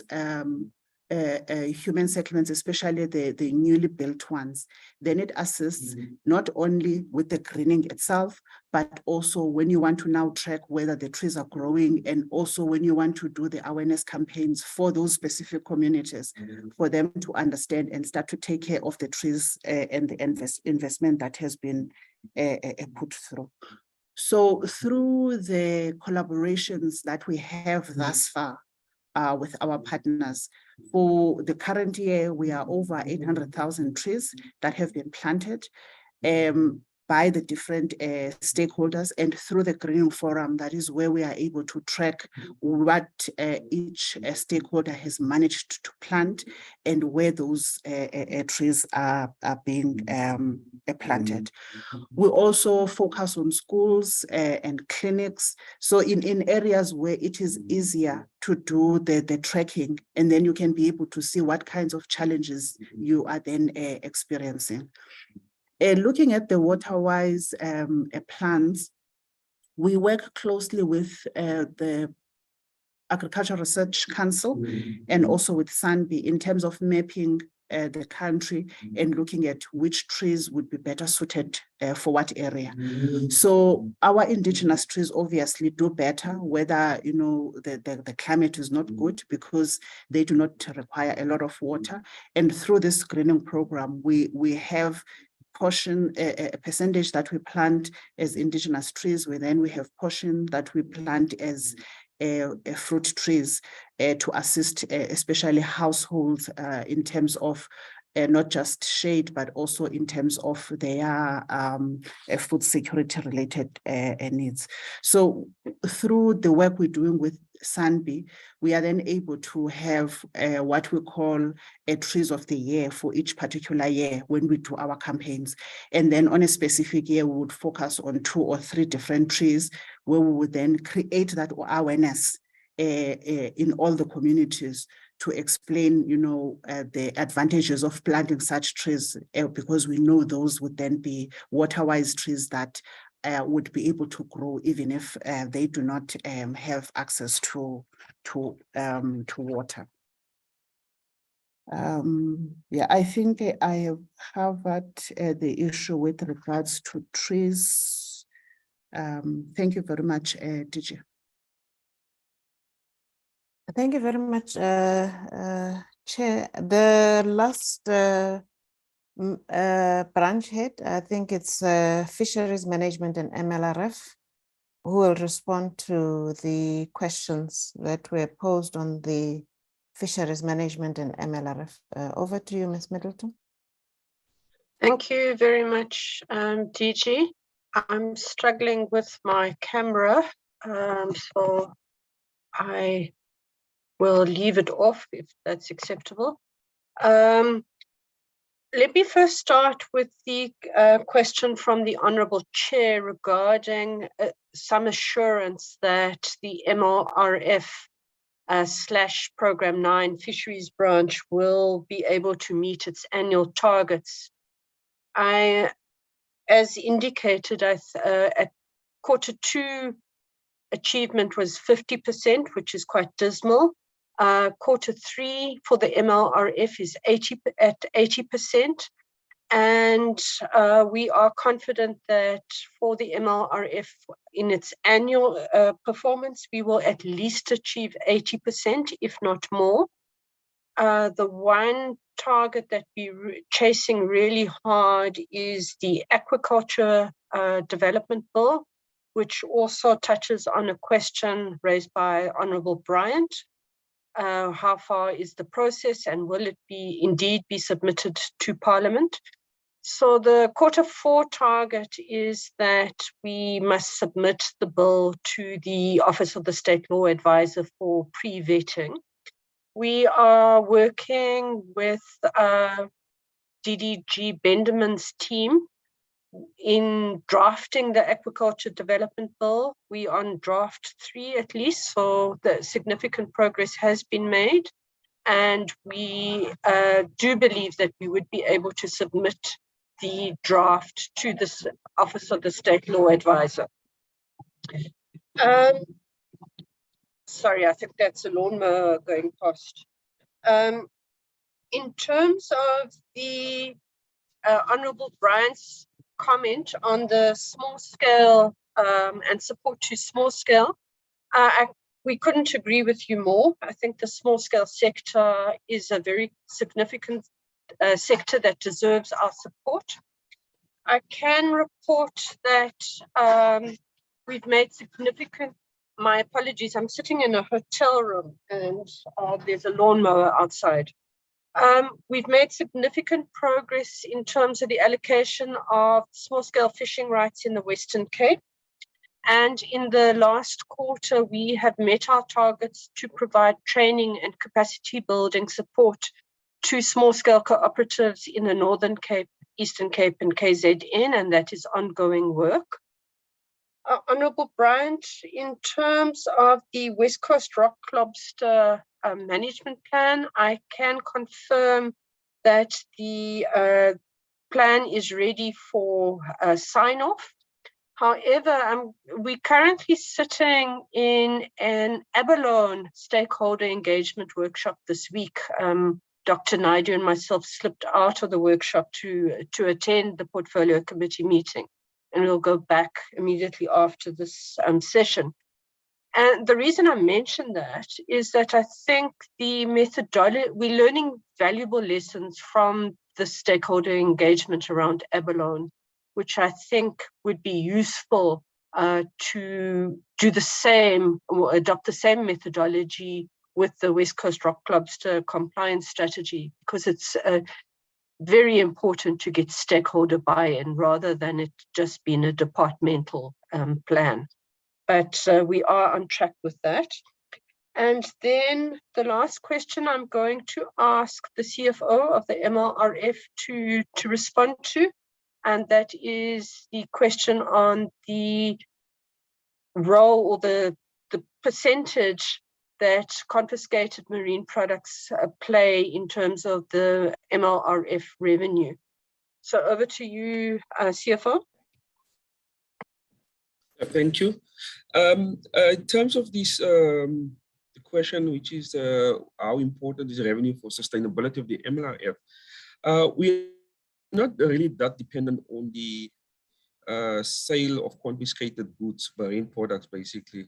human settlements, especially the newly built ones, then it assists not only with the greening itself, but also when you want to now track whether the trees are growing, and also when you want to do the awareness campaigns for those specific communities, for them to understand and start to take care of the trees and the investment that has been put through. So through the collaborations that we have thus far with our partners, for the current year, we are over 800,000 trees that have been planted by the different stakeholders, and through the Greening Forum, that is where we are able to track what each stakeholder has managed to plant and where those trees are being planted. We also focus on schools and clinics. So in areas where it is easier to do the tracking, and then you can be able to see what kinds of challenges you are then experiencing. Looking at the water-wise plans, we work closely with the Agricultural Research Council and also with SANBI in terms of mapping the country and looking at which trees would be better suited for what area. So our indigenous trees obviously do better, whether the climate is not good, because they do not require a lot of water. And through this greening program, we have a percentage that we plant as indigenous trees, then we have portion that we plant as fruit trees to assist especially households in terms of not just shade, but also in terms of their food security related needs. So through the work we're doing with SANBI, we are then able to have what we call a trees of the year for each particular year when we do our campaigns. And then on a specific year, we would focus on 2 or 3 different trees where we would then create that awareness in all the communities to explain, the advantages of planting such trees, because we know those would then be water-wise trees that would be able to grow even if they do not have access to water. Yeah, I think I have covered the issue with regards to trees. Thank you very much, DG. Thank you very much, Chair. The last branch head, I think it's Fisheries Management and MLRF, who will respond to the questions that were posed on the Fisheries Management and MLRF. Over to you, Ms. Middleton. Thank you very much, DG. I'm struggling with my camera, so I will leave it off if that's acceptable. Let me first start with the question from the Honourable Chair regarding some assurance that the MLRF / Programme 9 Fisheries branch will be able to meet its annual targets. As indicated, at Q2, achievement was 50%, which is quite dismal. Q3 for the MLRF is at 80%. And we are confident that for the MLRF in its annual performance, we will at least achieve 80%, if not more. The one target that we're chasing really hard is the aquaculture development bill, which also touches on a question raised by Honourable Bryant. How far is the process and will it indeed be submitted to Parliament? So the Q4 target is that we must submit the bill to the Office of the State Law Advisor for pre-vetting. We are working with DDG Bendeman's team in drafting the aquaculture development bill. We are on draft 3 at least, so the significant progress has been made. And we do believe that we would be able to submit the draft to the Office of the State Law Advisor. Sorry, I think that's a lawnmower going past. In terms of the Honourable Bryant's comment on the small scale and support to small scale, we couldn't agree with you more. I think the small scale sector is a very significant sector that deserves our support. I can report that we've made significant, my apologies, I'm sitting in a hotel room and there's a lawnmower outside. We've made significant progress in terms of the allocation of small-scale fishing rights in the Western Cape. And in the last quarter, we have met our targets to provide training and capacity building support to small-scale cooperatives in the Northern Cape, Eastern Cape and KZN, and that is ongoing work. Honourable Bryant, in terms of the West Coast rock lobster management plan, I can confirm that the plan is ready for sign-off. However, we're currently sitting in an abalone stakeholder engagement workshop this week Dr. Naidu and myself slipped out of the workshop to attend the portfolio committee meeting, and we'll go back immediately after this session. And the reason I mention that is that I think the methodology, we're learning valuable lessons from the stakeholder engagement around abalone, which I think would be useful to do the same or adopt the same methodology with the West Coast Rock Lobster compliance strategy, because it's very important to get stakeholder buy-in rather than it just being a departmental plan. But we are on track with that. And then the last question I'm going to ask the CFO of the MLRF to respond to, and that is the question on the role or the percentage that confiscated marine products play in terms of the MLRF revenue. So over to you, CFO. Thank you. In terms of this the question, which is how important is revenue for sustainability of the MLRF, we're not really that dependent on the sale of confiscated goods, marine products, basically.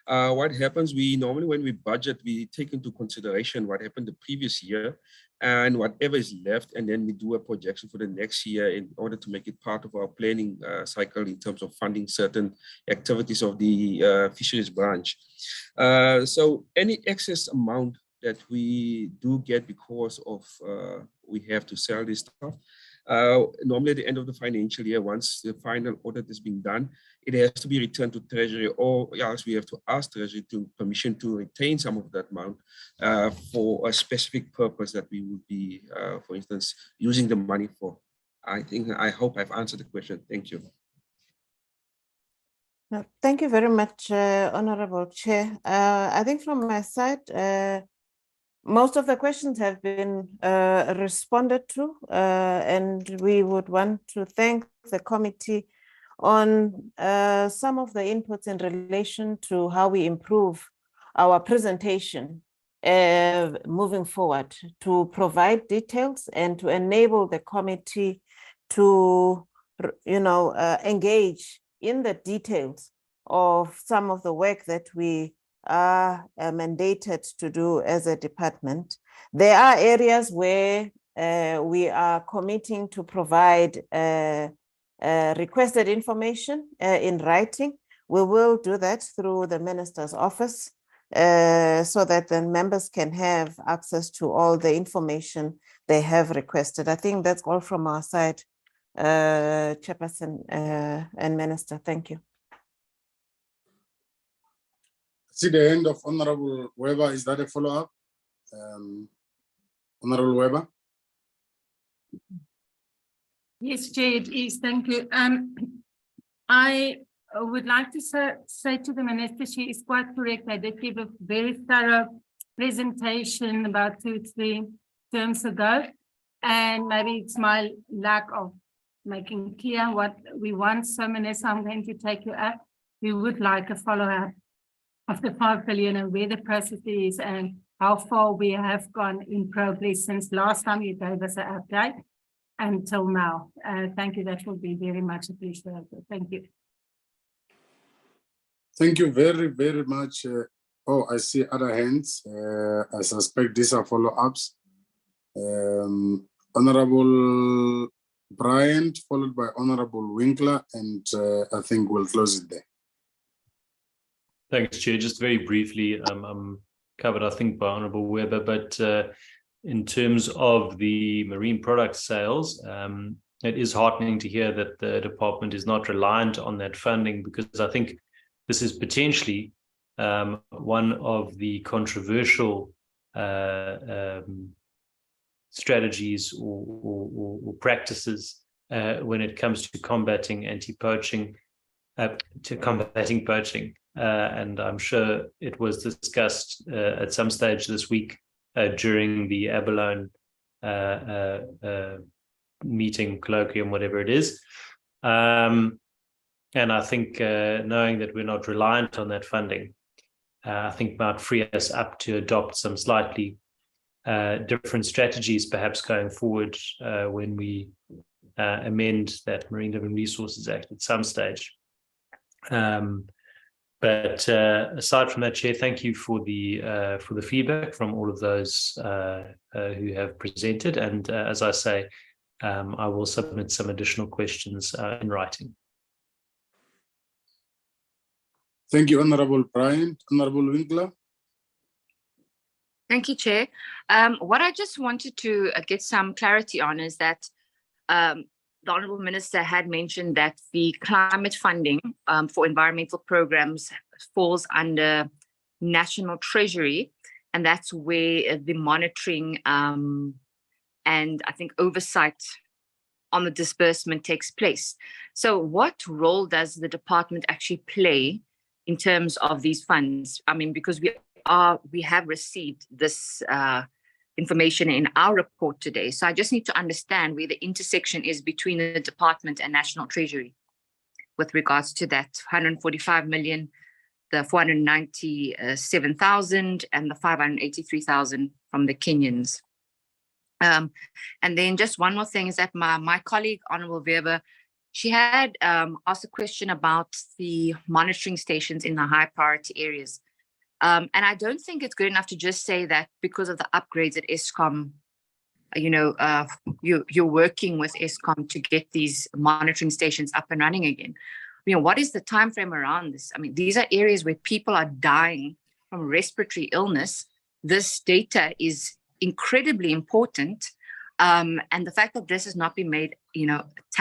What happens, we normally, when we budget, we take into consideration what happened the previous year and whatever is left, and then we do a projection for the next year in order to make it part of our planning cycle in terms of funding certain activities of the fisheries branch. So any excess amount that we do get because of we have to sell this stuff, normally at the end of the financial year, once the final audit has been done, it has to be returned to Treasury, or else we have to ask Treasury to permission to retain some of that amount for a specific purpose that we would be, for instance, using the money for. I hope I've answered the question. Thank you. No, thank you very much, Honorable Chair. I think from my side, most of the questions have been responded to, and we would want to thank the committee on some of the inputs in relation to how we improve our presentation moving forward, to provide details and to enable the committee to, engage in the details of some of the work that we are mandated to do as a department. There are areas where we are committing to provide requested information in writing. We will do that through the Minister's office so that the members can have access to all the information they have requested. I think that's all from our side, Chairperson and Minister. Thank you. See the end of Honorable Weber. Is that a follow-up? Honorable Weber? Yes, Chair, it is. Thank you. I would like to say to the Minister, she is quite correct. I did give a very thorough presentation about 2-3 terms ago, and maybe it's my lack of making clear what we want. So, Minister, I'm going to take you up. We would like a follow-up of the 5 billion and where the process is and how far we have gone in progress since last time you gave us an update until now. Thank you. That will be very much appreciated. Thank you. Thank you very, very much. Oh, I see other hands. I suspect these are follow-ups. Honorable Bryant, followed by Honorable Winkler, and I think we'll close it there. Thanks, Chair. Just very briefly, I'm covered, I think, by Honorable Weber, but in terms of the marine product sales, it is heartening to hear that the department is not reliant on that funding, because I think this is potentially one of the controversial strategies or practices when it comes to combating anti-poaching, combating poaching. And I'm sure it was discussed at some stage this week during the abalone meeting, colloquium, whatever it is. And I think knowing that we're not reliant on that funding, I think might free us up to adopt some slightly different strategies perhaps going forward when we amend that Marine Living Resources Act at some stage. But aside from that, Chair, thank you for the feedback from all of those who have presented. And as I say, I will submit some additional questions in writing. Thank you, Honourable Bryant. Honourable Winkler. Thank you, Chair. What I just wanted to get some clarity on is that the Honourable Minister had mentioned that the climate funding for environmental programs falls under National Treasury, and that's where the monitoring and I think oversight on the disbursement takes place. So what role does the department actually play in terms of these funds? I mean, because we have received this information in our report today. So I just need to understand where the intersection is between the department and National Treasury with regards to that 145 million, the 497,000 and the 583,000 from the Kenyans. And then just one more thing is that my colleague, Honourable Weber, she had asked a question about the monitoring stations in the high priority areas. And I don't think it's good enough to just say that because of the upgrades at Eskom, you're working with Eskom to get these monitoring stations up and running again. What is the time frame around this? I mean, these are areas where people are dying from respiratory illness. This data is incredibly important. And the fact that this has not been made,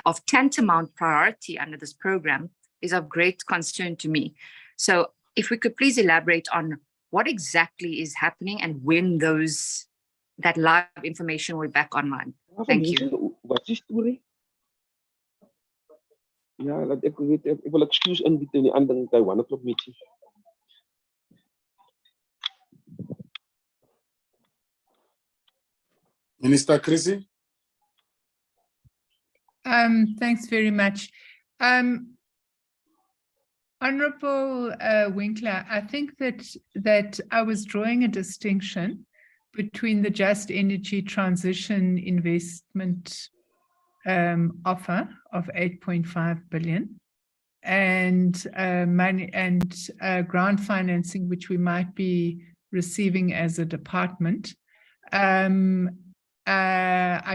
of tantamount priority under this program is of great concern to me. So if we could please elaborate on what exactly is happening and when that live information will be back online. Thank you. Ja, laat ek weet, ek wil excuse inbied in die ander by 1 o'clock meeting. Minister Chrissy. Thanks very much. Honourable Winkler, I think that I was drawing a distinction between the Just Energy Transition Investment offer of 8.5 billion and money and grant financing, which we might be receiving as a department. I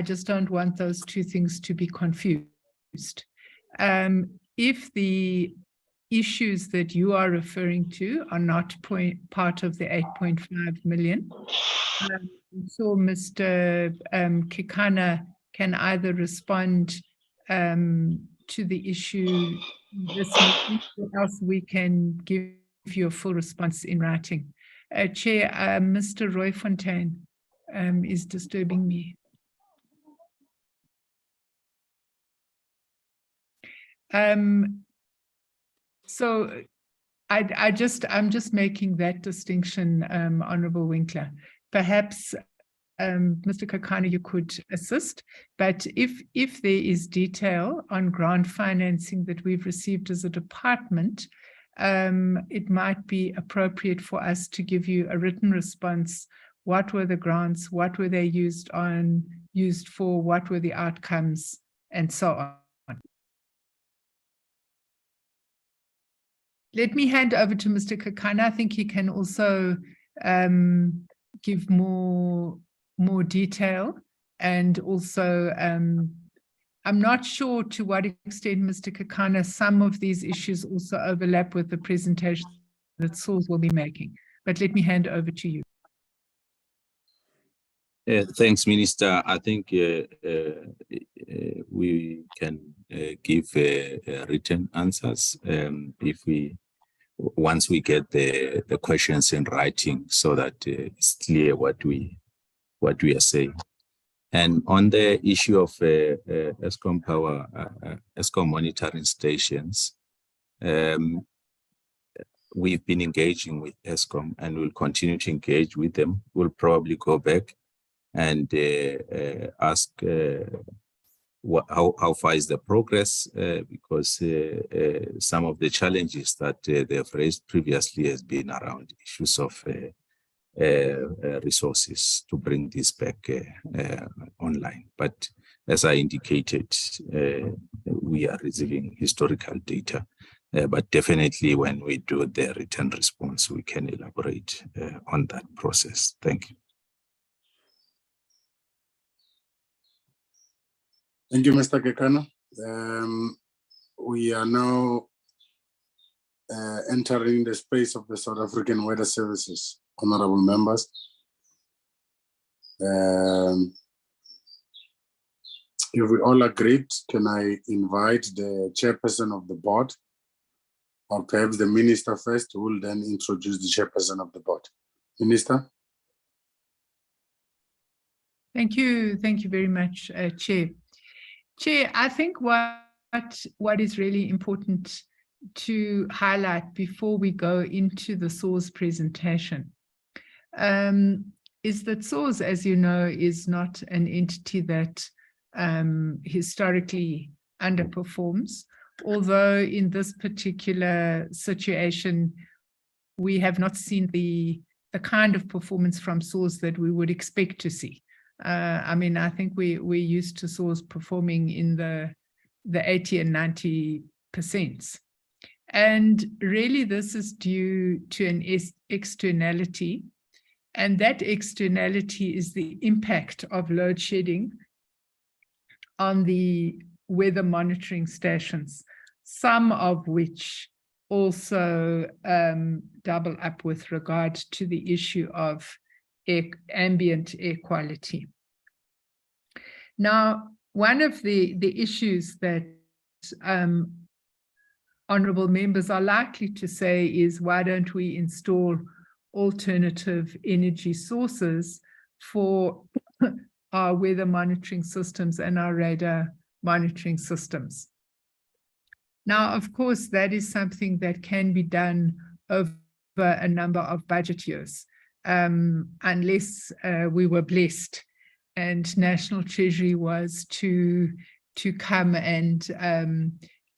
just don't want those two things to be confused. If the issues that you are referring to are not part of the 8.5 million, so Mr. Kekana can either respond to the issue this meeting, or else we can give you a full response in writing. Chair, Mr. Roy Fontaine is disturbing me. So I'm just making that distinction, Honourable Winkler. Perhaps Mr. Kakana, you could assist, but if there is detail on grant financing that we've received as a department, it might be appropriate for us to give you a written response. What were the grants? What were they used for? What were the outcomes? And so on. Let me hand over to Mr. Kakana. I think he can also give more detail, and also I'm not sure to what extent, Mr. Kakana, some of these issues also overlap with the presentation that Saul will be making, but let me hand over to you. Thanks, Minister. I think we can give written answers once we get the questions in writing, so that it's clear what we are saying. And on the issue of Eskom power, Eskom monitoring stations, we've been engaging with Eskom and we'll continue to engage with them. We'll probably go back and ask how far is the progress, because some of the challenges that they've raised previously has been around issues of resources to bring this back online. But as I indicated, we are receiving historical data, but definitely when we do the return response, we can elaborate on that process. Thank you. Thank you, Mr. Kekana. We are now entering the space of the South African Weather Services, honorable members. If we all agreed, can I invite the chairperson of the board, or perhaps the minister first, who will then introduce the chairperson of the board. Minister? Thank you very much, Chair. Chair, I think what is really important to highlight before we go into the SAWS presentation is that SAWS, as you know, is not an entity that historically underperforms, although in this particular situation, we have not seen the kind of performance from SAWS that we would expect to see. I mean, I think we're used to SAWS performing in the 80 and 90%. And really, this is due to an externality. And that externality is the impact of load shedding on the weather monitoring stations, some of which also double up with regard to the issue of ambient air quality. Now, one of the issues that honorable members are likely to say is, why don't we install alternative energy sources for our weather monitoring systems and our radar monitoring systems? Now, of course, that is something that can be done over a number of budget years, unless we were blessed and National Treasury was to come and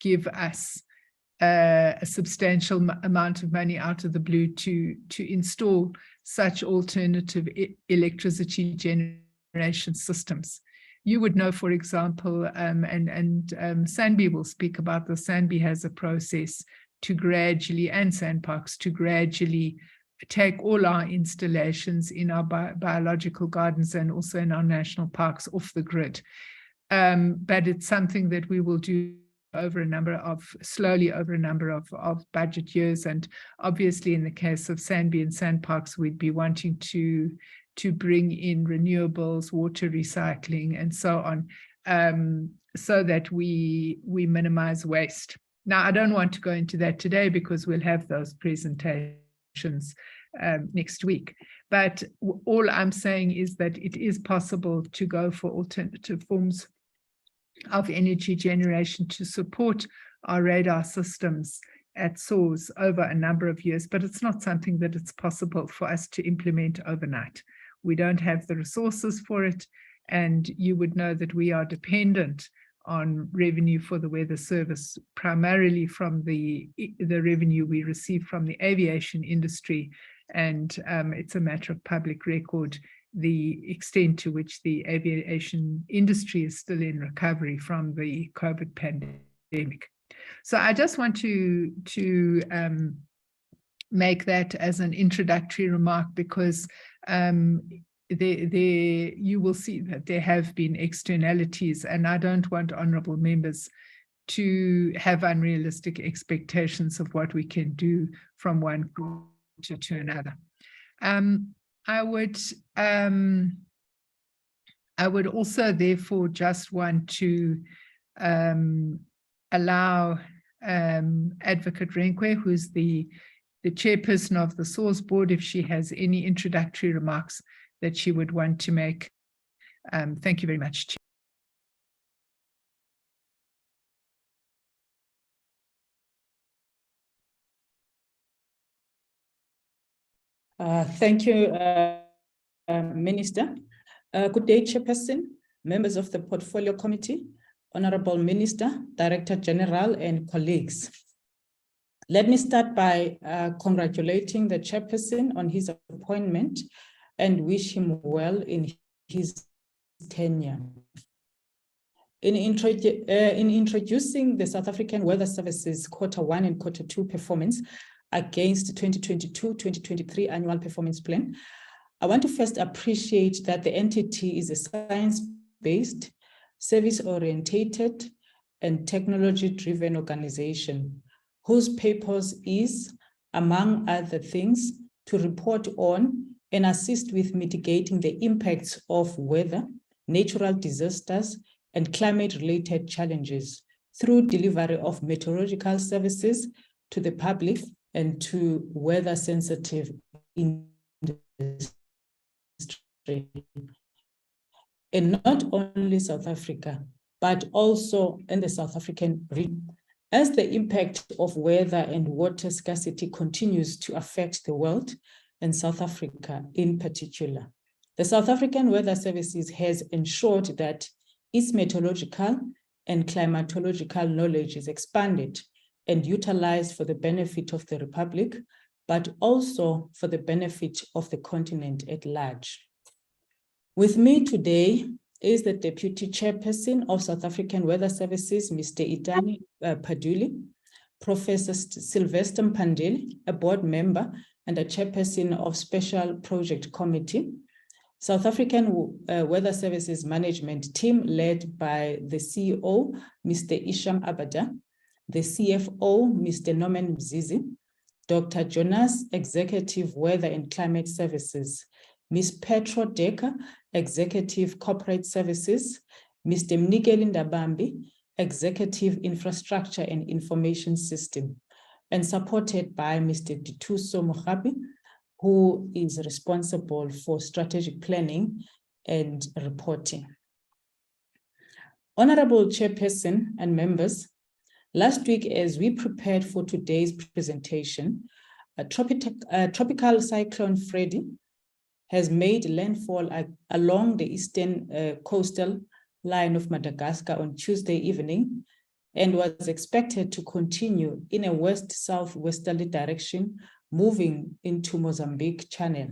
give us a substantial amount of money out of the blue to install such alternative electricity generation systems. You would know, for example, and Sanbi will speak about this. Sanbi has a process to gradually, and Sandparks, to gradually take all our installations in our biological gardens and also in our national parks off the grid. But it's something that we will do slowly over a number of budget years. And obviously in the case of Sanbi and Sandparks, we'd be wanting to bring in renewables, water recycling, and so on, so that we minimize waste. Now, I don't want to go into that today because we'll have those presentations next week. But all I'm saying is that it is possible to go for alternative forms of energy generation to support our radar systems at SAWS over a number of years, but it's not something that it's possible for us to implement overnight. We don't have the resources for it, and you would know that we are dependent on revenue for the weather service, primarily from the revenue we receive from the aviation industry, and it's a matter of public record the extent to which the aviation industry is still in recovery from the COVID pandemic. So I just want to make that as an introductory remark, because you will see that there have been externalities, and I don't want honourable members to have unrealistic expectations of what we can do from one quarter to another. I would also therefore just want to allow Advocate Renkwe, who's the chairperson of the SAWS board, if she has any introductory remarks that she would want to make. Thank you very much, Chair. Thank you, Minister. Good day, Chairperson, members of the Portfolio Committee, Honorable Minister, Director General, and colleagues. Let me start by congratulating the chairperson on his appointment and wish him well in his tenure. In introducing the South African Weather Services Q1 and Q2 performance against 2022-2023 annual performance plan, I want to first appreciate that the entity is a science-based, service-orientated, and technology-driven organization whose purpose is, among other things, to report on and assist with mitigating the impacts of weather, natural disasters, and climate-related challenges through delivery of meteorological services to the public and to weather-sensitive industry. And not only South Africa, but also in the South African region, as the impact of weather and water scarcity continues to affect the world and South Africa in particular. The South African Weather Services has ensured that its meteorological and climatological knowledge is expanded and utilized for the benefit of the Republic, but also for the benefit of the continent at large. With me today is the Deputy Chairperson of South African Weather Services, Mr. Itani Paduli, Professor Sylvester Mpandeli, a board member and a chairperson of Special Project Committee, South African Weather Services Management Team led by the CEO, Mr. Isham Abada, the CFO, Mr. Norman Mzizi, Dr. Jonas, Executive Weather and Climate Services, Ms. Petro Decker, Executive Corporate Services, Mr. Mnikeli Ndabambi, Executive Infrastructure and Information System, and supported by Mr. Dituso Mohabi, who is responsible for strategic planning and reporting. Honorable Chairperson and members, last week as we prepared for today's presentation, a tropical cyclone Freddy has made landfall along the eastern coastal line of Madagascar on Tuesday evening and was expected to continue in a west-southwesterly direction, moving into Mozambique Channel.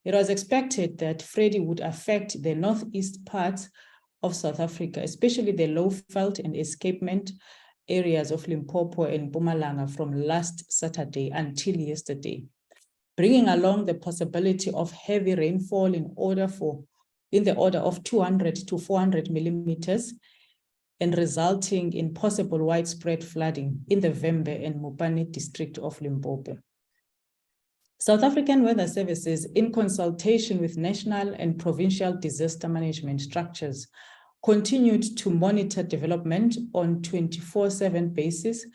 It was expected that Freddy would affect the northeast parts of South Africa, especially the low-felt and escapement areas of Limpopo and Mpumalanga from last Saturday until yesterday, bringing along the possibility of heavy rainfall in the order of 200 to 400 millimeters and resulting in possible widespread flooding in the Vembe and Mopane district of Limpopo. South African Weather Services, in consultation with national and provincial disaster management structures, continued to monitor development on 24/7 basis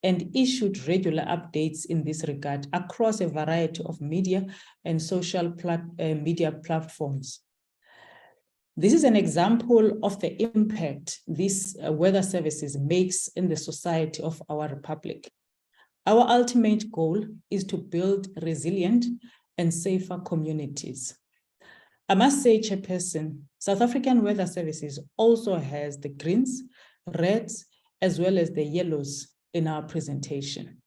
and issued regular updates in this regard across a variety of media and social media platforms. This is an example of the impact these weather services makes in the society of our Republic. Our ultimate goal is to build resilient and safer communities. I must say, Chairperson, South African Weather Services also has the greens, reds, as well as the yellows in our presentation.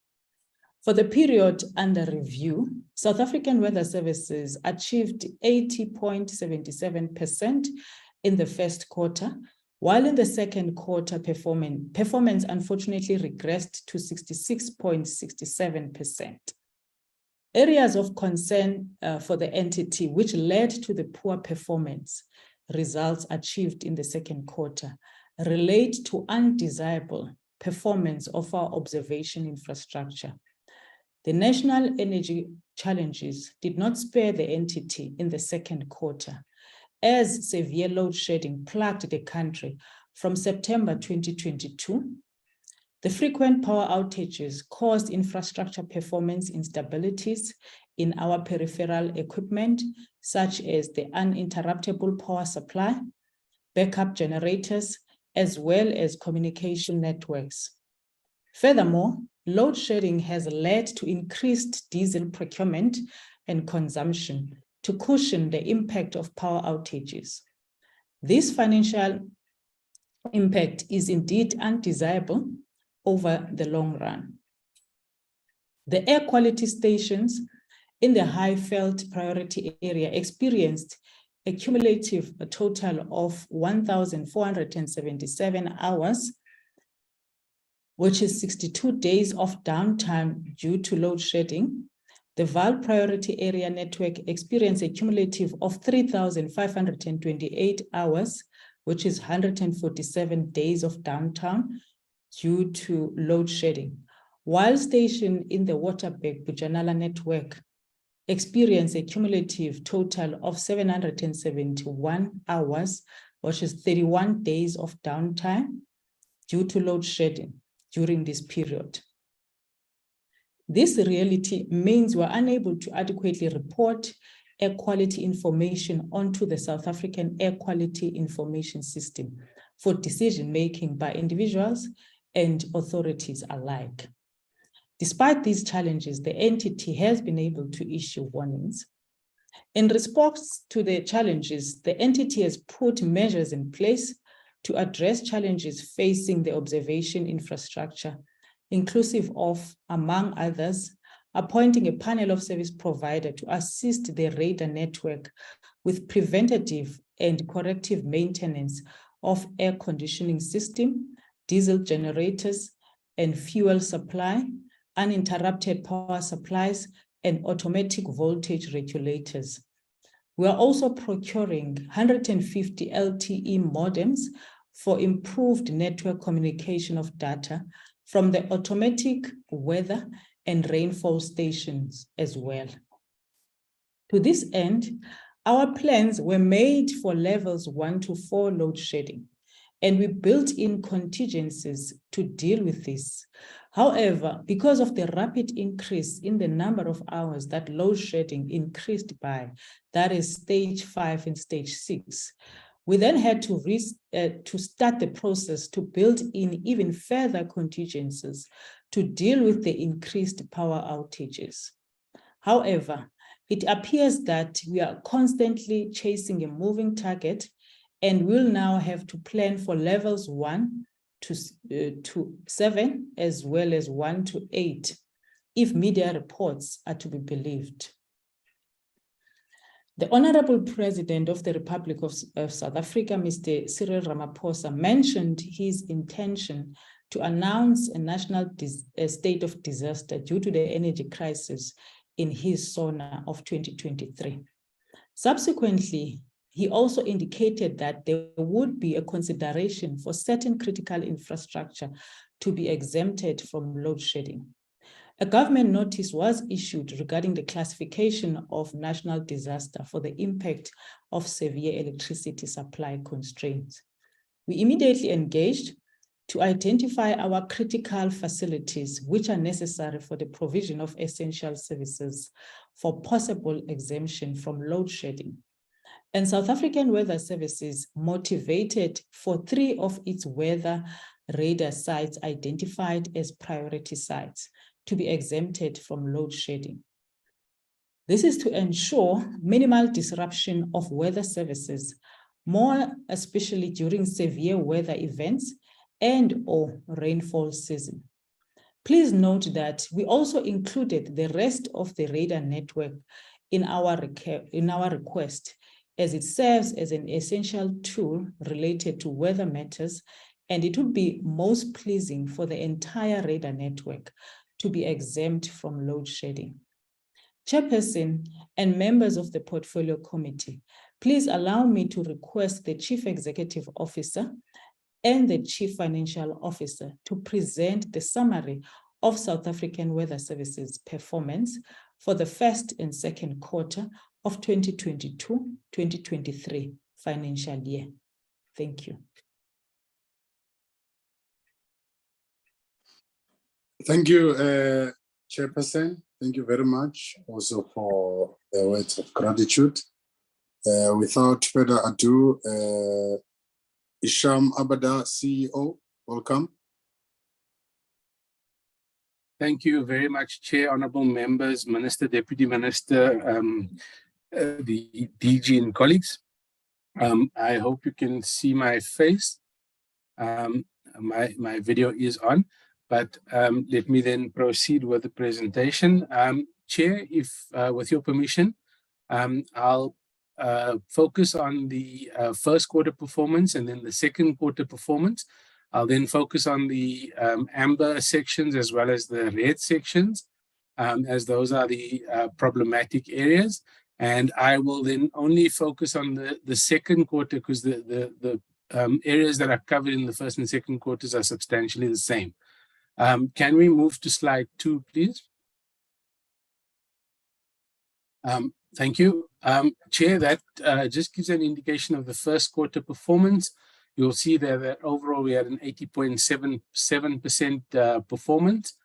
For the period under review, South African Weather Services achieved 80.77% in the first quarter, while in the second quarter performance unfortunately regressed to 66.67%. Areas of concern for the entity which led to the poor performance results achieved in the second quarter relate to undesirable performance of our observation infrastructure. The national energy challenges did not spare the entity in the second quarter, as severe load shedding plagued the country from September 2022. The frequent power outages caused infrastructure performance instabilities in our peripheral equipment, such as the uninterruptible power supply, backup generators, as well as communication networks. Furthermore, load shedding has led to increased diesel procurement and consumption to cushion the impact of power outages. This financial impact is indeed undesirable over the long run. The air quality stations in the high-felt priority area experienced a cumulative total of 1,477 hours, which is 62 days of downtime due to load shedding. The Val priority area network experienced a cumulative of 3,528 hours, which is 147 days of downtime due to load shedding. While station in the Waterberg Bujanala network experienced a cumulative total of 771 hours, which is 31 days of downtime due to load shedding during this period. This reality means we're unable to adequately report air quality information onto the South African Air Quality Information System for decision-making by individuals and authorities alike. Despite these challenges, the entity has been able to issue warnings. In response to the challenges, the entity has put measures in place to address challenges facing the observation infrastructure, inclusive of, among others, appointing a panel of service provider to assist the radar network with preventative and corrective maintenance of air conditioning system, diesel generators, and fuel supply, uninterrupted power supplies, and automatic voltage regulators. We are also procuring 150 LTE modems for improved network communication of data from the automatic weather and rainfall stations as well. To this end, our plans were made for levels 1 to 4 load shedding, and we built in contingencies to deal with this. However, because of the rapid increase in the number of hours that load shedding increased by, that is stage 5 and stage 6, we then had to start the process to build in even further contingencies to deal with the increased power outages. However, it appears that we are constantly chasing a moving target, and we'll now have to plan for levels 1 to 7, as well as 1 to 8, if media reports are to be believed. The Honorable President of the Republic of South Africa, Mr. Cyril Ramaphosa, mentioned his intention to announce a national state of disaster due to the energy crisis in his SONA of 2023. Subsequently, he also indicated that there would be a consideration for certain critical infrastructure to be exempted from load shedding. A government notice was issued regarding the classification of national disaster for the impact of severe electricity supply constraints. We immediately engaged to identify our critical facilities which are necessary for the provision of essential services for possible exemption from load shedding. And South African Weather Services motivated for 3 of its weather radar sites identified as priority sites to be exempted from load shedding. This is to ensure minimal disruption of weather services, more especially during severe weather events and/or rainfall season. Please note that we also included the rest of the radar network in our request, as it serves as an essential tool related to weather matters, and it would be most pleasing for the entire radar network to be exempt from load shedding. Chairperson and members of the Portfolio Committee, please allow me to request the Chief Executive Officer and the Chief Financial Officer to present the summary of South African Weather Services performance for the first and second quarter of 2022-2023 financial year. Thank you. Thank you, Chairperson. Thank you very much also for the words of gratitude. Without further ado, Isham Abada, CEO, welcome. Thank you very much, Chair, Honourable Members, Minister, Deputy Minister, the DG and colleagues. I hope you can see my face. My video is on. but let me then proceed with the presentation. Chair, if with your permission, I'll focus on the first quarter performance and then the second quarter performance. I'll then focus on the amber sections as well as the red sections, as those are the problematic areas. And I will then only focus on the second quarter because the areas that are covered in the first and second quarters are substantially the same. Can we move to slide 2, please? Thank you. Chair, that just gives an indication of the first quarter performance. You'll see there that overall we had an 80.77% performance.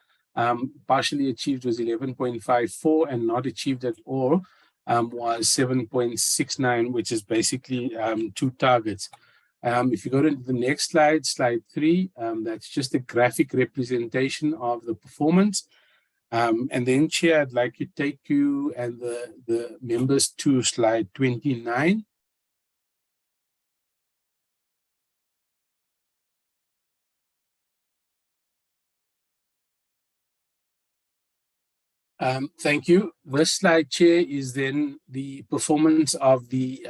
Partially achieved was 11.54 and not achieved at all was 7.69, which is basically 2 targets. If you go to the next slide, slide 3, that's just a graphic representation of the performance. And then, Chair, I'd like to take you and the members to slide 29. Thank you. This slide, Chair, is then the performance of the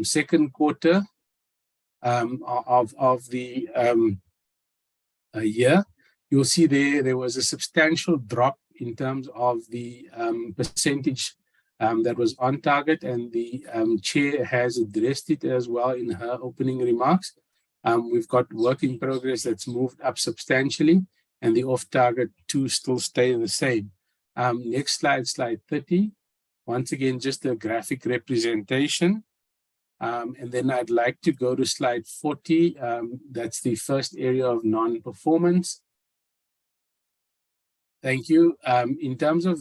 second quarter of the year. You'll see there was a substantial drop in terms of the percentage that was on target, and the Chair has addressed it as well in her opening remarks. We've got work in progress that's moved up substantially, and the off-target 2 still stay the same. Next slide, slide 30. Once again, just a graphic representation. And then I'd like to go to slide 40. That's the first area of non-performance. Thank you. In terms of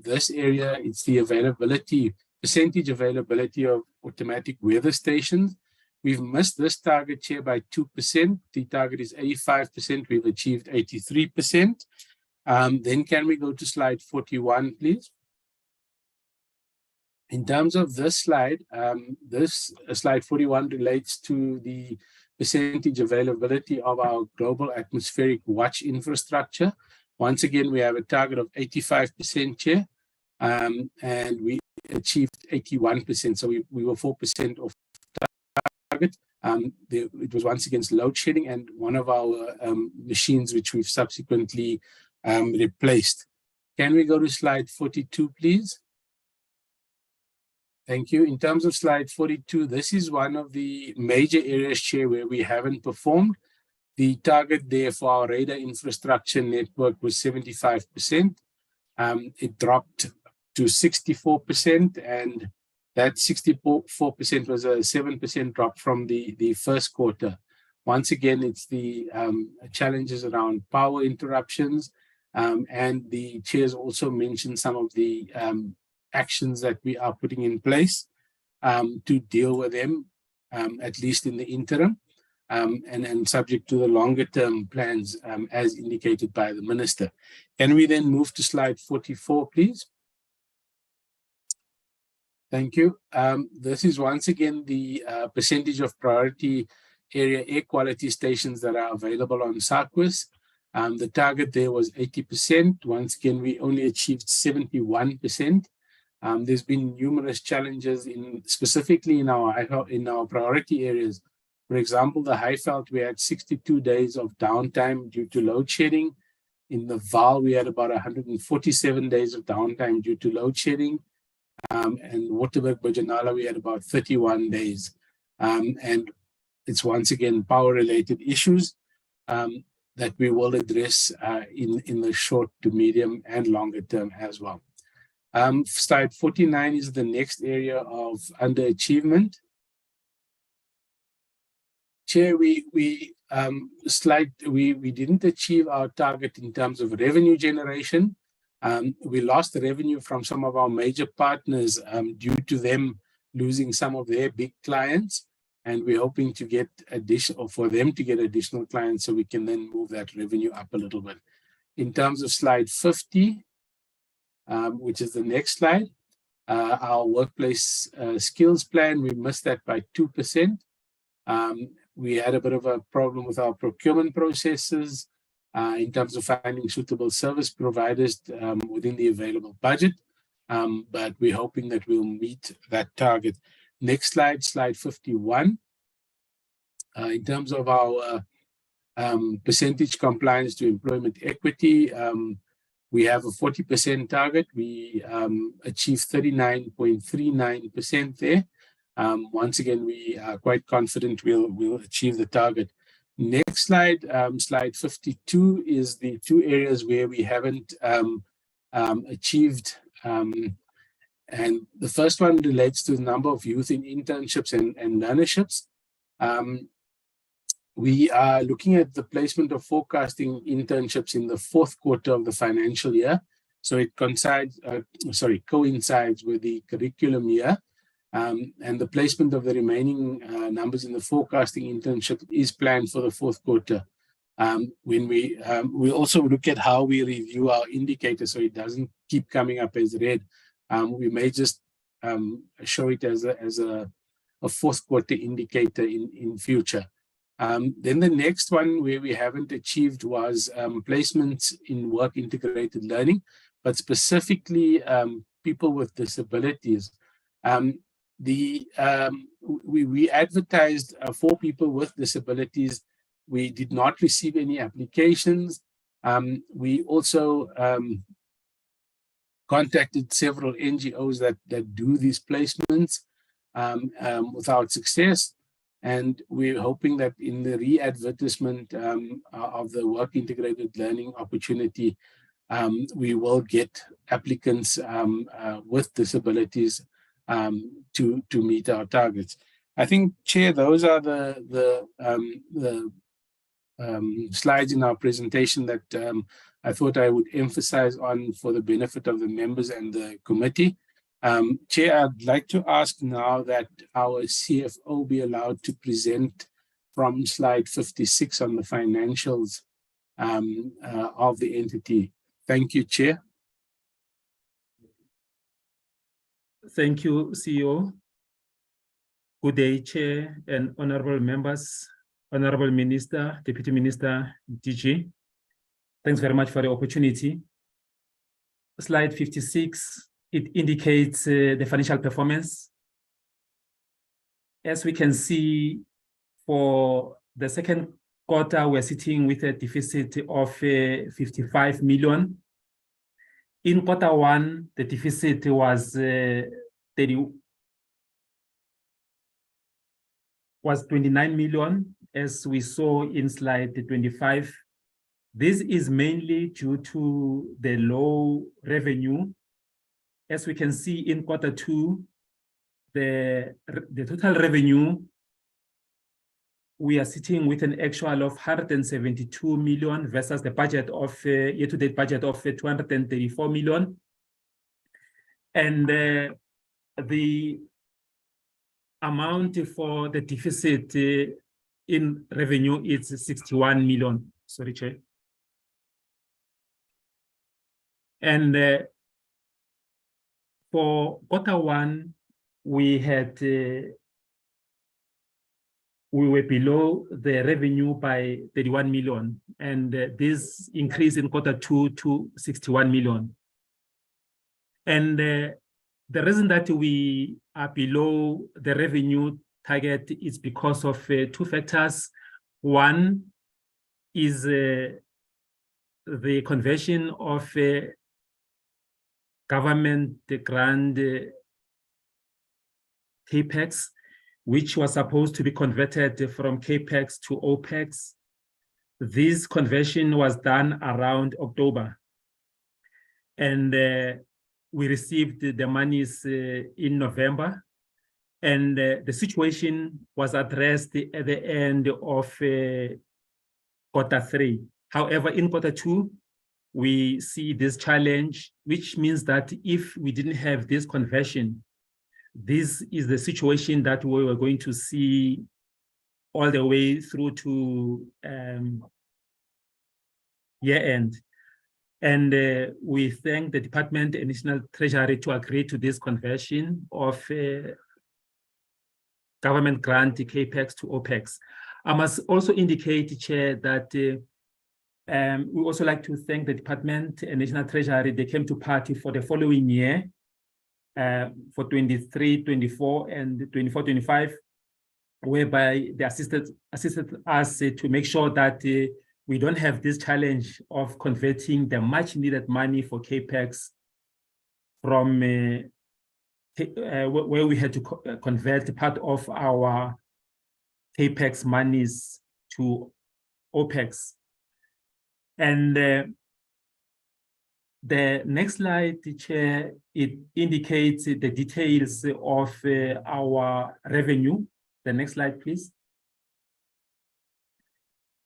this area, it's the percentage availability of automatic weather stations. We've missed this target, Chair, by 2%. The target is 85%. We've achieved 83%. Then can we go to slide 41, please? In terms of this slide, slide 41 relates to the percentage availability of our global atmospheric watch infrastructure. Once again, we have a target of 85%, Chair, and we achieved 81%. So we were 4% off target. It was once against load shedding and one of our machines, which we've subsequently replaced. Can we go to slide 42, please? Thank you. In terms of slide 42, this is one of the major areas, Chair, where we haven't performed. The target there for our radar infrastructure network was 75%. It dropped to 64%, and that 64% was a 7% drop from the first quarter. Once again, it's the challenges around power interruptions, and the Chair's also mentioned some of the actions that we are putting in place to deal with them, at least in the interim, and subject to the longer term plans as indicated by the Minister. Can we then move to slide 44, please? Thank you. This is once again the percentage of priority area air quality stations that are available on SAQUIS. The target there was 80%. Once again, we only achieved 71%. There's been numerous challenges specifically in our priority areas. For example, the Highveld, we had 62 days of downtime due to load shedding. In the Vaal, we had about 147 days of downtime due to load shedding. And Waterberg, Bojanala, we had about 31 days. And it's once again power-related issues that we will address in the short to medium and longer term as well. Slide 49 is the next area of underachievement. Chair, we didn't achieve our target in terms of revenue generation. We lost the revenue from some of our major partners due to them losing some of their big clients, and we're hoping to get for them to get additional clients so we can then move that revenue up a little bit. In terms of slide 50, which is the next slide, our workplace skills plan, we missed that by 2%. We had a bit of a problem with our procurement processes. in terms of finding suitable service providers within the available budget. But we're hoping that we'll meet that target. Next slide, slide 51. In terms of our percentage compliance to employment equity, we have a 40% target. We achieved 39.39% there. Once again, we are quite confident we'll achieve the target. Next slide, slide 52, is the two areas where we haven't achieved. And the first one relates to the number of youth in internships and learnerships. We are looking at the placement of forecasting internships in the fourth quarter of the financial year. So it coincides with the curriculum year. And the placement of the remaining numbers in the forecasting internship is planned for the fourth quarter. When we also look at how we review our indicators so it doesn't keep coming up as red. We may just show it as a fourth quarter indicator in future. Then the next one where we haven't achieved was placements in work integrated learning, but specifically people with disabilities. We advertised for people with disabilities. We did not receive any applications. We also contacted several NGOs that do these placements without success. And we're hoping that in the re-advertisement of the work integrated learning opportunity, we will get applicants with disabilities to meet our targets. I think, Chair, those are the slides in our presentation that I thought I would emphasize on for the benefit of the members and the committee. Chair, I'd like to ask now that our CFO be allowed to present from slide 56 on the financials of the entity. Thank you, Chair. Thank you, CEO. Good day, Chair and honorable members, honorable Minister, Deputy Minister, DG. Thanks very much for the opportunity. Slide 56. It indicates the financial performance. As we can see, for the second quarter, we're sitting with a deficit of 55 million. In quarter one, the deficit was 29 million, as we saw in slide 25. This is mainly due to the low revenue. As we can see in quarter two, the total revenue, we are sitting with an actual of 172 million versus the budget of year-to-date budget of 234 million. And the amount for the deficit in revenue is 61 million. Sorry, Chair. And for quarter one, we were below the revenue by 31 million, and this increased in quarter two to 61 million. And the reason that we are below the revenue target is because of two factors. One is the conversion of government grant CAPEX, which was supposed to be converted from CAPEX to OPEX. This conversion was done around October. And we received the monies in November. And the situation was addressed at the end of quarter three. However, in quarter two, we see this challenge, which means that if we didn't have this conversion, this is the situation that we were going to see all the way through to year end. And we thank the Department and National Treasury to agree to this conversion of government grant CAPEX to OPEX. I must also indicate, Chair, that We also like to thank the Department and National Treasury. They came to party for the following year, for 23, 24, and 24, 25, whereby they assisted us to make sure that we don't have this challenge of converting the much needed money for CAPEX from where we had to convert part of our CAPEX monies to OPEX. And the next slide, Chair, it indicates the details of our revenue. The next slide, please,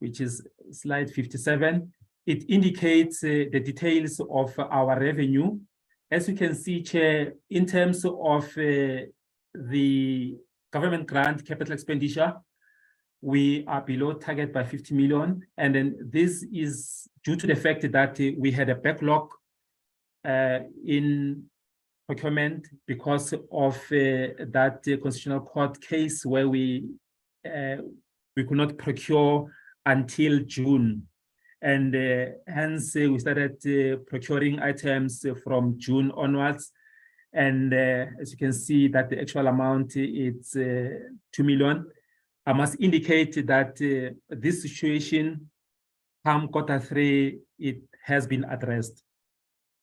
which is slide 57. It indicates the details of our revenue. As you can see, Chair, in terms of the government grant capital expenditure, we are below target by 50 million. And then this is due to the fact that we had a backlog in procurement because of that Constitutional Court case where we could not procure until June. And hence we started procuring items from June onwards. And as you can see that the actual amount is 2 million. I must indicate that this situation, come Q3, it has been addressed.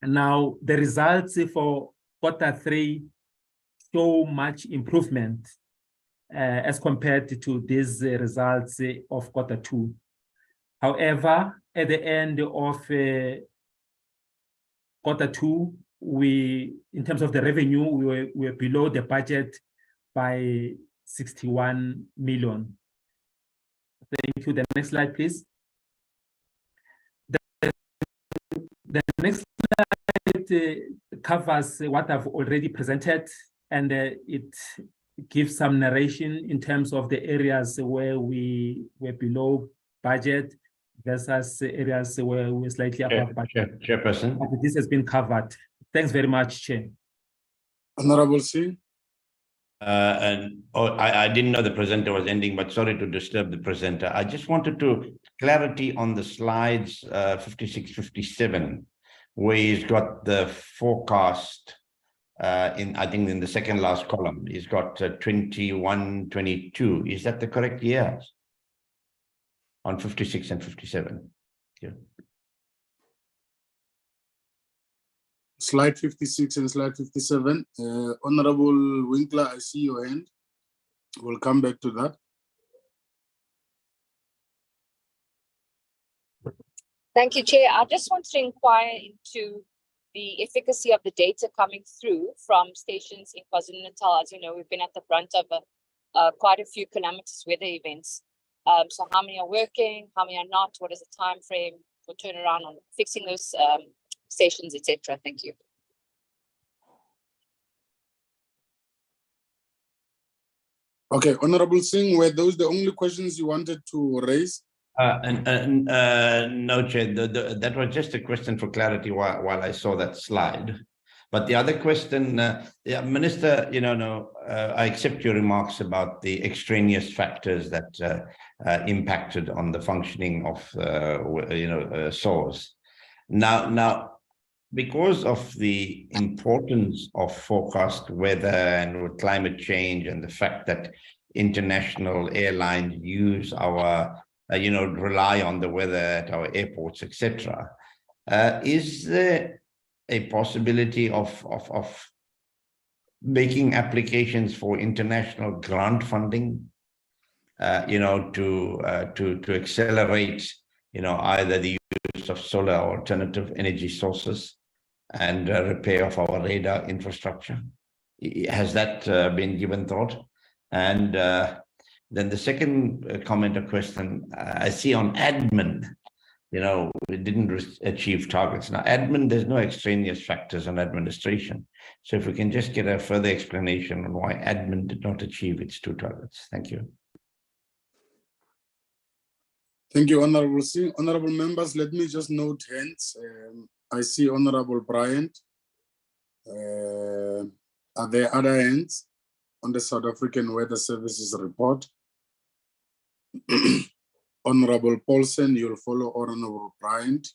And now the results for Q3 show much improvement as compared to these results of Q2. However, at the end of Q2, in terms of the revenue, we were below the budget by 61 million. Thank you. The next slide, please. The next slide covers what I've already presented, and it gives some narration in terms of the areas where we were below budget versus areas where we're slightly above budget. Chairperson. This has been covered. Thanks very much, Chair. Honorable Singh. I didn't know the presenter was ending, but sorry to disturb the presenter. I just wanted clarity on the slides 56, 57, where he's got the forecast I think in the second last column. He's got 21, 22. Is that the correct years? On 56 and 57. Yeah. Slide 56 and slide 57. Honorable Winkler, I see your hand. We'll come back to that. Thank you, Chair. I just want to inquire into the efficacy of the data coming through from stations in KwaZulu-Natal. As you know, we've been at the brunt of quite a few calamitous weather events. So how many are working? How many are not? What is the time frame for turnaround on fixing those stations, etc.? Thank you. Okay, Honorable Singh, were those the only questions you wanted to raise? No, Chair, that was just a question for clarity while I saw that slide. But the other question, Minister, I accept your remarks about the extraneous factors that impacted on the functioning of, SOARs. Now, because of the importance of forecast weather and with climate change and the fact that international airlines use our, rely on the weather at our airports, etc., is there a possibility of making applications for international grant funding, to accelerate, either the use of solar or alternative energy sources and repair of our radar infrastructure? Has that been given thought? And then the second comment or question I see on admin, we didn't achieve targets. Now, admin, there's no extraneous factors on administration. So if we can just get a further explanation on why admin did not achieve its 2 targets. Thank you. Thank you, Honorable Singh. Honorable members, let me just note hands. I see Honorable Bryant. Are there other hands on the South African Weather Services report? Honorable Paulsen, you'll follow Honorable Bryant.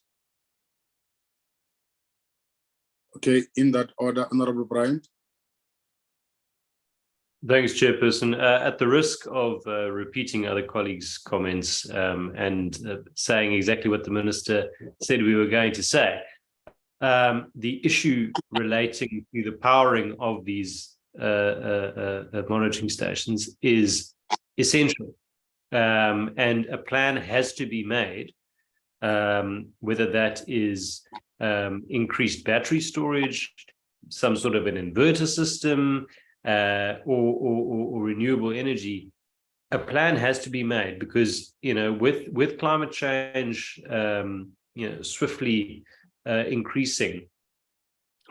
Okay, in that order, Honorable Bryant. Thanks, Chairperson. At the risk of repeating other colleagues' comments and saying exactly what the Minister said we were going to say, the issue relating to the powering of these monitoring stations is essential. And a plan has to be made, whether that is increased battery storage, some sort of an inverter system, or renewable energy. A plan has to be made because, with climate change, swiftly increasing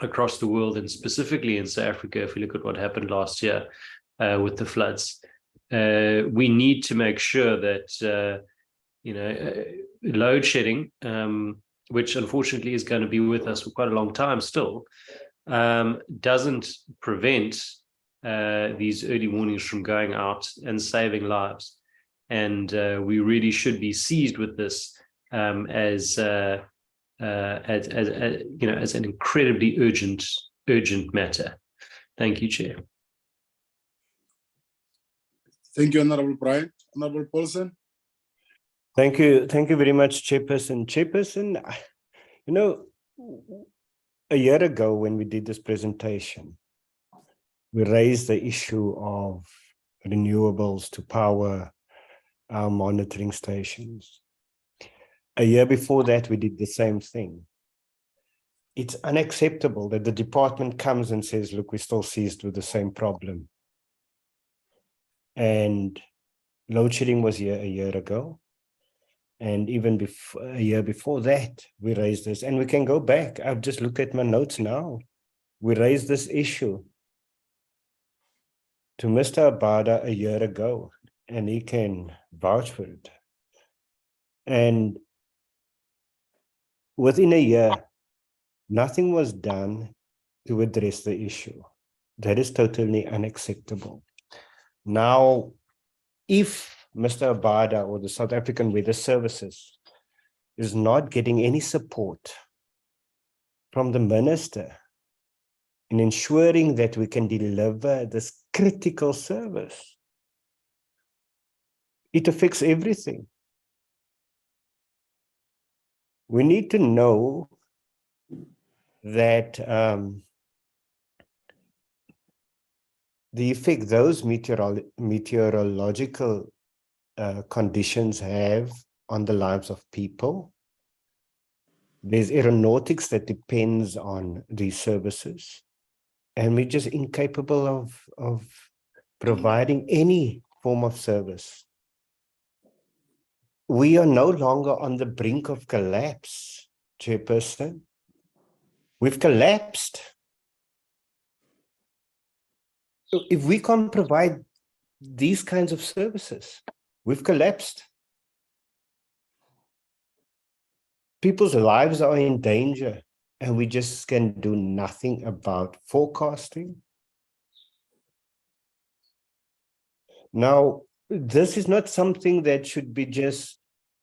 across the world, and specifically in South Africa, if we look at what happened last year with the floods, we need to make sure that, load shedding, which unfortunately is going to be with us for quite a long time still, doesn't prevent these early warnings from going out and saving lives. And we really should be seized with this as an incredibly urgent matter. Thank you, Chair. Thank you, Honorable Bryant. Honorable Paulsen. Thank you very much, Chairperson. Chairperson, a year ago when we did this presentation, we raised the issue of renewables to power our monitoring stations. A year before that, we did the same thing. It's unacceptable that the department comes and says, look, we're still seized with the same problem. And load shedding was here a year ago. And even a year before that, we raised this. And we can go back. I've just looked at my notes now. We raised this issue to Mr. Abada a year ago, and he can vouch for it. And within a year, nothing was done to address the issue. That is totally unacceptable. Now, if Mr. Abada or the South African Weather Services is not getting any support from the Minister in ensuring that we can deliver this critical service, it affects everything. We need to know that the effect those meteorological conditions have on the lives of people. There's aeronautics that depends on these services. And we're just incapable of providing any form of service. We are no longer on the brink of collapse, Chairperson. We've collapsed. So if we can't provide these kinds of services, we've collapsed. People's lives are in danger, and we just can do nothing about forecasting. Now, this is not something that should be just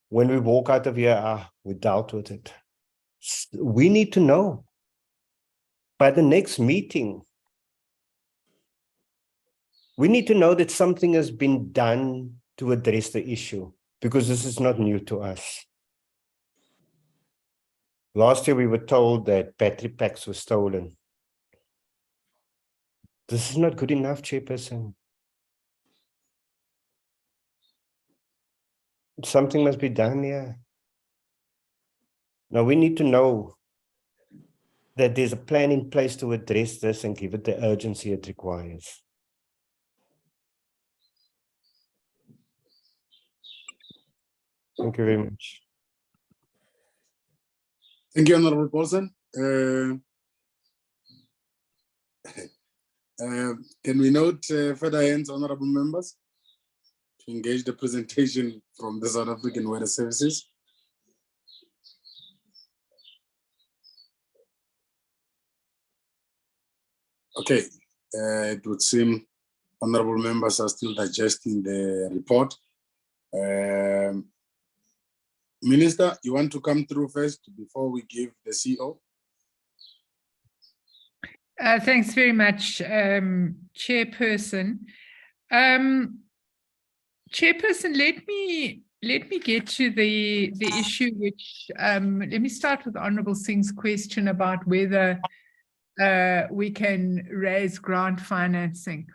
when we walk out of here, we dealt with it. We need to know by the next meeting. We need to know that something has been done to address the issue, because this is not new to us. Last year, we were told that battery packs were stolen. This is not good enough, Chairperson. Something must be done here. Now, we need to know that there's a plan in place to address this and give it the urgency it requires. Thank you very much. Thank you, Honorable Paulsen. Can we note further hands, honorable members, to engage the presentation from the South African Weather Services? Okay, it would seem honorable members are still digesting the report. Minister, you want to come through first before we give the CEO? Thanks very much, Chairperson. Chairperson, let me get to the issue which, let me start with Honourable Singh's question about whether we can raise grant financing.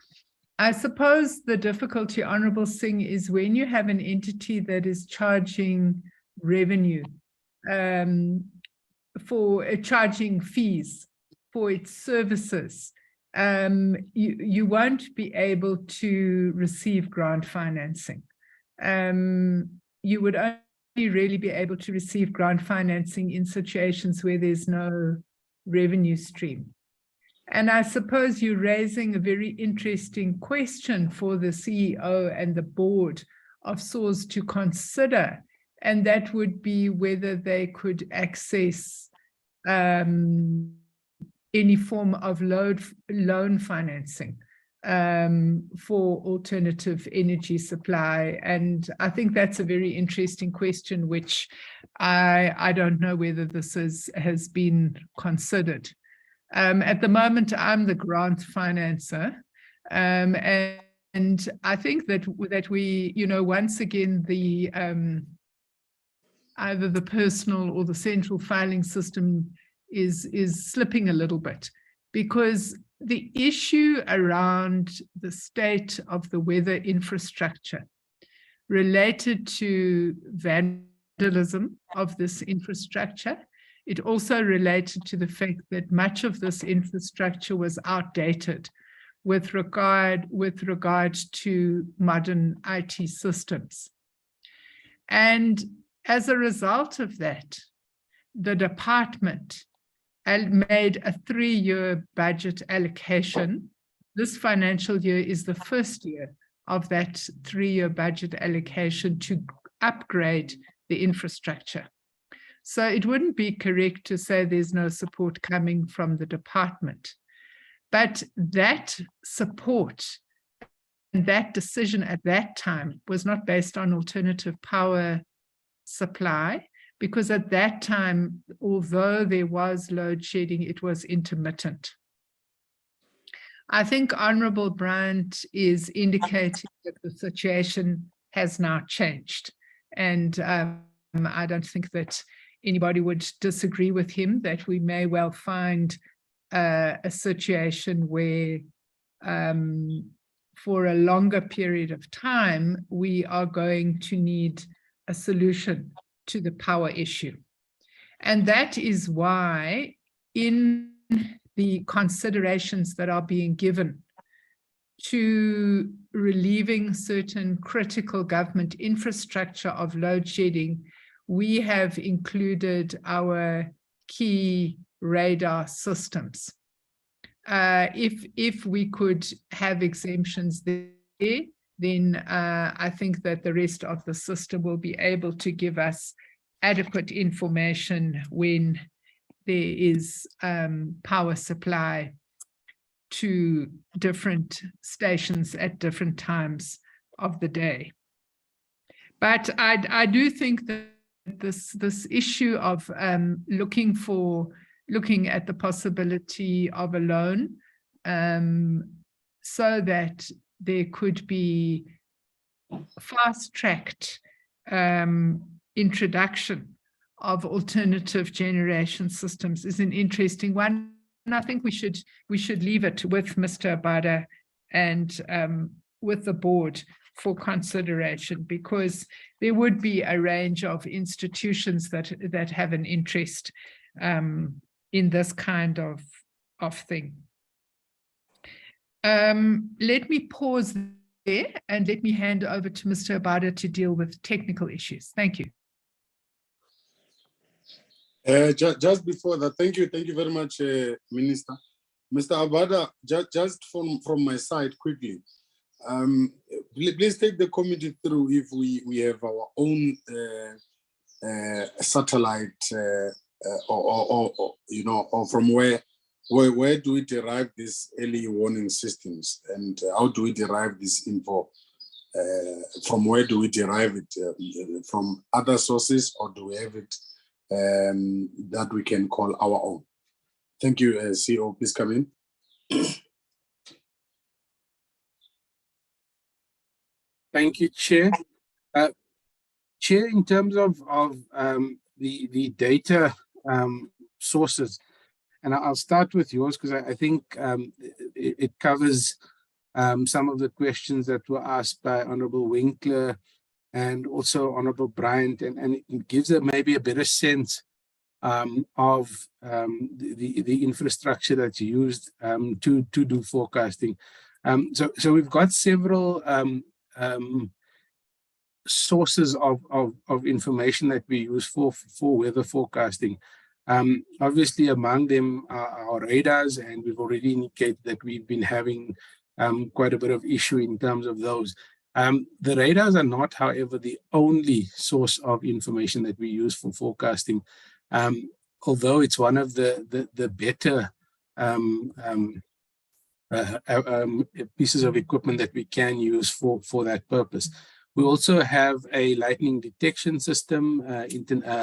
I suppose the difficulty, Honourable Singh, is when you have an entity that is charging revenue for charging fees for its services, you won't be able to receive grant financing. You would only really be able to receive grant financing in situations where there's no revenue stream. And I suppose you're raising a very interesting question for the CEO and the board of SAWS to consider, and that would be whether they could access any form of loan financing for alternative energy supply. And I think that's a very interesting question, which I don't know whether this has been considered. At the moment, I'm the grant financer, and I think that we, once again, the either the personal or the central filing system is slipping a little bit, because the issue around the state of the weather infrastructure related to vandalism of this infrastructure. It also related to the fact that much of this infrastructure was outdated with regard to modern IT systems. And as a result of that, the department made a 3-year budget allocation. This financial year is the first year of that 3-year budget allocation to upgrade the infrastructure. So it wouldn't be correct to say there's no support coming from the department. But that support and that decision at that time was not based on alternative power supply, because at that time, although there was load shedding, it was intermittent. I think Honourable Bryant is indicating that the situation has now changed. And I don't think that anybody would disagree with him that we may well find a situation where for a longer period of time, we are going to need a solution to the power issue. And that is why in the considerations that are being given to relieving certain critical government infrastructure of load shedding, we have included our key radar systems. If we could have exemptions there, then I think that the rest of the system will be able to give us adequate information when there is power supply to different stations at different times of the day. But I do think that this issue of looking at the possibility of a loan so that there could be fast-tracked introduction of alternative generation systems is an interesting one. And I think we should leave it with Mr. Abada and with the board for consideration, because there would be a range of institutions that have an interest in this kind of thing. Let me pause there and let me hand over to Mr. Abada to deal with technical issues. Thank you. Just before that, thank you very much, Minister. Mr. Abada, just from my side quickly, please take the committee through if we have our own satellite or from where do we derive these early warning systems, and how do we derive this info from where do we derive it? From other sources, or do we have it that we can call our own? Thank you, CEO. Please come in. Thank you, Chair. Chair, in terms of the data sources, and I'll start with yours because I think it covers some of the questions that were asked by Honorable Winkler and also Honorable Bryant, and it gives maybe a better sense of the infrastructure that's used to do forecasting. So we've got several sources of information that we use for weather forecasting. Obviously, among them are our radars, and we've already indicated that we've been having quite a bit of issue in terms of those. The radars are not, however, the only source of information that we use for forecasting, although it's one of the better pieces of equipment that we can use for that purpose. We also have a lightning detection system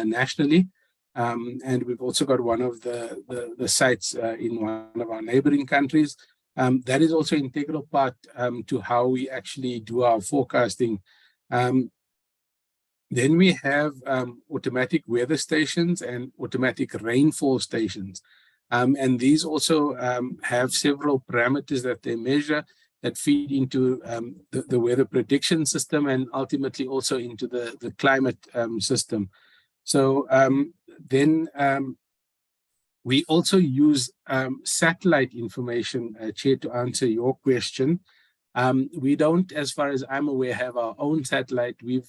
nationally, and we've also got one of the sites in one of our neighboring countries. That is also an integral part to how we actually do our forecasting. Then we have automatic weather stations and automatic rainfall stations. And these also have several parameters that they measure that feed into the weather prediction system and ultimately also into the climate system. So then we also use satellite information, Chair, to answer your question. We don't, as far as I'm aware, have our own satellite. We've,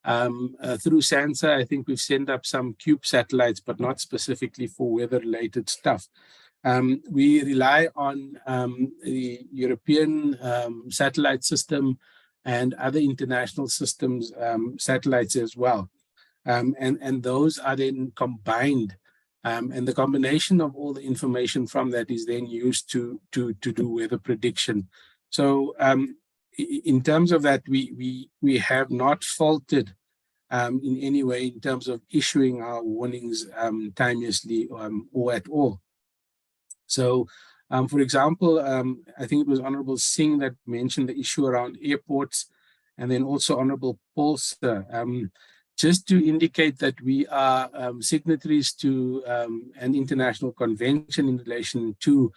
through SANSA, I think we've sent up some CUBE satellites, but not specifically for weather-related stuff. We rely on the European satellite system and other international systems, satellites as well. And those are then combined. And the combination of all the information from that is then used to do weather prediction. So in terms of that, we have not faltered in any way in terms of issuing our warnings timelessly or at all. So, for example, I think it was Honorable Singh that mentioned the issue around airports, and then also Honorable Polster. Just to indicate that we are signatories to an international convention in relation to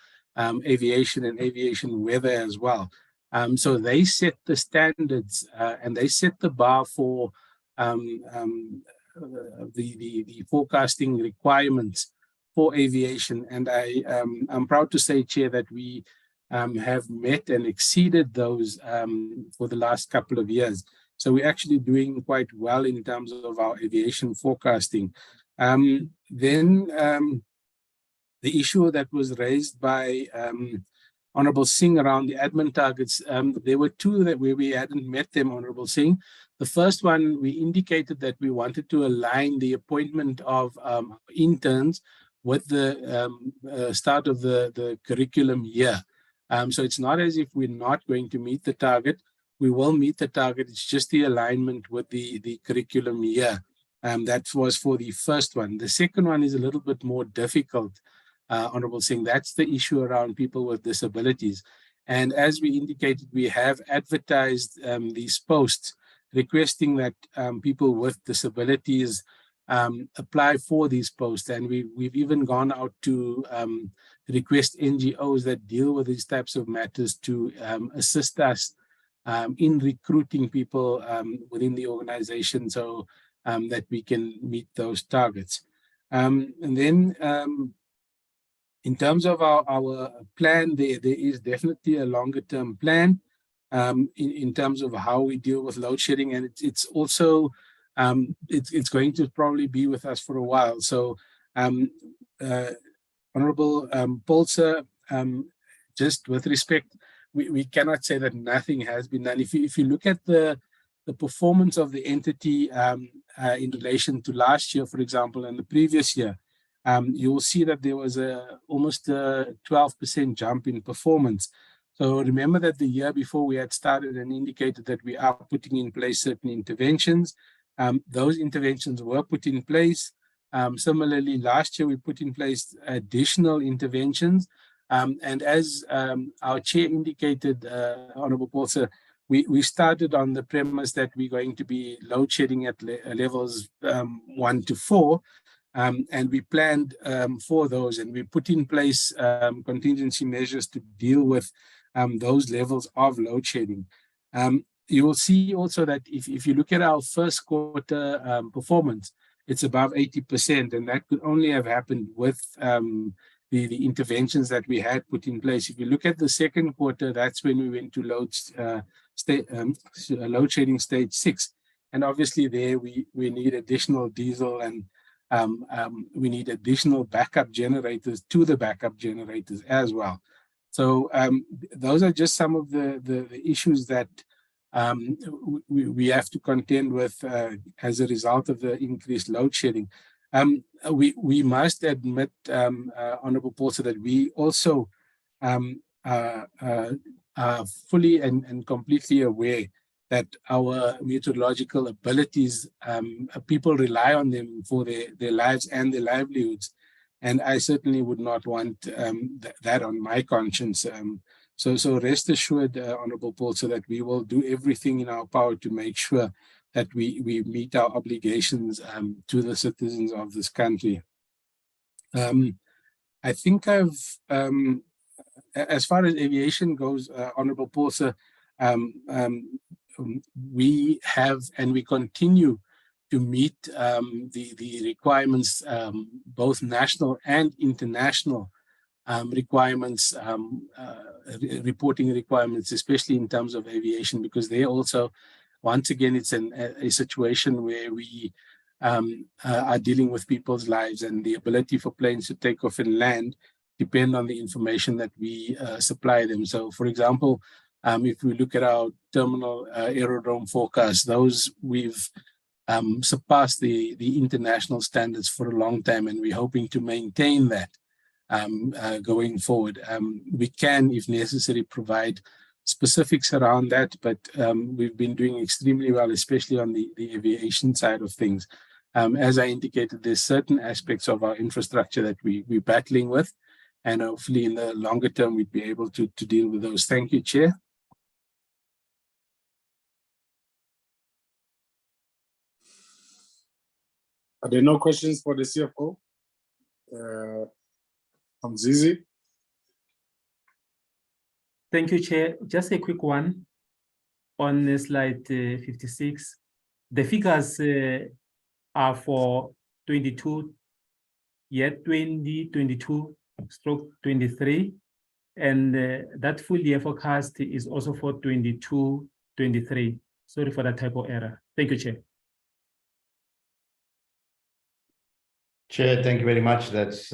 aviation and aviation weather as well. So they set the standards and they set the bar for the forecasting requirements for aviation. And I'm proud to say, Chair, that we have met and exceeded those for the last couple of years. So we're actually doing quite well in terms of our aviation forecasting. Then the issue that was raised by Honorable Singh around the admin targets, there were two where we hadn't met them, Honorable Singh. The first one, we indicated that we wanted to align the appointment of interns with the start of the curriculum year. So it's not as if we're not going to meet the target. We will meet the target. It's just the alignment with the curriculum year. That was for the first one. The second one is a little bit more difficult, Honorable Singh. That's the issue around people with disabilities. And as we indicated, we have advertised these posts requesting that people with disabilities apply for these posts. And we've even gone out to request NGOs that deal with these types of matters to assist us in recruiting people within the organization so that we can meet those targets. And then in terms of our plan, there is definitely a longer term plan in terms of how we deal with load shedding. And it's also, it's going to probably be with us for a while. So Honorable Polser, just with respect, we cannot say that nothing has been done. If you look at the performance of the entity in relation to last year, for example, and the previous year, you will see that there was almost a 12% jump in performance. So remember that the year before we had started and indicated that we are putting in place certain interventions. Those interventions were put in place. Similarly, last year we put in place additional interventions. And as our chair indicated, Honorable Paulse, we started on the premise that we're going to be load shedding at levels 1 to 4. And we planned for those, and we put in place contingency measures to deal with those levels of load shedding. You will see also that if you look at our first quarter performance, it's above 80%, and that could only have happened with the interventions that we had put in place. If you look at the second quarter, that's when we went to load shedding stage 6. And obviously there we need additional diesel, and we need additional backup generators to the backup generators as well. So those are just some of the issues that we have to contend with as a result of the increased load shedding. We must admit, Honorable Paulse, that we also are fully and completely aware that our meteorological abilities, people rely on them for their lives and their livelihoods. And I certainly would not want that on my conscience. So rest assured, Honorable Paulse, that we will do everything in our power to make sure that we meet our obligations to the citizens of this country. I think as far as aviation goes, Honorable Paulse, we have and we continue to meet the requirements, both national and international requirements, reporting requirements, especially in terms of aviation, because they also, once again, it's a situation where we are dealing with people's lives, and the ability for planes to take off and land depend on the information that we supply them. So, for example, if we look at our terminal aerodrome forecast, those we've surpassed the international standards for a long time, and we're hoping to maintain that going forward. We can, if necessary, provide specifics around that, but we've been doing extremely well, especially on the aviation side of things. As I indicated, there's certain aspects of our infrastructure that we're battling with, and hopefully in the longer term, we'd be able to deal with those. Thank you, Chair. Are there no questions for the CFO? Zizi? Thank you, Chair. Just a quick one on slide 56. The figures are for 22, year 2022/23, and that full year forecast is also for 22/23. Sorry for that typo error. Thank you, Chair. Chair, thank you very much. That's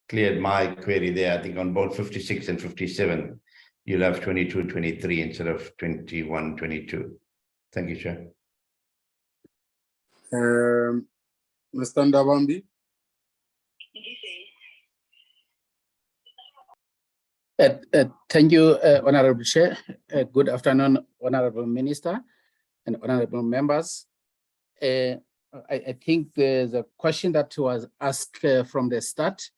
cleared my query there. I think on both 56 and 57, you'll have 22/23 instead of 21/22. Thank you, Chair. Mr. Ndabambi? Thank you, Honorable Chair. Good afternoon, Honorable Minister and Honorable members. I think the question that was asked from the start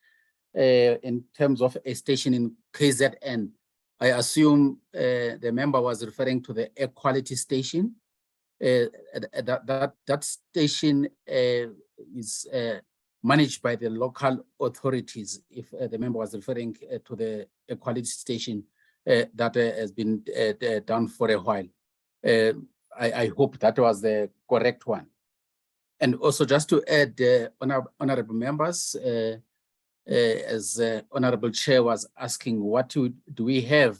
in terms of a station in KZN, I assume the member was referring to the air quality station. That station is managed by the local authorities. If the member was referring to the air quality station that has been done for a while, I hope that was the correct one. And also just to add, honorable members, as Honorable Chair was asking, what do we have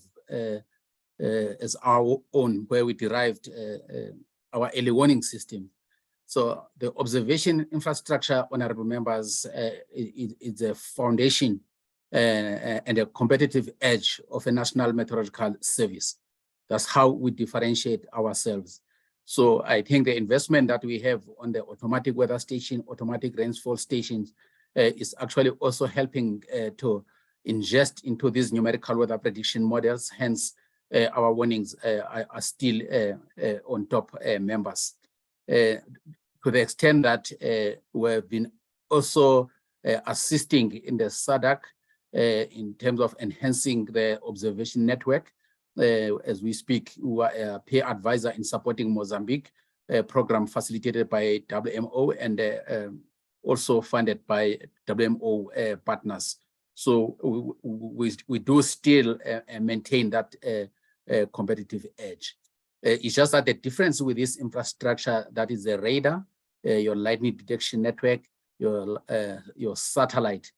as our own, where we derived our early warning system. So the observation infrastructure, honorable members, is a foundation and a competitive edge of a national meteorological service. That's how we differentiate ourselves. So I think the investment that we have on the automatic weather station, automatic rainfall stations, is actually also helping to ingest into these numerical weather prediction models. Hence, our warnings are still on top, members. To the extent that we've been also assisting in the SADC in terms of enhancing the observation network. As we speak, we are a peer advisor in supporting Mozambique, a program facilitated by WMO and also funded by WMO partners. So we do still maintain that competitive edge. It's just that the difference with this infrastructure, that is the radar, your lightning detection network, your satellite,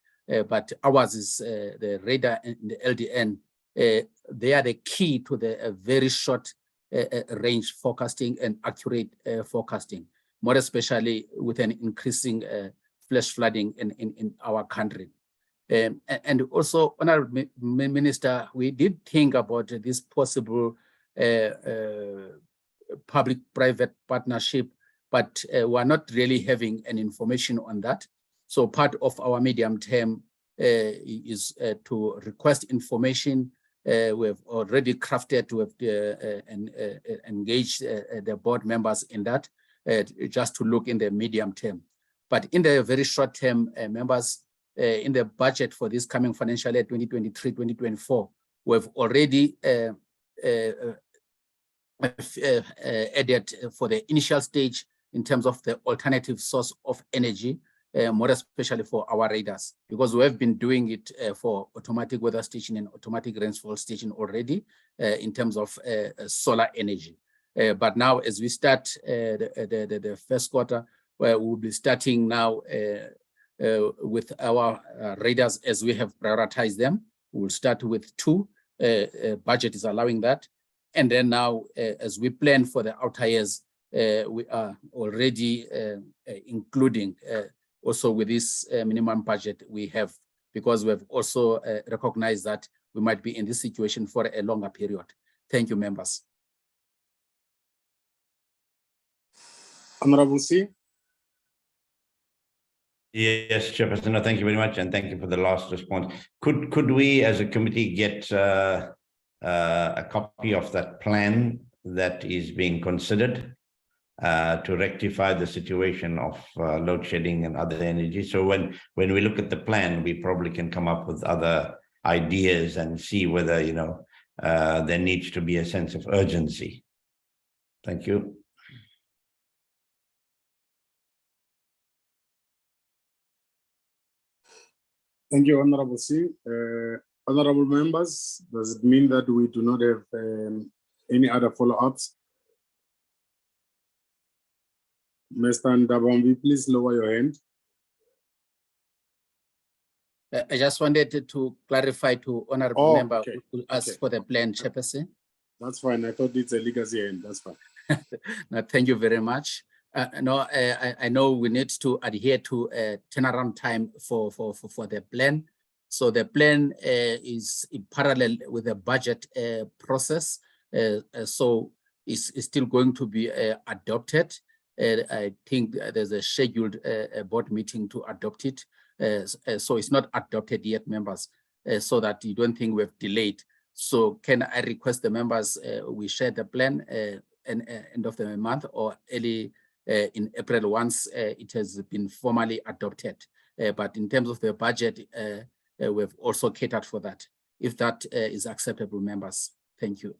but ours is the radar and the LDN. They are the key to the very short range forecasting and accurate forecasting, more especially with an increasing flash flooding in our country. And also, Honorable Minister, we did think about this possible public-private partnership, but we're not really having any information on that. So part of our medium term is to request information. We've already crafted, and engaged the board members in that, just to look in the medium term. But in the very short term, members, in the budget for this coming financial year 2023-2024, we've already added for the initial stage in terms of the alternative source of energy, more especially for our radars, because we have been doing it for automatic weather station and automatic rainfall station already in terms of solar energy. But now, as we start the first quarter, we'll be starting now with our radars as we have prioritized them. We'll start with 2, budget is allowing that. And then now, as we plan for the outer years, we are already including also with this minimum budget we have, because we've also recognized that we might be in this situation for a longer period. Thank you, members. Honorable C. Yes, Chairperson. No, thank you very much, and thank you for the last response. Could we, as a committee, get a copy of that plan that is being considered to rectify the situation of load shedding and other energy? So when we look at the plan, we probably can come up with other ideas and see whether, you know, there needs to be a sense of urgency. Thank you. Thank you, Honorable C. Honorable members, does it mean that we do not have any other follow-ups? Mr. Ndabambi, please lower your hand. I just wanted to clarify to Honorable Member who asked for the plan, Chairperson. That's fine. I thought it's a legacy hand. That's fine. No, thank you very much. No, I know we need to adhere to a turnaround time for the plan. So the plan is in parallel with the budget process. So it's still going to be adopted. I think there's a scheduled board meeting to adopt it. So it's not adopted yet, members, so that you don't think we've delayed. So can I request the members, we share the plan end of the month or early in April once it has been formally adopted. But in terms of the budget, we've also catered for that, if that is acceptable, members. Thank you.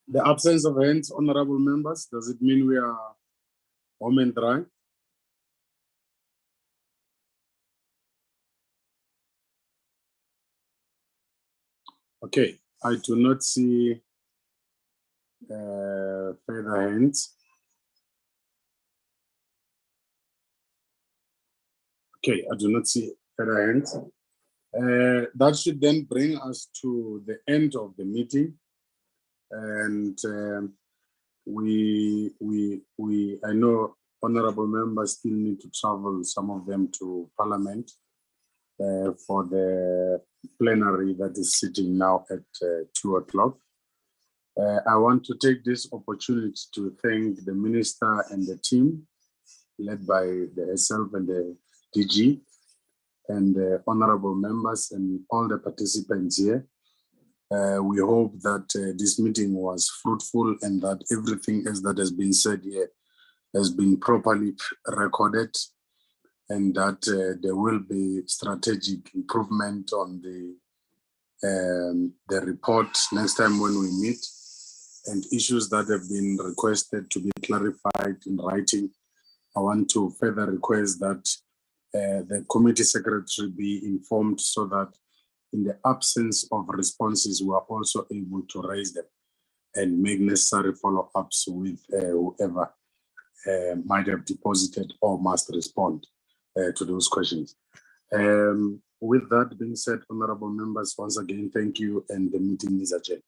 The absence of hands, honorable members, does it mean we are home and dry? Okay, I do not see further hands. Okay, I do not see further hands. That should then bring us to the end of the meeting. And I know honorable members still need to travel, some of them to Parliament for the plenary that is sitting now at 2 o'clock. I want to take this opportunity to thank the minister and the team led by herself and the DG and the honorable members and all the participants here. We hope that this meeting was fruitful and that everything else that has been said here has been properly recorded, and that there will be strategic improvement on the report next time when we meet, and issues that have been requested to be clarified in writing. I want to further request that the committee secretary be informed so that in the absence of responses, we are also able to raise them and make necessary follow-ups with whoever might have deposited or must respond to those questions. With that being said, honorable members, once again, thank you, and the meeting is adjourned.